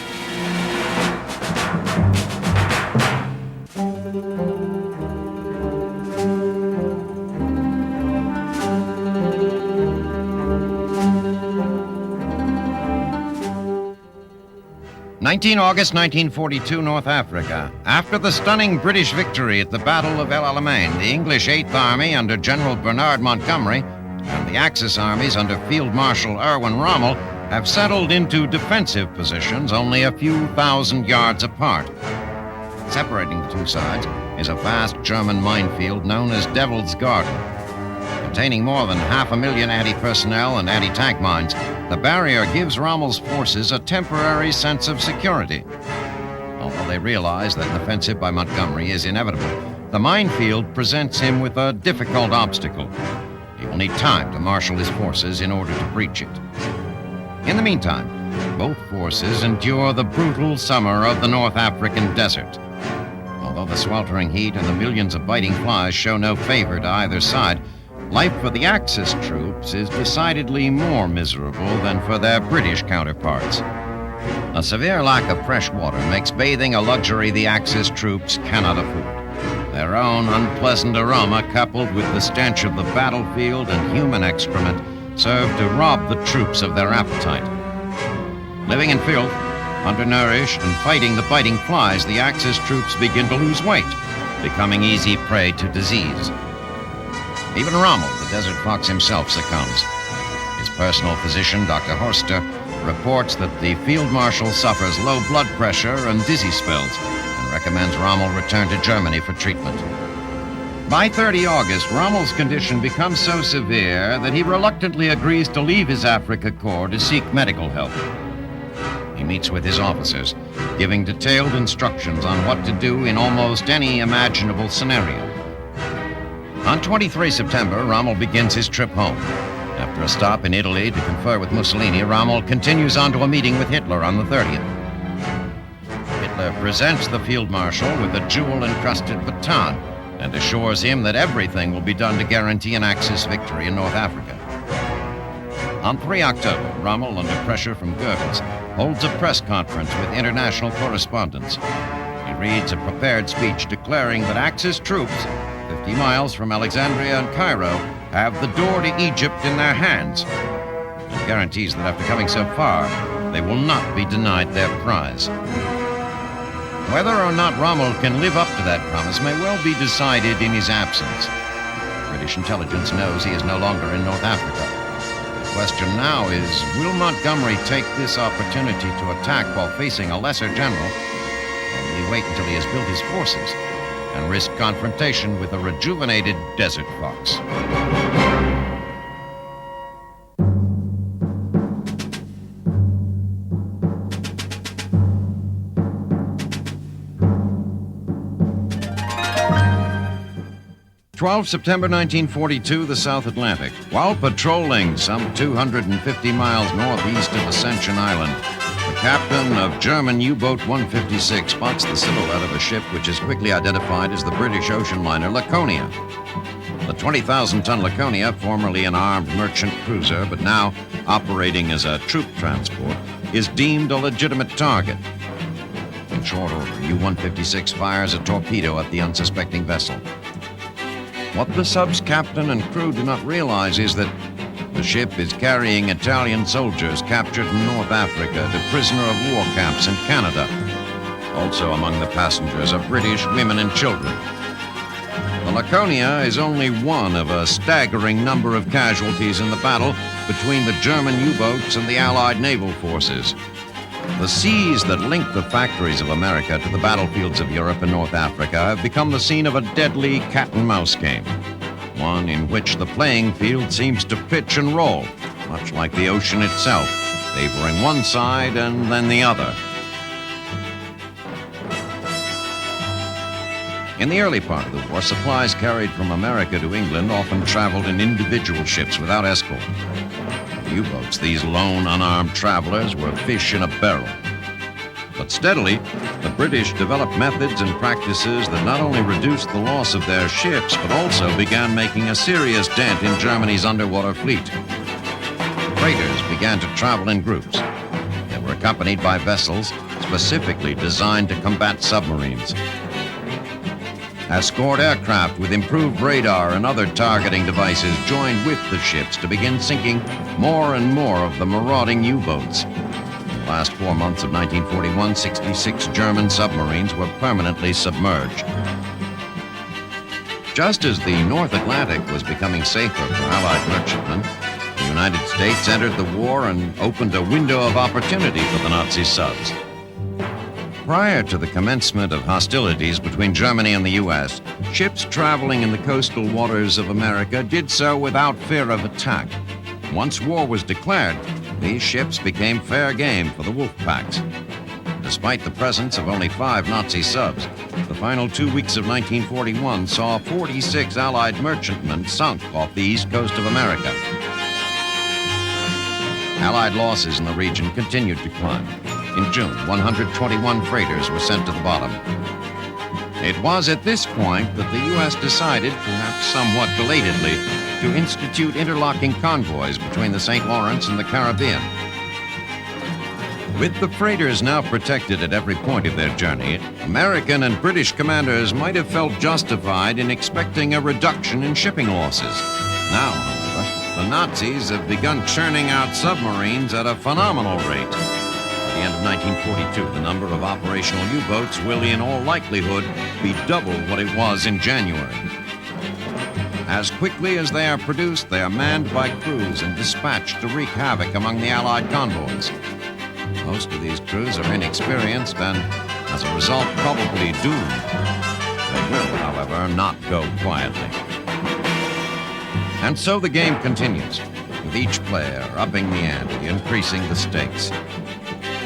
August 1942, North Africa. After the stunning British victory at the Battle of El Alamein, the English 8th Army under General Bernard Montgomery and the Axis armies under Field Marshal Erwin Rommel have settled into defensive positions only a few thousand yards apart. Separating the two sides is a vast German minefield known as Devil's Garden. Containing more than 500,000 anti-personnel and anti-tank mines, the barrier gives Rommel's forces a temporary sense of security. Although they realize that an offensive by Montgomery is inevitable, the minefield presents him with a difficult obstacle. He will need time to marshal his forces in order to breach it. In the meantime, both forces endure the brutal summer of the North African desert. Although the sweltering heat and the millions of biting flies show no favor to either side, life for the Axis troops is decidedly more miserable than for their British counterparts. A severe lack of fresh water makes bathing a luxury the Axis troops cannot afford. Their own unpleasant aroma, coupled with the stench of the battlefield and human excrement, serve to rob the troops of their appetite. Living in filth, undernourished, and fighting the biting flies, the Axis troops begin to lose weight, becoming easy prey to disease. Even Rommel, the desert fox himself, succumbs. His personal physician, Dr. Horster, reports that the field marshal suffers low blood pressure and dizzy spells and recommends Rommel return to Germany for treatment. By 30 August, Rommel's condition becomes so severe that he reluctantly agrees to leave his Afrika Korps to seek medical help. He meets with his officers, giving detailed instructions on what to do in almost any imaginable scenario. On 23 September, Rommel begins his trip home. After a stop in Italy to confer with Mussolini, Rommel continues on to a meeting with Hitler on the 30th. Hitler presents the field marshal with a jewel-encrusted baton and assures him that everything will be done to guarantee an Axis victory in North Africa. On 3 October, Rommel, under pressure from Goebbels, holds a press conference with international correspondents. He reads a prepared speech declaring that Axis troops, 50 miles from Alexandria and Cairo, have the door to Egypt in their hands, and guarantees that after coming so far, they will not be denied their prize. Whether or not Rommel can live up to that promise may well be decided in his absence. British intelligence knows he is no longer in North Africa. The question now is, will Montgomery take this opportunity to attack while facing a lesser general, or will he wait until he has built his forces and risk confrontation with a rejuvenated desert fox? 12 September 1942, the South Atlantic. While patrolling some 250 miles northeast of Ascension Island, the captain of German U-boat 156 spots the silhouette of a ship which is quickly identified as the British ocean liner Laconia. The 20,000-ton Laconia, formerly an armed merchant cruiser but now operating as a troop transport, is deemed a legitimate target. In short order, U-156 fires a torpedo at the unsuspecting vessel. What the sub's captain and crew do not realize is that the ship is carrying Italian soldiers captured in North Africa to prisoner of war camps in Canada. Also among the passengers are British women and children. The Laconia is only one of a staggering number of casualties in the battle between the German U-boats and the Allied naval forces. The seas that link the factories of America to the battlefields of Europe and North Africa have become the scene of a deadly cat-and-mouse game, one in which the playing field seems to pitch and roll, much like the ocean itself, favoring one side and then the other. In the early part of the war, supplies carried from America to England often traveled in individual ships without escort. U-boats, these lone, unarmed travelers were fish in a barrel. But steadily, the British developed methods and practices that not only reduced the loss of their ships, but also began making a serious dent in Germany's underwater fleet. Freighters began to travel in groups. They were accompanied by vessels specifically designed to combat submarines. Escort aircraft with improved radar and other targeting devices joined with the ships to begin sinking more and more of the marauding U-boats. In the last 4 months of 1941, 66 German submarines were permanently submerged. Just as the North Atlantic was becoming safer for Allied merchantmen, the United States entered the war and opened a window of opportunity for the Nazi subs. Prior to the commencement of hostilities between Germany and the U.S., ships traveling in the coastal waters of America did so without fear of attack. Once war was declared, these ships became fair game for the wolf packs. Despite the presence of only 5 Nazi subs, the final 2 weeks of 1941 saw 46 Allied merchantmen sunk off the east coast of America. Allied losses in the region continued to climb. In June, 121 freighters were sent to the bottom. It was at this point that the U.S. decided, perhaps somewhat belatedly, to institute interlocking convoys between the St. Lawrence and the Caribbean. With the freighters now protected at every point of their journey, American and British commanders might have felt justified in expecting a reduction in shipping losses. Now, however, the Nazis have begun churning out submarines at a phenomenal rate. At the end of 1942, the number of operational U-boats will, in all likelihood, be double what it was in January. As quickly as they are produced, they are manned by crews and dispatched to wreak havoc among the Allied convoys. Most of these crews are inexperienced and, as a result, probably doomed. They will, however, not go quietly. And so the game continues, with each player upping the ante, increasing the stakes.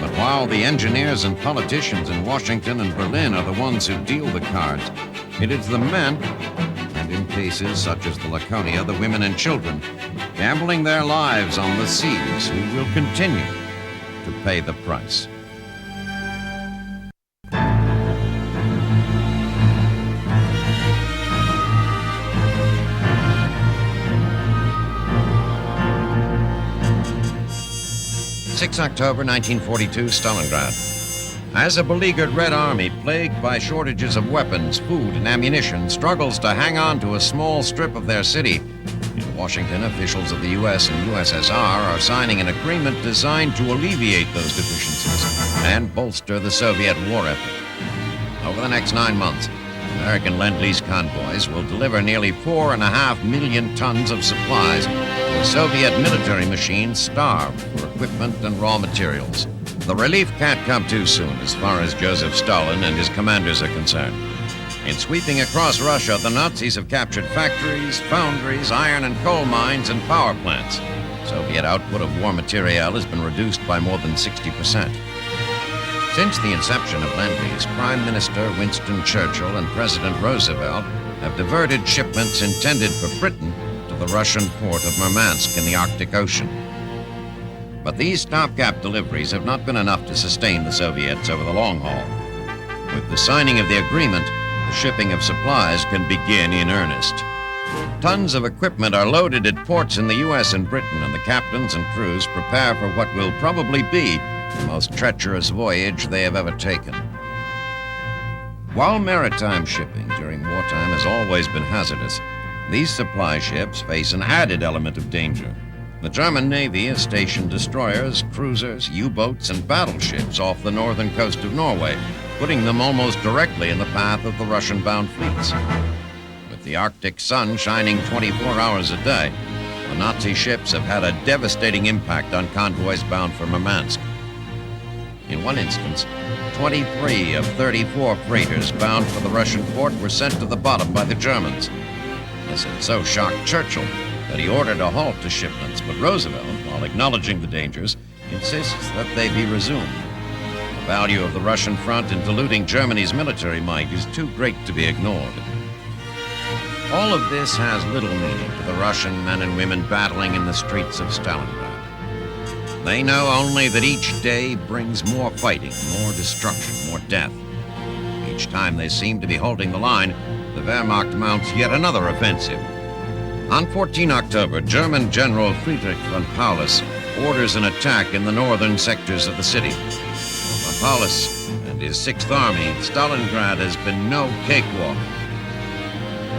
But while the engineers and politicians in Washington and Berlin are the ones who deal the cards, it is the men, and in cases such as the Laconia, the women and children, gambling their lives on the seas, who will continue to pay the price. October 1942, Stalingrad. As a beleaguered Red Army, plagued by shortages of weapons, food, and ammunition, struggles to hang on to a small strip of their city, in Washington, officials of the U.S. and USSR are signing an agreement designed to alleviate those deficiencies and bolster the Soviet war effort. Over the next 9 months, American Lend-Lease convoys will deliver nearly 4.5 million tons of supplies. The Soviet military machine starved for equipment and raw materials. The relief can't come too soon as far as Joseph Stalin and his commanders are concerned. In sweeping across Russia, the Nazis have captured factories, foundries, iron and coal mines, and power plants. Soviet output of war material has been reduced by more than 60%. Since the inception of Lend-Lease, Prime Minister Winston Churchill and President Roosevelt have diverted shipments intended for Britain to the Russian port of Murmansk in the Arctic Ocean. But these stopgap deliveries have not been enough to sustain the Soviets over the long haul. With the signing of the agreement, the shipping of supplies can begin in earnest. Tons of equipment are loaded at ports in the U.S. and Britain, and the captains and crews prepare for what will probably be the most treacherous voyage they have ever taken. While maritime shipping during wartime has always been hazardous, these supply ships face an added element of danger. The German Navy has stationed destroyers, cruisers, U-boats, and battleships off the northern coast of Norway, putting them almost directly in the path of the Russian-bound fleets. With the Arctic sun shining 24 hours a day, the Nazi ships have had a devastating impact on convoys bound for Murmansk. In one instance, 23 of 34 freighters bound for the Russian port were sent to the bottom by the Germans. This had so shocked Churchill that he ordered a halt to shipments, but Roosevelt, while acknowledging the dangers, insists that they be resumed. The value of the Russian front in diluting Germany's military might is too great to be ignored. All of this has little meaning to the Russian men and women battling in the streets of Stalingrad. They know only that each day brings more fighting, more destruction, more death. Each time they seem to be holding the line, the Wehrmacht mounts yet another offensive. On 14 October, German General Friedrich von Paulus orders an attack in the northern sectors of the city. For von Paulus and his 6th Army, Stalingrad has been no cakewalk.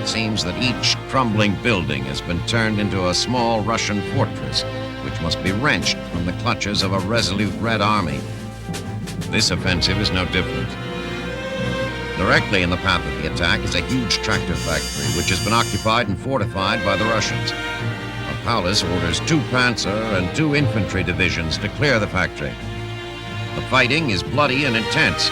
It seems that each crumbling building has been turned into a small Russian fortress, which must be wrenched from the clutches of a resolute Red Army. This offensive is no different. Directly in the path of the attack is a huge tractor factory, which has been occupied and fortified by the Russians. Von Paulus orders 2 Panzer and 2 infantry divisions to clear the factory. The fighting is bloody and intense.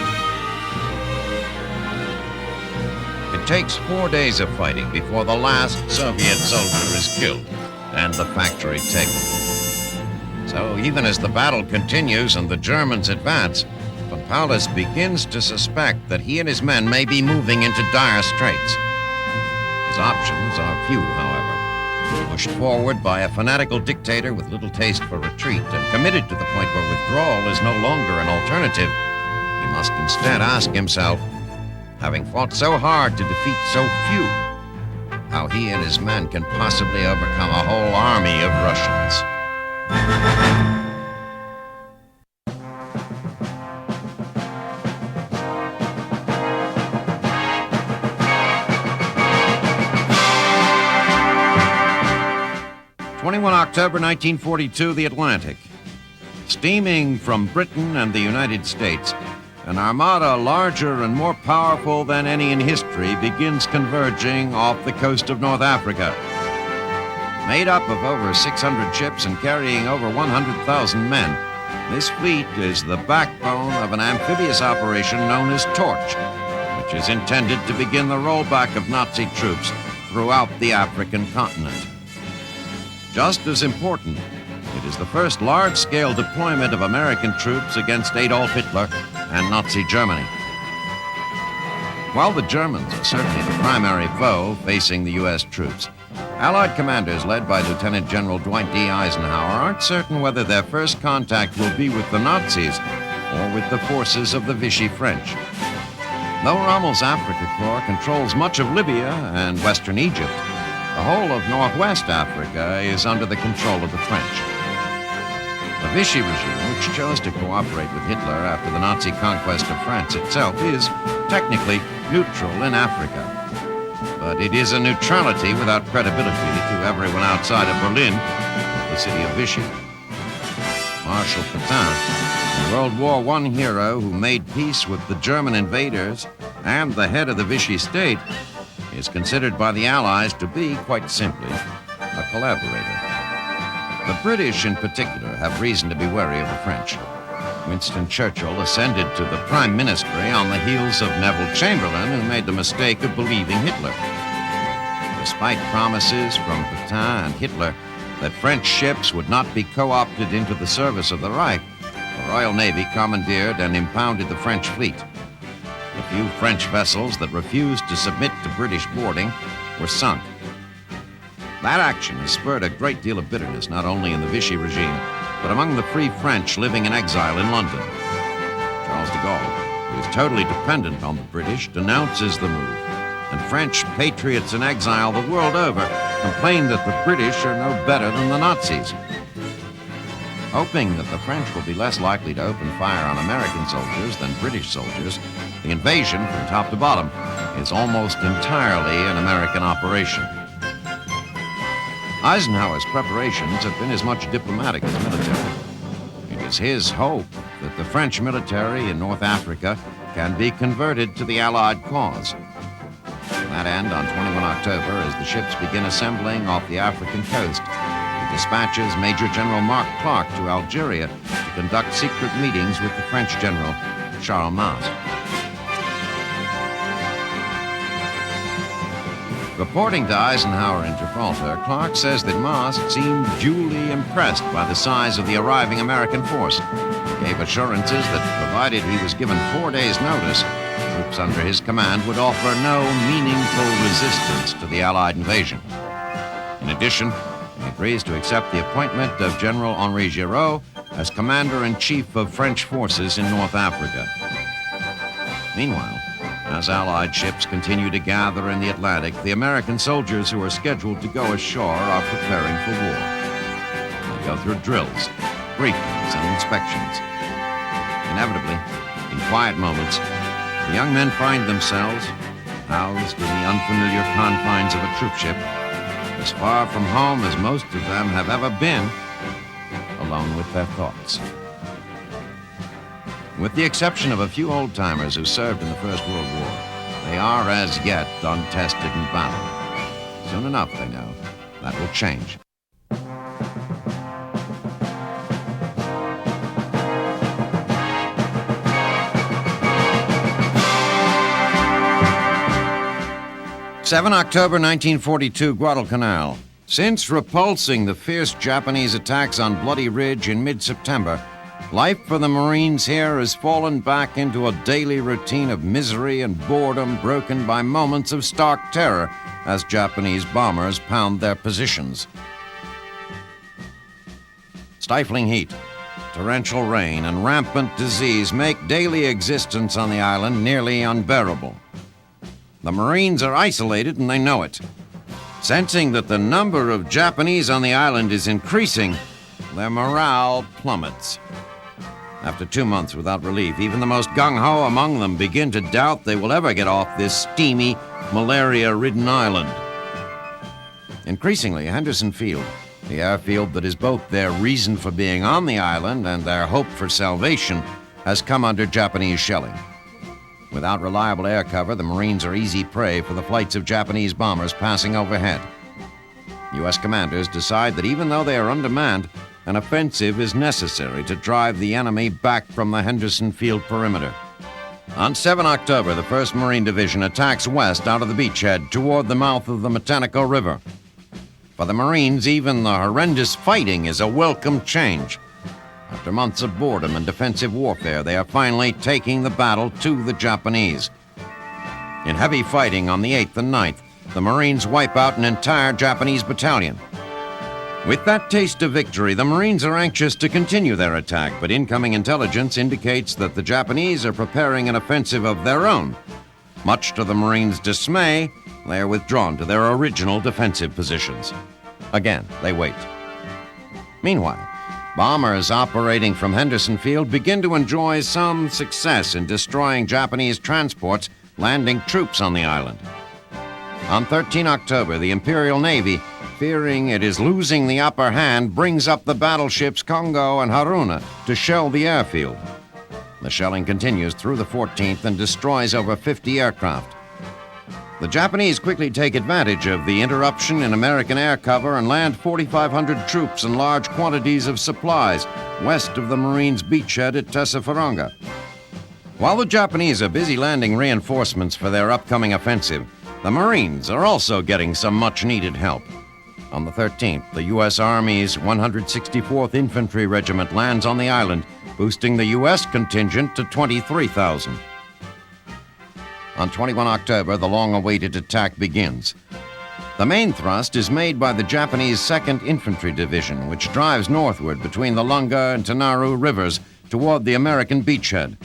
It takes 4 days of fighting before the last Soviet soldier is killed and the factory taken. So even as the battle continues and the Germans advance, von Paulus begins to suspect that he and his men may be moving into dire straits. His options are few, however. Pushed forward by a fanatical dictator with little taste for retreat and committed to the point where withdrawal is no longer an alternative, he must instead ask himself, having fought so hard to defeat so few, how he and his men can possibly overcome a whole army of Russians. 21 October 1942, the Atlantic. Steaming from Britain and the United States, an armada larger and more powerful than any in history begins converging off the coast of North Africa. Made up of over 600 ships and carrying over 100,000 men, this fleet is the backbone of an amphibious operation known as Torch, which is intended to begin the rollback of Nazi troops throughout the African continent. Just as important, it is the first large-scale deployment of American troops against Adolf Hitler and Nazi Germany. While the Germans are certainly the primary foe facing the U.S. troops, Allied commanders led by Lieutenant General Dwight D. Eisenhower aren't certain whether their first contact will be with the Nazis or with the forces of the Vichy French. Though Rommel's Afrika Korps controls much of Libya and western Egypt, the whole of northwest Africa is under the control of the French. The Vichy regime, which chose to cooperate with Hitler after the Nazi conquest of France itself, is technically neutral in Africa. But it is a neutrality without credibility to everyone outside of Berlin, the city of Vichy. Marshal Pétain, a World War I hero who made peace with the German invaders and the head of the Vichy state, is considered by the Allies to be, quite simply, a collaborator. The British, in particular, have reason to be wary of the French. Winston Churchill ascended to the prime ministry on the heels of Neville Chamberlain, who made the mistake of believing Hitler. Despite promises from Pétain and Hitler that French ships would not be co-opted into the service of the Reich, the Royal Navy commandeered and impounded the French fleet. The few French vessels that refused to submit to British boarding were sunk. That action has spurred a great deal of bitterness not only in the Vichy regime, but among the Free French living in exile in London. Charles de Gaulle, who is totally dependent on the British, denounces the move, and French patriots in exile the world over complain that the British are no better than the Nazis. Hoping that the French will be less likely to open fire on American soldiers than British soldiers, the invasion, from top to bottom, is almost entirely an American operation. Eisenhower's preparations have been as much diplomatic as military. It is his hope that the French military in North Africa can be converted to the Allied cause. To that end, on 21 October, as the ships begin assembling off the African coast, he dispatches Major General Mark Clark to Algeria to conduct secret meetings with the French General Charles Masse. Reporting to Eisenhower in Gibraltar, Clark says that Masse seemed duly impressed by the size of the arriving American force. He gave assurances that, provided he was given 4 days' notice, troops under his command would offer no meaningful resistance to the Allied invasion. In addition, he agrees to accept the appointment of General Henri Giraud as Commander-in-Chief of French forces in North Africa. Meanwhile, as Allied ships continue to gather in the Atlantic, the American soldiers who are scheduled to go ashore are preparing for war. They go through drills, briefings, and inspections. Inevitably, in quiet moments, the young men find themselves housed in the unfamiliar confines of a troopship, as far from home as most of them have ever been, alone with their thoughts. With the exception of a few old-timers who served in the First World War, they are as yet untested in battle. Soon enough, they know, that will change. October 1942, Guadalcanal. Since repulsing the fierce Japanese attacks on Bloody Ridge in mid-September, life for the Marines here has fallen back into a daily routine of misery and boredom broken by moments of stark terror as Japanese bombers pound their positions. Stifling heat, torrential rain, and rampant disease make daily existence on the island nearly unbearable. The Marines are isolated and they know it. Sensing that the number of Japanese on the island is increasing, their morale plummets. After 2 months without relief, even the most gung-ho among them begin to doubt they will ever get off this steamy, malaria-ridden island. Increasingly, Henderson Field, the airfield that is both their reason for being on the island and their hope for salvation, has come under Japanese shelling. Without reliable air cover, the Marines are easy prey for the flights of Japanese bombers passing overhead. U.S. commanders decide that even though they are undermanned, an offensive is necessary to drive the enemy back from the Henderson Field perimeter. On 7 October, the 1st Marine Division attacks west out of the beachhead toward the mouth of the Matanuca River. For the Marines, even the horrendous fighting is a welcome change. After months of boredom and defensive warfare, they are finally taking the battle to the Japanese. In heavy fighting on the 8th and 9th, the Marines wipe out an entire Japanese battalion. With that taste of victory, the Marines are anxious to continue their attack, but incoming intelligence indicates that the Japanese are preparing an offensive of their own. Much to the Marines' dismay, they are withdrawn to their original defensive positions. Again, they wait. Meanwhile, bombers operating from Henderson Field begin to enjoy some success in destroying Japanese transports landing troops on the island. On 13 October, the Imperial Navy, fearing it is losing the upper hand, brings up the battleships Kongo and Haruna to shell the airfield. The shelling continues through the 14th and destroys over 50 aircraft. The Japanese quickly take advantage of the interruption in American air cover and land 4,500 troops and large quantities of supplies west of the Marines' beachhead at Tessaferanga. While the Japanese are busy landing reinforcements for their upcoming offensive, the Marines are also getting some much-needed help. On the 13th, the U.S. Army's 164th Infantry Regiment lands on the island, boosting the U.S. contingent to 23,000. On 21 October, the long-awaited attack begins. The main thrust is made by the Japanese 2nd Infantry Division, which drives northward between the Lunga and Tanaru rivers toward the American beachhead.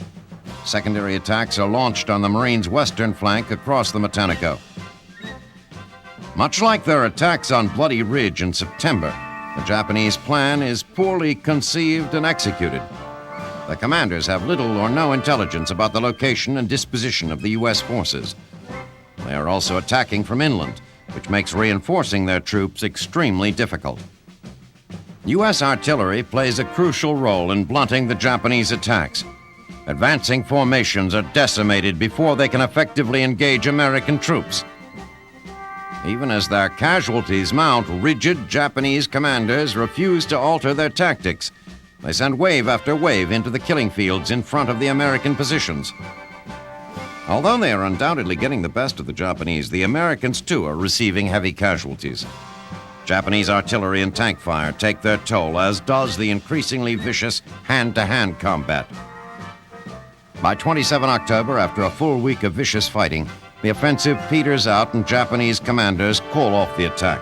Secondary attacks are launched on the Marines' western flank across the Matanuca. Much like their attacks on Bloody Ridge in September, the Japanese plan is poorly conceived and executed. The commanders have little or no intelligence about the location and disposition of the U.S. forces. They are also attacking from inland, which makes reinforcing their troops extremely difficult. U.S. artillery plays a crucial role in blunting the Japanese attacks. Advancing formations are decimated before they can effectively engage American troops. Even as their casualties mount, rigid Japanese commanders refuse to alter their tactics. They send wave after wave into the killing fields in front of the American positions. Although they are undoubtedly getting the best of the Japanese, the Americans too are receiving heavy casualties. Japanese artillery and tank fire take their toll, as does the increasingly vicious hand-to-hand combat. By 27 October, after a full week of vicious fighting, the offensive peters out and Japanese commanders call off the attack.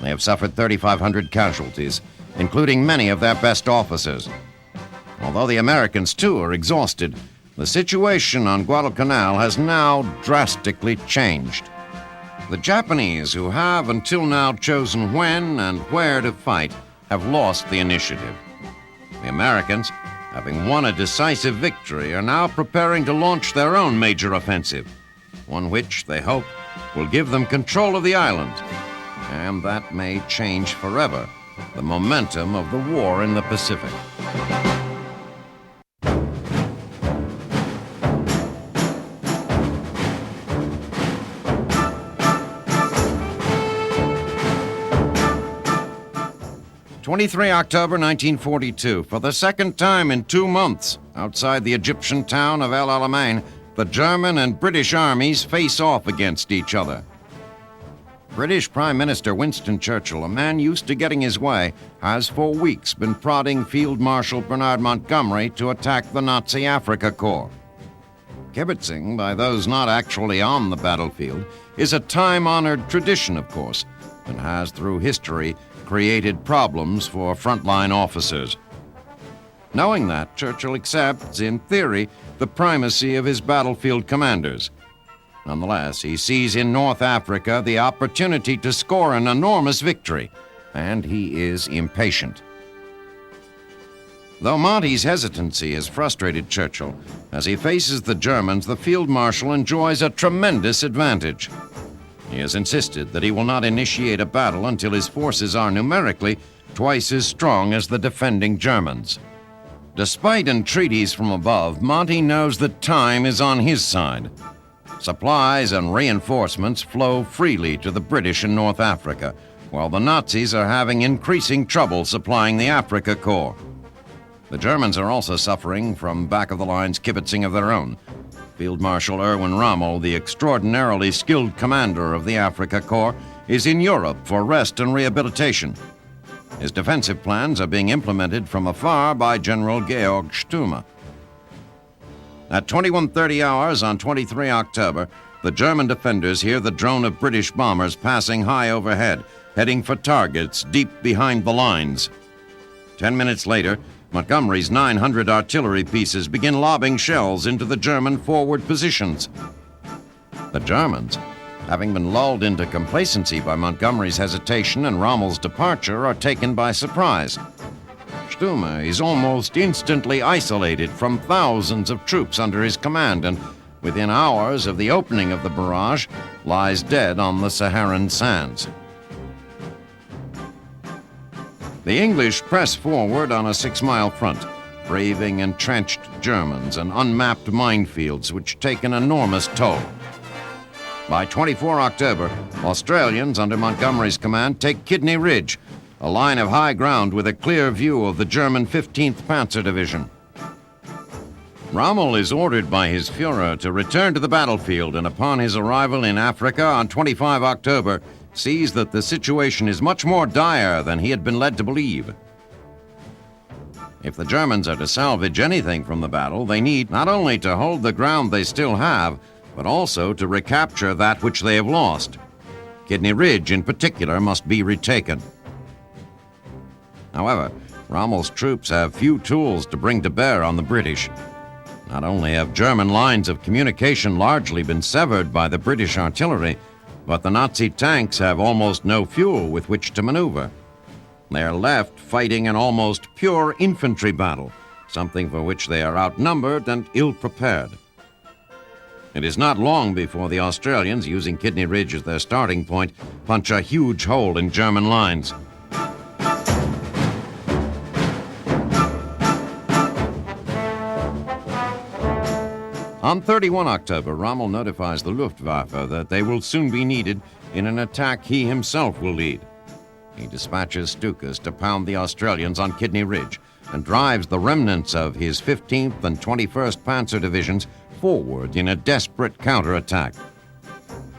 They have suffered 3,500 casualties, including many of their best officers. Although the Americans, too, are exhausted, the situation on Guadalcanal has now drastically changed. The Japanese, who have until now chosen when and where to fight, have lost the initiative. The Americans, having won a decisive victory, are now preparing to launch their own major offensive, one which, they hope, will give them control of the island. And that may change forever the momentum of the war in the Pacific. "23 October 1942. For the second time in 2 months, outside the Egyptian town of El Alamein, the German and British armies face off against each other. British Prime Minister Winston Churchill, a man used to getting his way, has for weeks been prodding Field Marshal Bernard Montgomery to attack the Nazi Africa Corps. Kibitzing by those not actually on the battlefield is a time-honored tradition, of course, and has, through history, created problems for frontline officers. Knowing that, Churchill accepts, in theory, the primacy of his battlefield commanders. Nonetheless, he sees in North Africa the opportunity to score an enormous victory, and he is impatient. Though Monty's hesitancy has frustrated Churchill, as he faces the Germans, the Field Marshal enjoys a tremendous advantage. He has insisted that he will not initiate a battle until his forces are numerically twice as strong as the defending Germans. Despite entreaties from above, Monty knows that time is on his side. Supplies and reinforcements flow freely to the British in North Africa, while the Nazis are having increasing trouble supplying the Afrika Korps. The Germans are also suffering from back-of-the-lines kibitzing of their own. Field Marshal Erwin Rommel, the extraordinarily skilled commander of the Afrika Korps, is in Europe for rest and rehabilitation. His defensive plans are being implemented from afar by General Georg Stumme. At 21:30 hours on 23 October, the German defenders hear the drone of British bombers passing high overhead, heading for targets deep behind the lines. 10 minutes later, Montgomery's 900 artillery pieces begin lobbing shells into the German forward positions. The Germans, having been lulled into complacency by Montgomery's hesitation and Rommel's departure, are taken by surprise. Stumme is almost instantly isolated from thousands of troops under his command and, within hours of the opening of the barrage, lies dead on the Saharan sands. The English press forward on a 6-mile front, braving entrenched Germans and unmapped minefields which take an enormous toll. By 24 October, Australians under Montgomery's command take Kidney Ridge, a line of high ground with a clear view of the German 15th Panzer Division. Rommel is ordered by his Führer to return to the battlefield, and upon his arrival in Africa on 25 October, sees that the situation is much more dire than he had been led to believe. If the Germans are to salvage anything from the battle, they need not only to hold the ground they still have, but also to recapture that which they have lost. Kidney Ridge, in particular, must be retaken. However, Rommel's troops have few tools to bring to bear on the British. Not only have German lines of communication largely been severed by the British artillery, but the Nazi tanks have almost no fuel with which to maneuver. They are left fighting an almost pure infantry battle, something for which they are outnumbered and ill-prepared. It is not long before the Australians, using Kidney Ridge as their starting point, punch a huge hole in German lines. On 31 October, Rommel notifies the Luftwaffe that they will soon be needed in an attack he himself will lead. He dispatches Stukas to pound the Australians on Kidney Ridge and drives the remnants of his 15th and 21st Panzer Divisions forward in a desperate counterattack.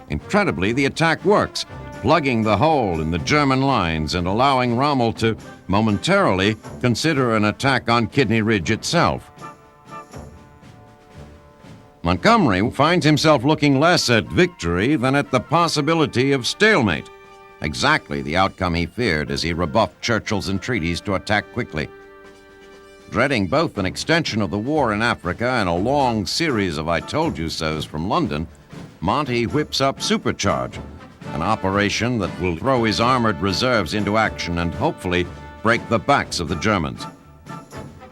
Incredibly, the attack works, plugging the hole in the German lines and allowing Rommel to momentarily consider an attack on Kidney Ridge itself. Montgomery finds himself looking less at victory than at the possibility of stalemate, exactly the outcome he feared as he rebuffed Churchill's entreaties to attack quickly. Dreading both an extension of the war in Africa and a long series of I-told-you-sos from London, Monty whips up Supercharge, an operation that will throw his armored reserves into action and hopefully break the backs of the Germans.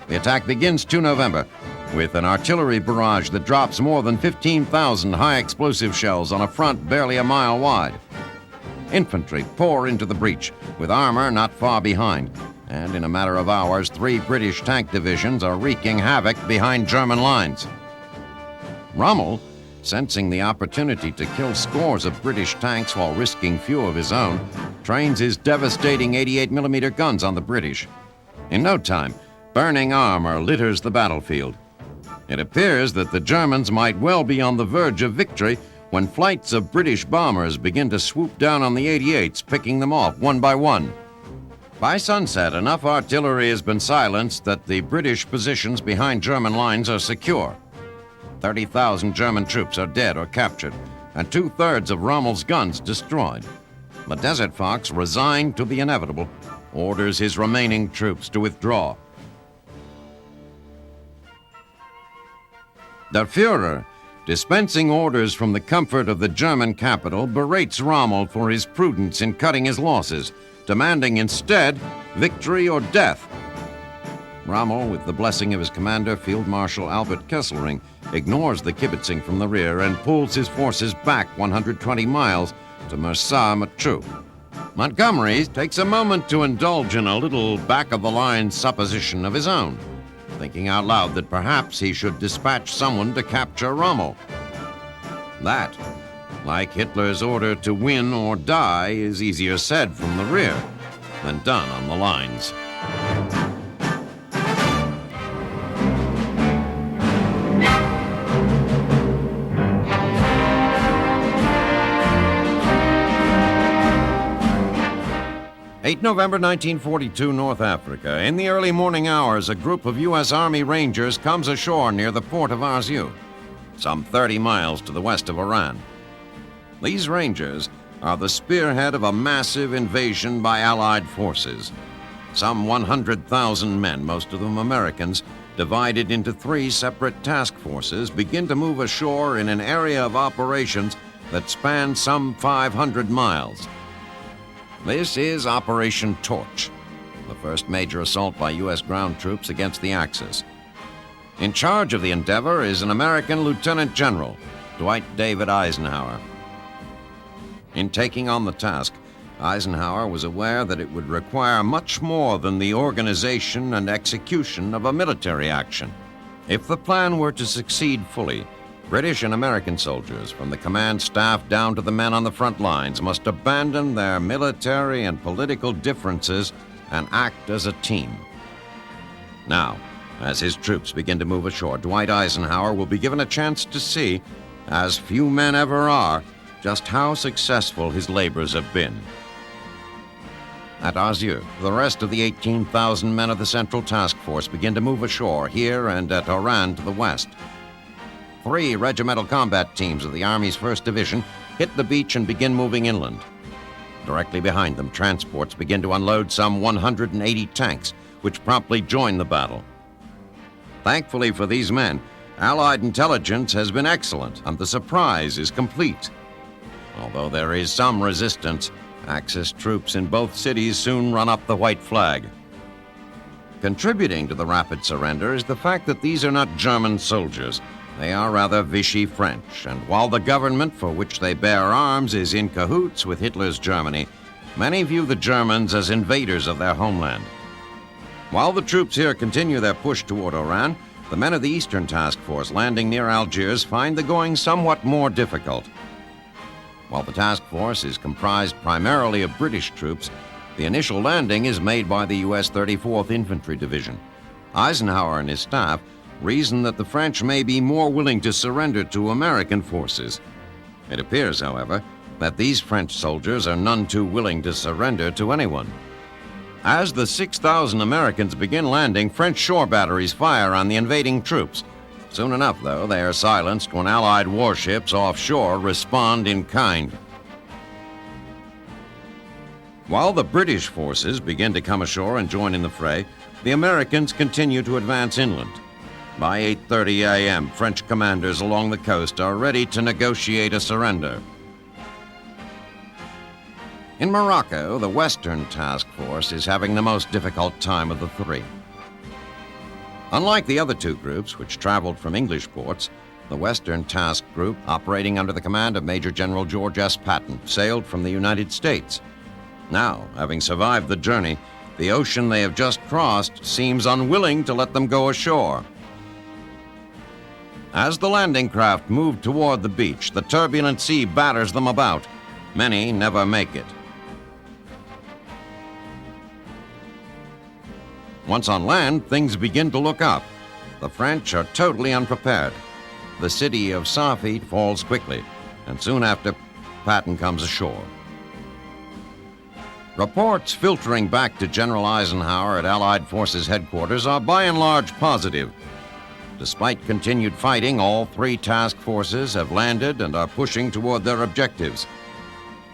The attack begins 2 November, with an artillery barrage that drops more than 15,000 high-explosive shells on a front barely a mile wide. Infantry pour into the breach, with armor not far behind, and in a matter of hours, 3 British tank divisions are wreaking havoc behind German lines. Rommel, sensing the opportunity to kill scores of British tanks while risking few of his own, trains his devastating 88mm guns on the British. In no time, burning armor litters the battlefield. It appears that the Germans might well be on the verge of victory when flights of British bombers begin to swoop down on the 88s, picking them off one by one. By sunset, enough artillery has been silenced that the British positions behind German lines are secure. 30,000 German troops are dead or captured, and 2/3 of Rommel's guns destroyed. The Desert Fox, resigned to the inevitable, orders his remaining troops to withdraw. Der Führer, dispensing orders from the comfort of the German capital, berates Rommel for his prudence in cutting his losses, demanding instead victory or death. Rommel, with the blessing of his commander, Field Marshal Albert Kesselring, ignores the kibitzing from the rear and pulls his forces back 120 miles to Mersa-Matruh. Montgomery takes a moment to indulge in a little back-of-the-line supposition of his own, thinking out loud that perhaps he should dispatch someone to capture Rommel. That, like Hitler's order to win or die, is easier said from the rear than done on the lines. November 1942, North Africa. In the early morning hours, a group of U.S. Army Rangers comes ashore near the port of Arzew, some 30 miles to the west of Oran. These Rangers are the spearhead of a massive invasion by Allied forces. Some 100,000 men, most of them Americans, divided into 3 separate task forces, begin to move ashore in an area of operations that spans some 500 miles. This is Operation Torch, the first major assault by U.S. ground troops against the Axis. In charge of the endeavor is an American Lieutenant General, Dwight David Eisenhower. In taking on the task, Eisenhower was aware that it would require much more than the organization and execution of a military action. If the plan were to succeed fully, British and American soldiers, from the command staff down to the men on the front lines, must abandon their military and political differences and act as a team. Now, as his troops begin to move ashore, Dwight Eisenhower will be given a chance to see, as few men ever are, just how successful his labors have been. At Arzew, the rest of the 18,000 men of the Central Task Force begin to move ashore here and at Oran to the west. 3 regimental combat teams of the Army's 1st Division hit the beach and begin moving inland. Directly behind them, transports begin to unload some 180 tanks, which promptly join the battle. Thankfully for these men, Allied intelligence has been excellent, and the surprise is complete. Although there is some resistance, Axis troops in both cities soon run up the white flag. Contributing to the rapid surrender is the fact that these are not German soldiers. They are rather Vichy French, and while the government for which they bear arms is in cahoots with Hitler's Germany, many view the Germans as invaders of their homeland. While the troops here continue their push toward Oran, the men of the Eastern Task Force landing near Algiers find the going somewhat more difficult. While the task force is comprised primarily of British troops, the initial landing is made by the U.S. 34th Infantry Division. Eisenhower and his staff reason that the French may be more willing to surrender to American forces. It appears, however, that these French soldiers are none too willing to surrender to anyone. As the 6,000 Americans begin landing, French shore batteries fire on the invading troops. Soon enough, though, they are silenced when Allied warships offshore respond in kind. While the British forces begin to come ashore and join in the fray, the Americans continue to advance inland. By 8:30 a.m., French commanders along the coast are ready to negotiate a surrender. In Morocco, the Western Task Force is having the most difficult time of the 3. Unlike the other 2 groups, which traveled from English ports, the Western Task Group, operating under the command of Major General George S. Patton, sailed from the United States. Now, having survived the journey, the ocean they have just crossed seems unwilling to let them go ashore. As the landing craft move toward the beach, the turbulent sea batters them about. Many never make it. Once on land, things begin to look up. The French are totally unprepared. The city of Safi falls quickly, and soon after, Patton comes ashore. Reports filtering back to General Eisenhower at Allied Forces headquarters are by and large positive. Despite continued fighting, all 3 task forces have landed and are pushing toward their objectives.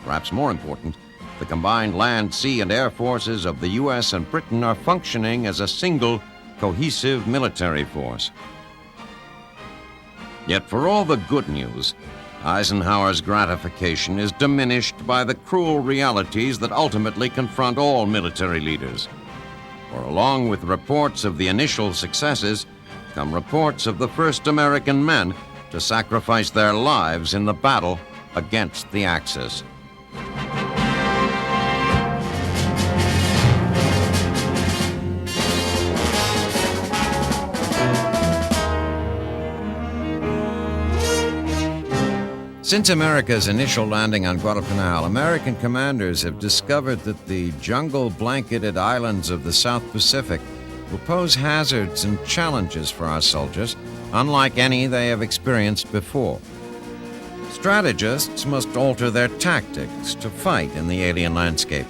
Perhaps more important, the combined land, sea, and air forces of the U.S. and Britain are functioning as a single, cohesive military force. Yet for all the good news, Eisenhower's gratification is diminished by the cruel realities that ultimately confront all military leaders. For along with reports of the initial successes come reports of the first American men to sacrifice their lives in the battle against the Axis. Since America's initial landing on Guadalcanal, American commanders have discovered that the jungle-blanketed islands of the South Pacific will pose hazards and challenges for our soldiers, unlike any they have experienced before. Strategists must alter their tactics to fight in the alien landscape.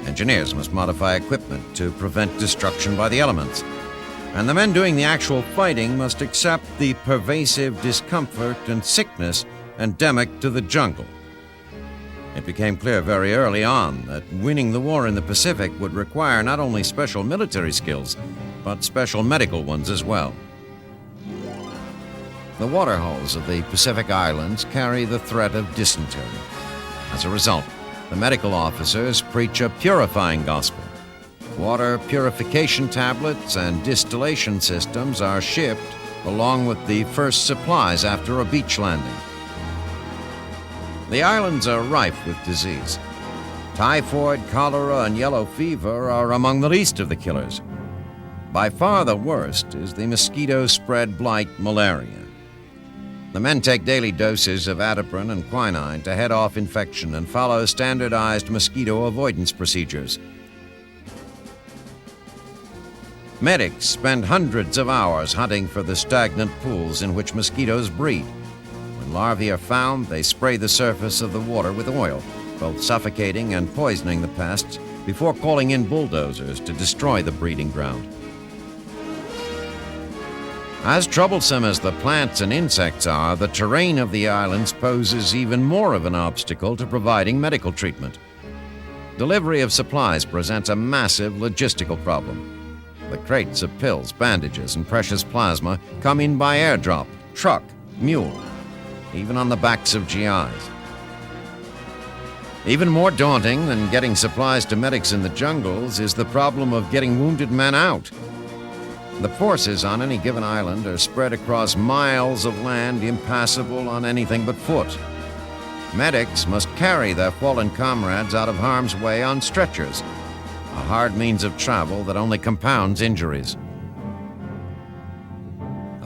Engineers must modify equipment to prevent destruction by the elements. And the men doing the actual fighting must accept the pervasive discomfort and sickness endemic to the jungle. It became clear very early on that winning the war in the Pacific would require not only special military skills, but special medical ones as well. The waterholes of the Pacific Islands carry the threat of dysentery. As a result, the medical officers preach a purifying gospel. Water purification tablets and distillation systems are shipped along with the first supplies after a beach landing. The islands are rife with disease. Typhoid, cholera, and yellow fever are among the least of the killers. By far the worst is the mosquito-spread blight malaria. The men take daily doses of Atiprin and quinine to head off infection and follow standardized mosquito avoidance procedures. Medics spend hundreds of hours hunting for the stagnant pools in which mosquitoes breed. When larvae are found, they spray the surface of the water with oil, both suffocating and poisoning the pests, before calling in bulldozers to destroy the breeding ground. As troublesome as the plants and insects are, the terrain of the islands poses even more of an obstacle to providing medical treatment. Delivery of supplies presents a massive logistical problem. The crates of pills, bandages, and precious plasma come in by airdrop, truck, mule, even on the backs of GIs. Even more daunting than getting supplies to medics in the jungles is the problem of getting wounded men out. The forces on any given island are spread across miles of land impassable on anything but foot. Medics must carry their fallen comrades out of harm's way on stretchers, a hard means of travel that only compounds injuries.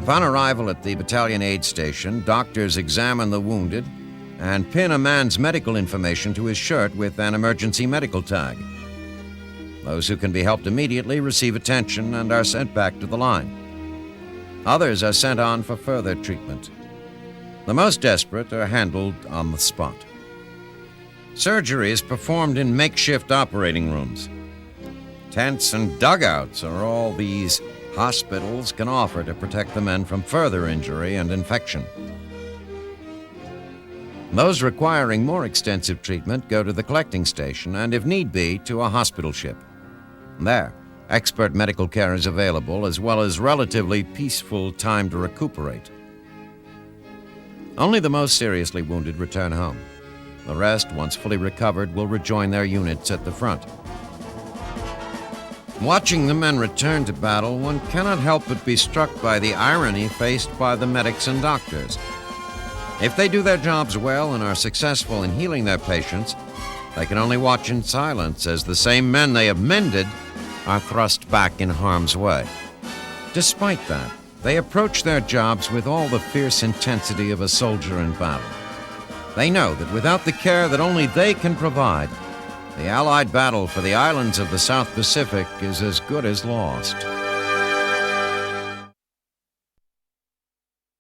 Upon arrival at the battalion aid station, doctors examine the wounded and pin a man's medical information to his shirt with an emergency medical tag. Those who can be helped immediately receive attention and are sent back to the line. Others are sent on for further treatment. The most desperate are handled on the spot. Surgery is performed in makeshift operating rooms. Tents and dugouts are all these hospitals can offer to protect the men from further injury and infection. Those requiring more extensive treatment go to the collecting station and, if need be, to a hospital ship. There, expert medical care is available, as well as relatively peaceful time to recuperate. Only the most seriously wounded return home. The rest, once fully recovered, will rejoin their units at the front. Watching the men return to battle, one cannot help but be struck by the irony faced by the medics and doctors. If they do their jobs well and are successful in healing their patients, they can only watch in silence as the same men they have mended are thrust back in harm's way. Despite that, they approach their jobs with all the fierce intensity of a soldier in battle. They know that without the care that only they can provide, the Allied battle for the islands of the South Pacific is as good as lost.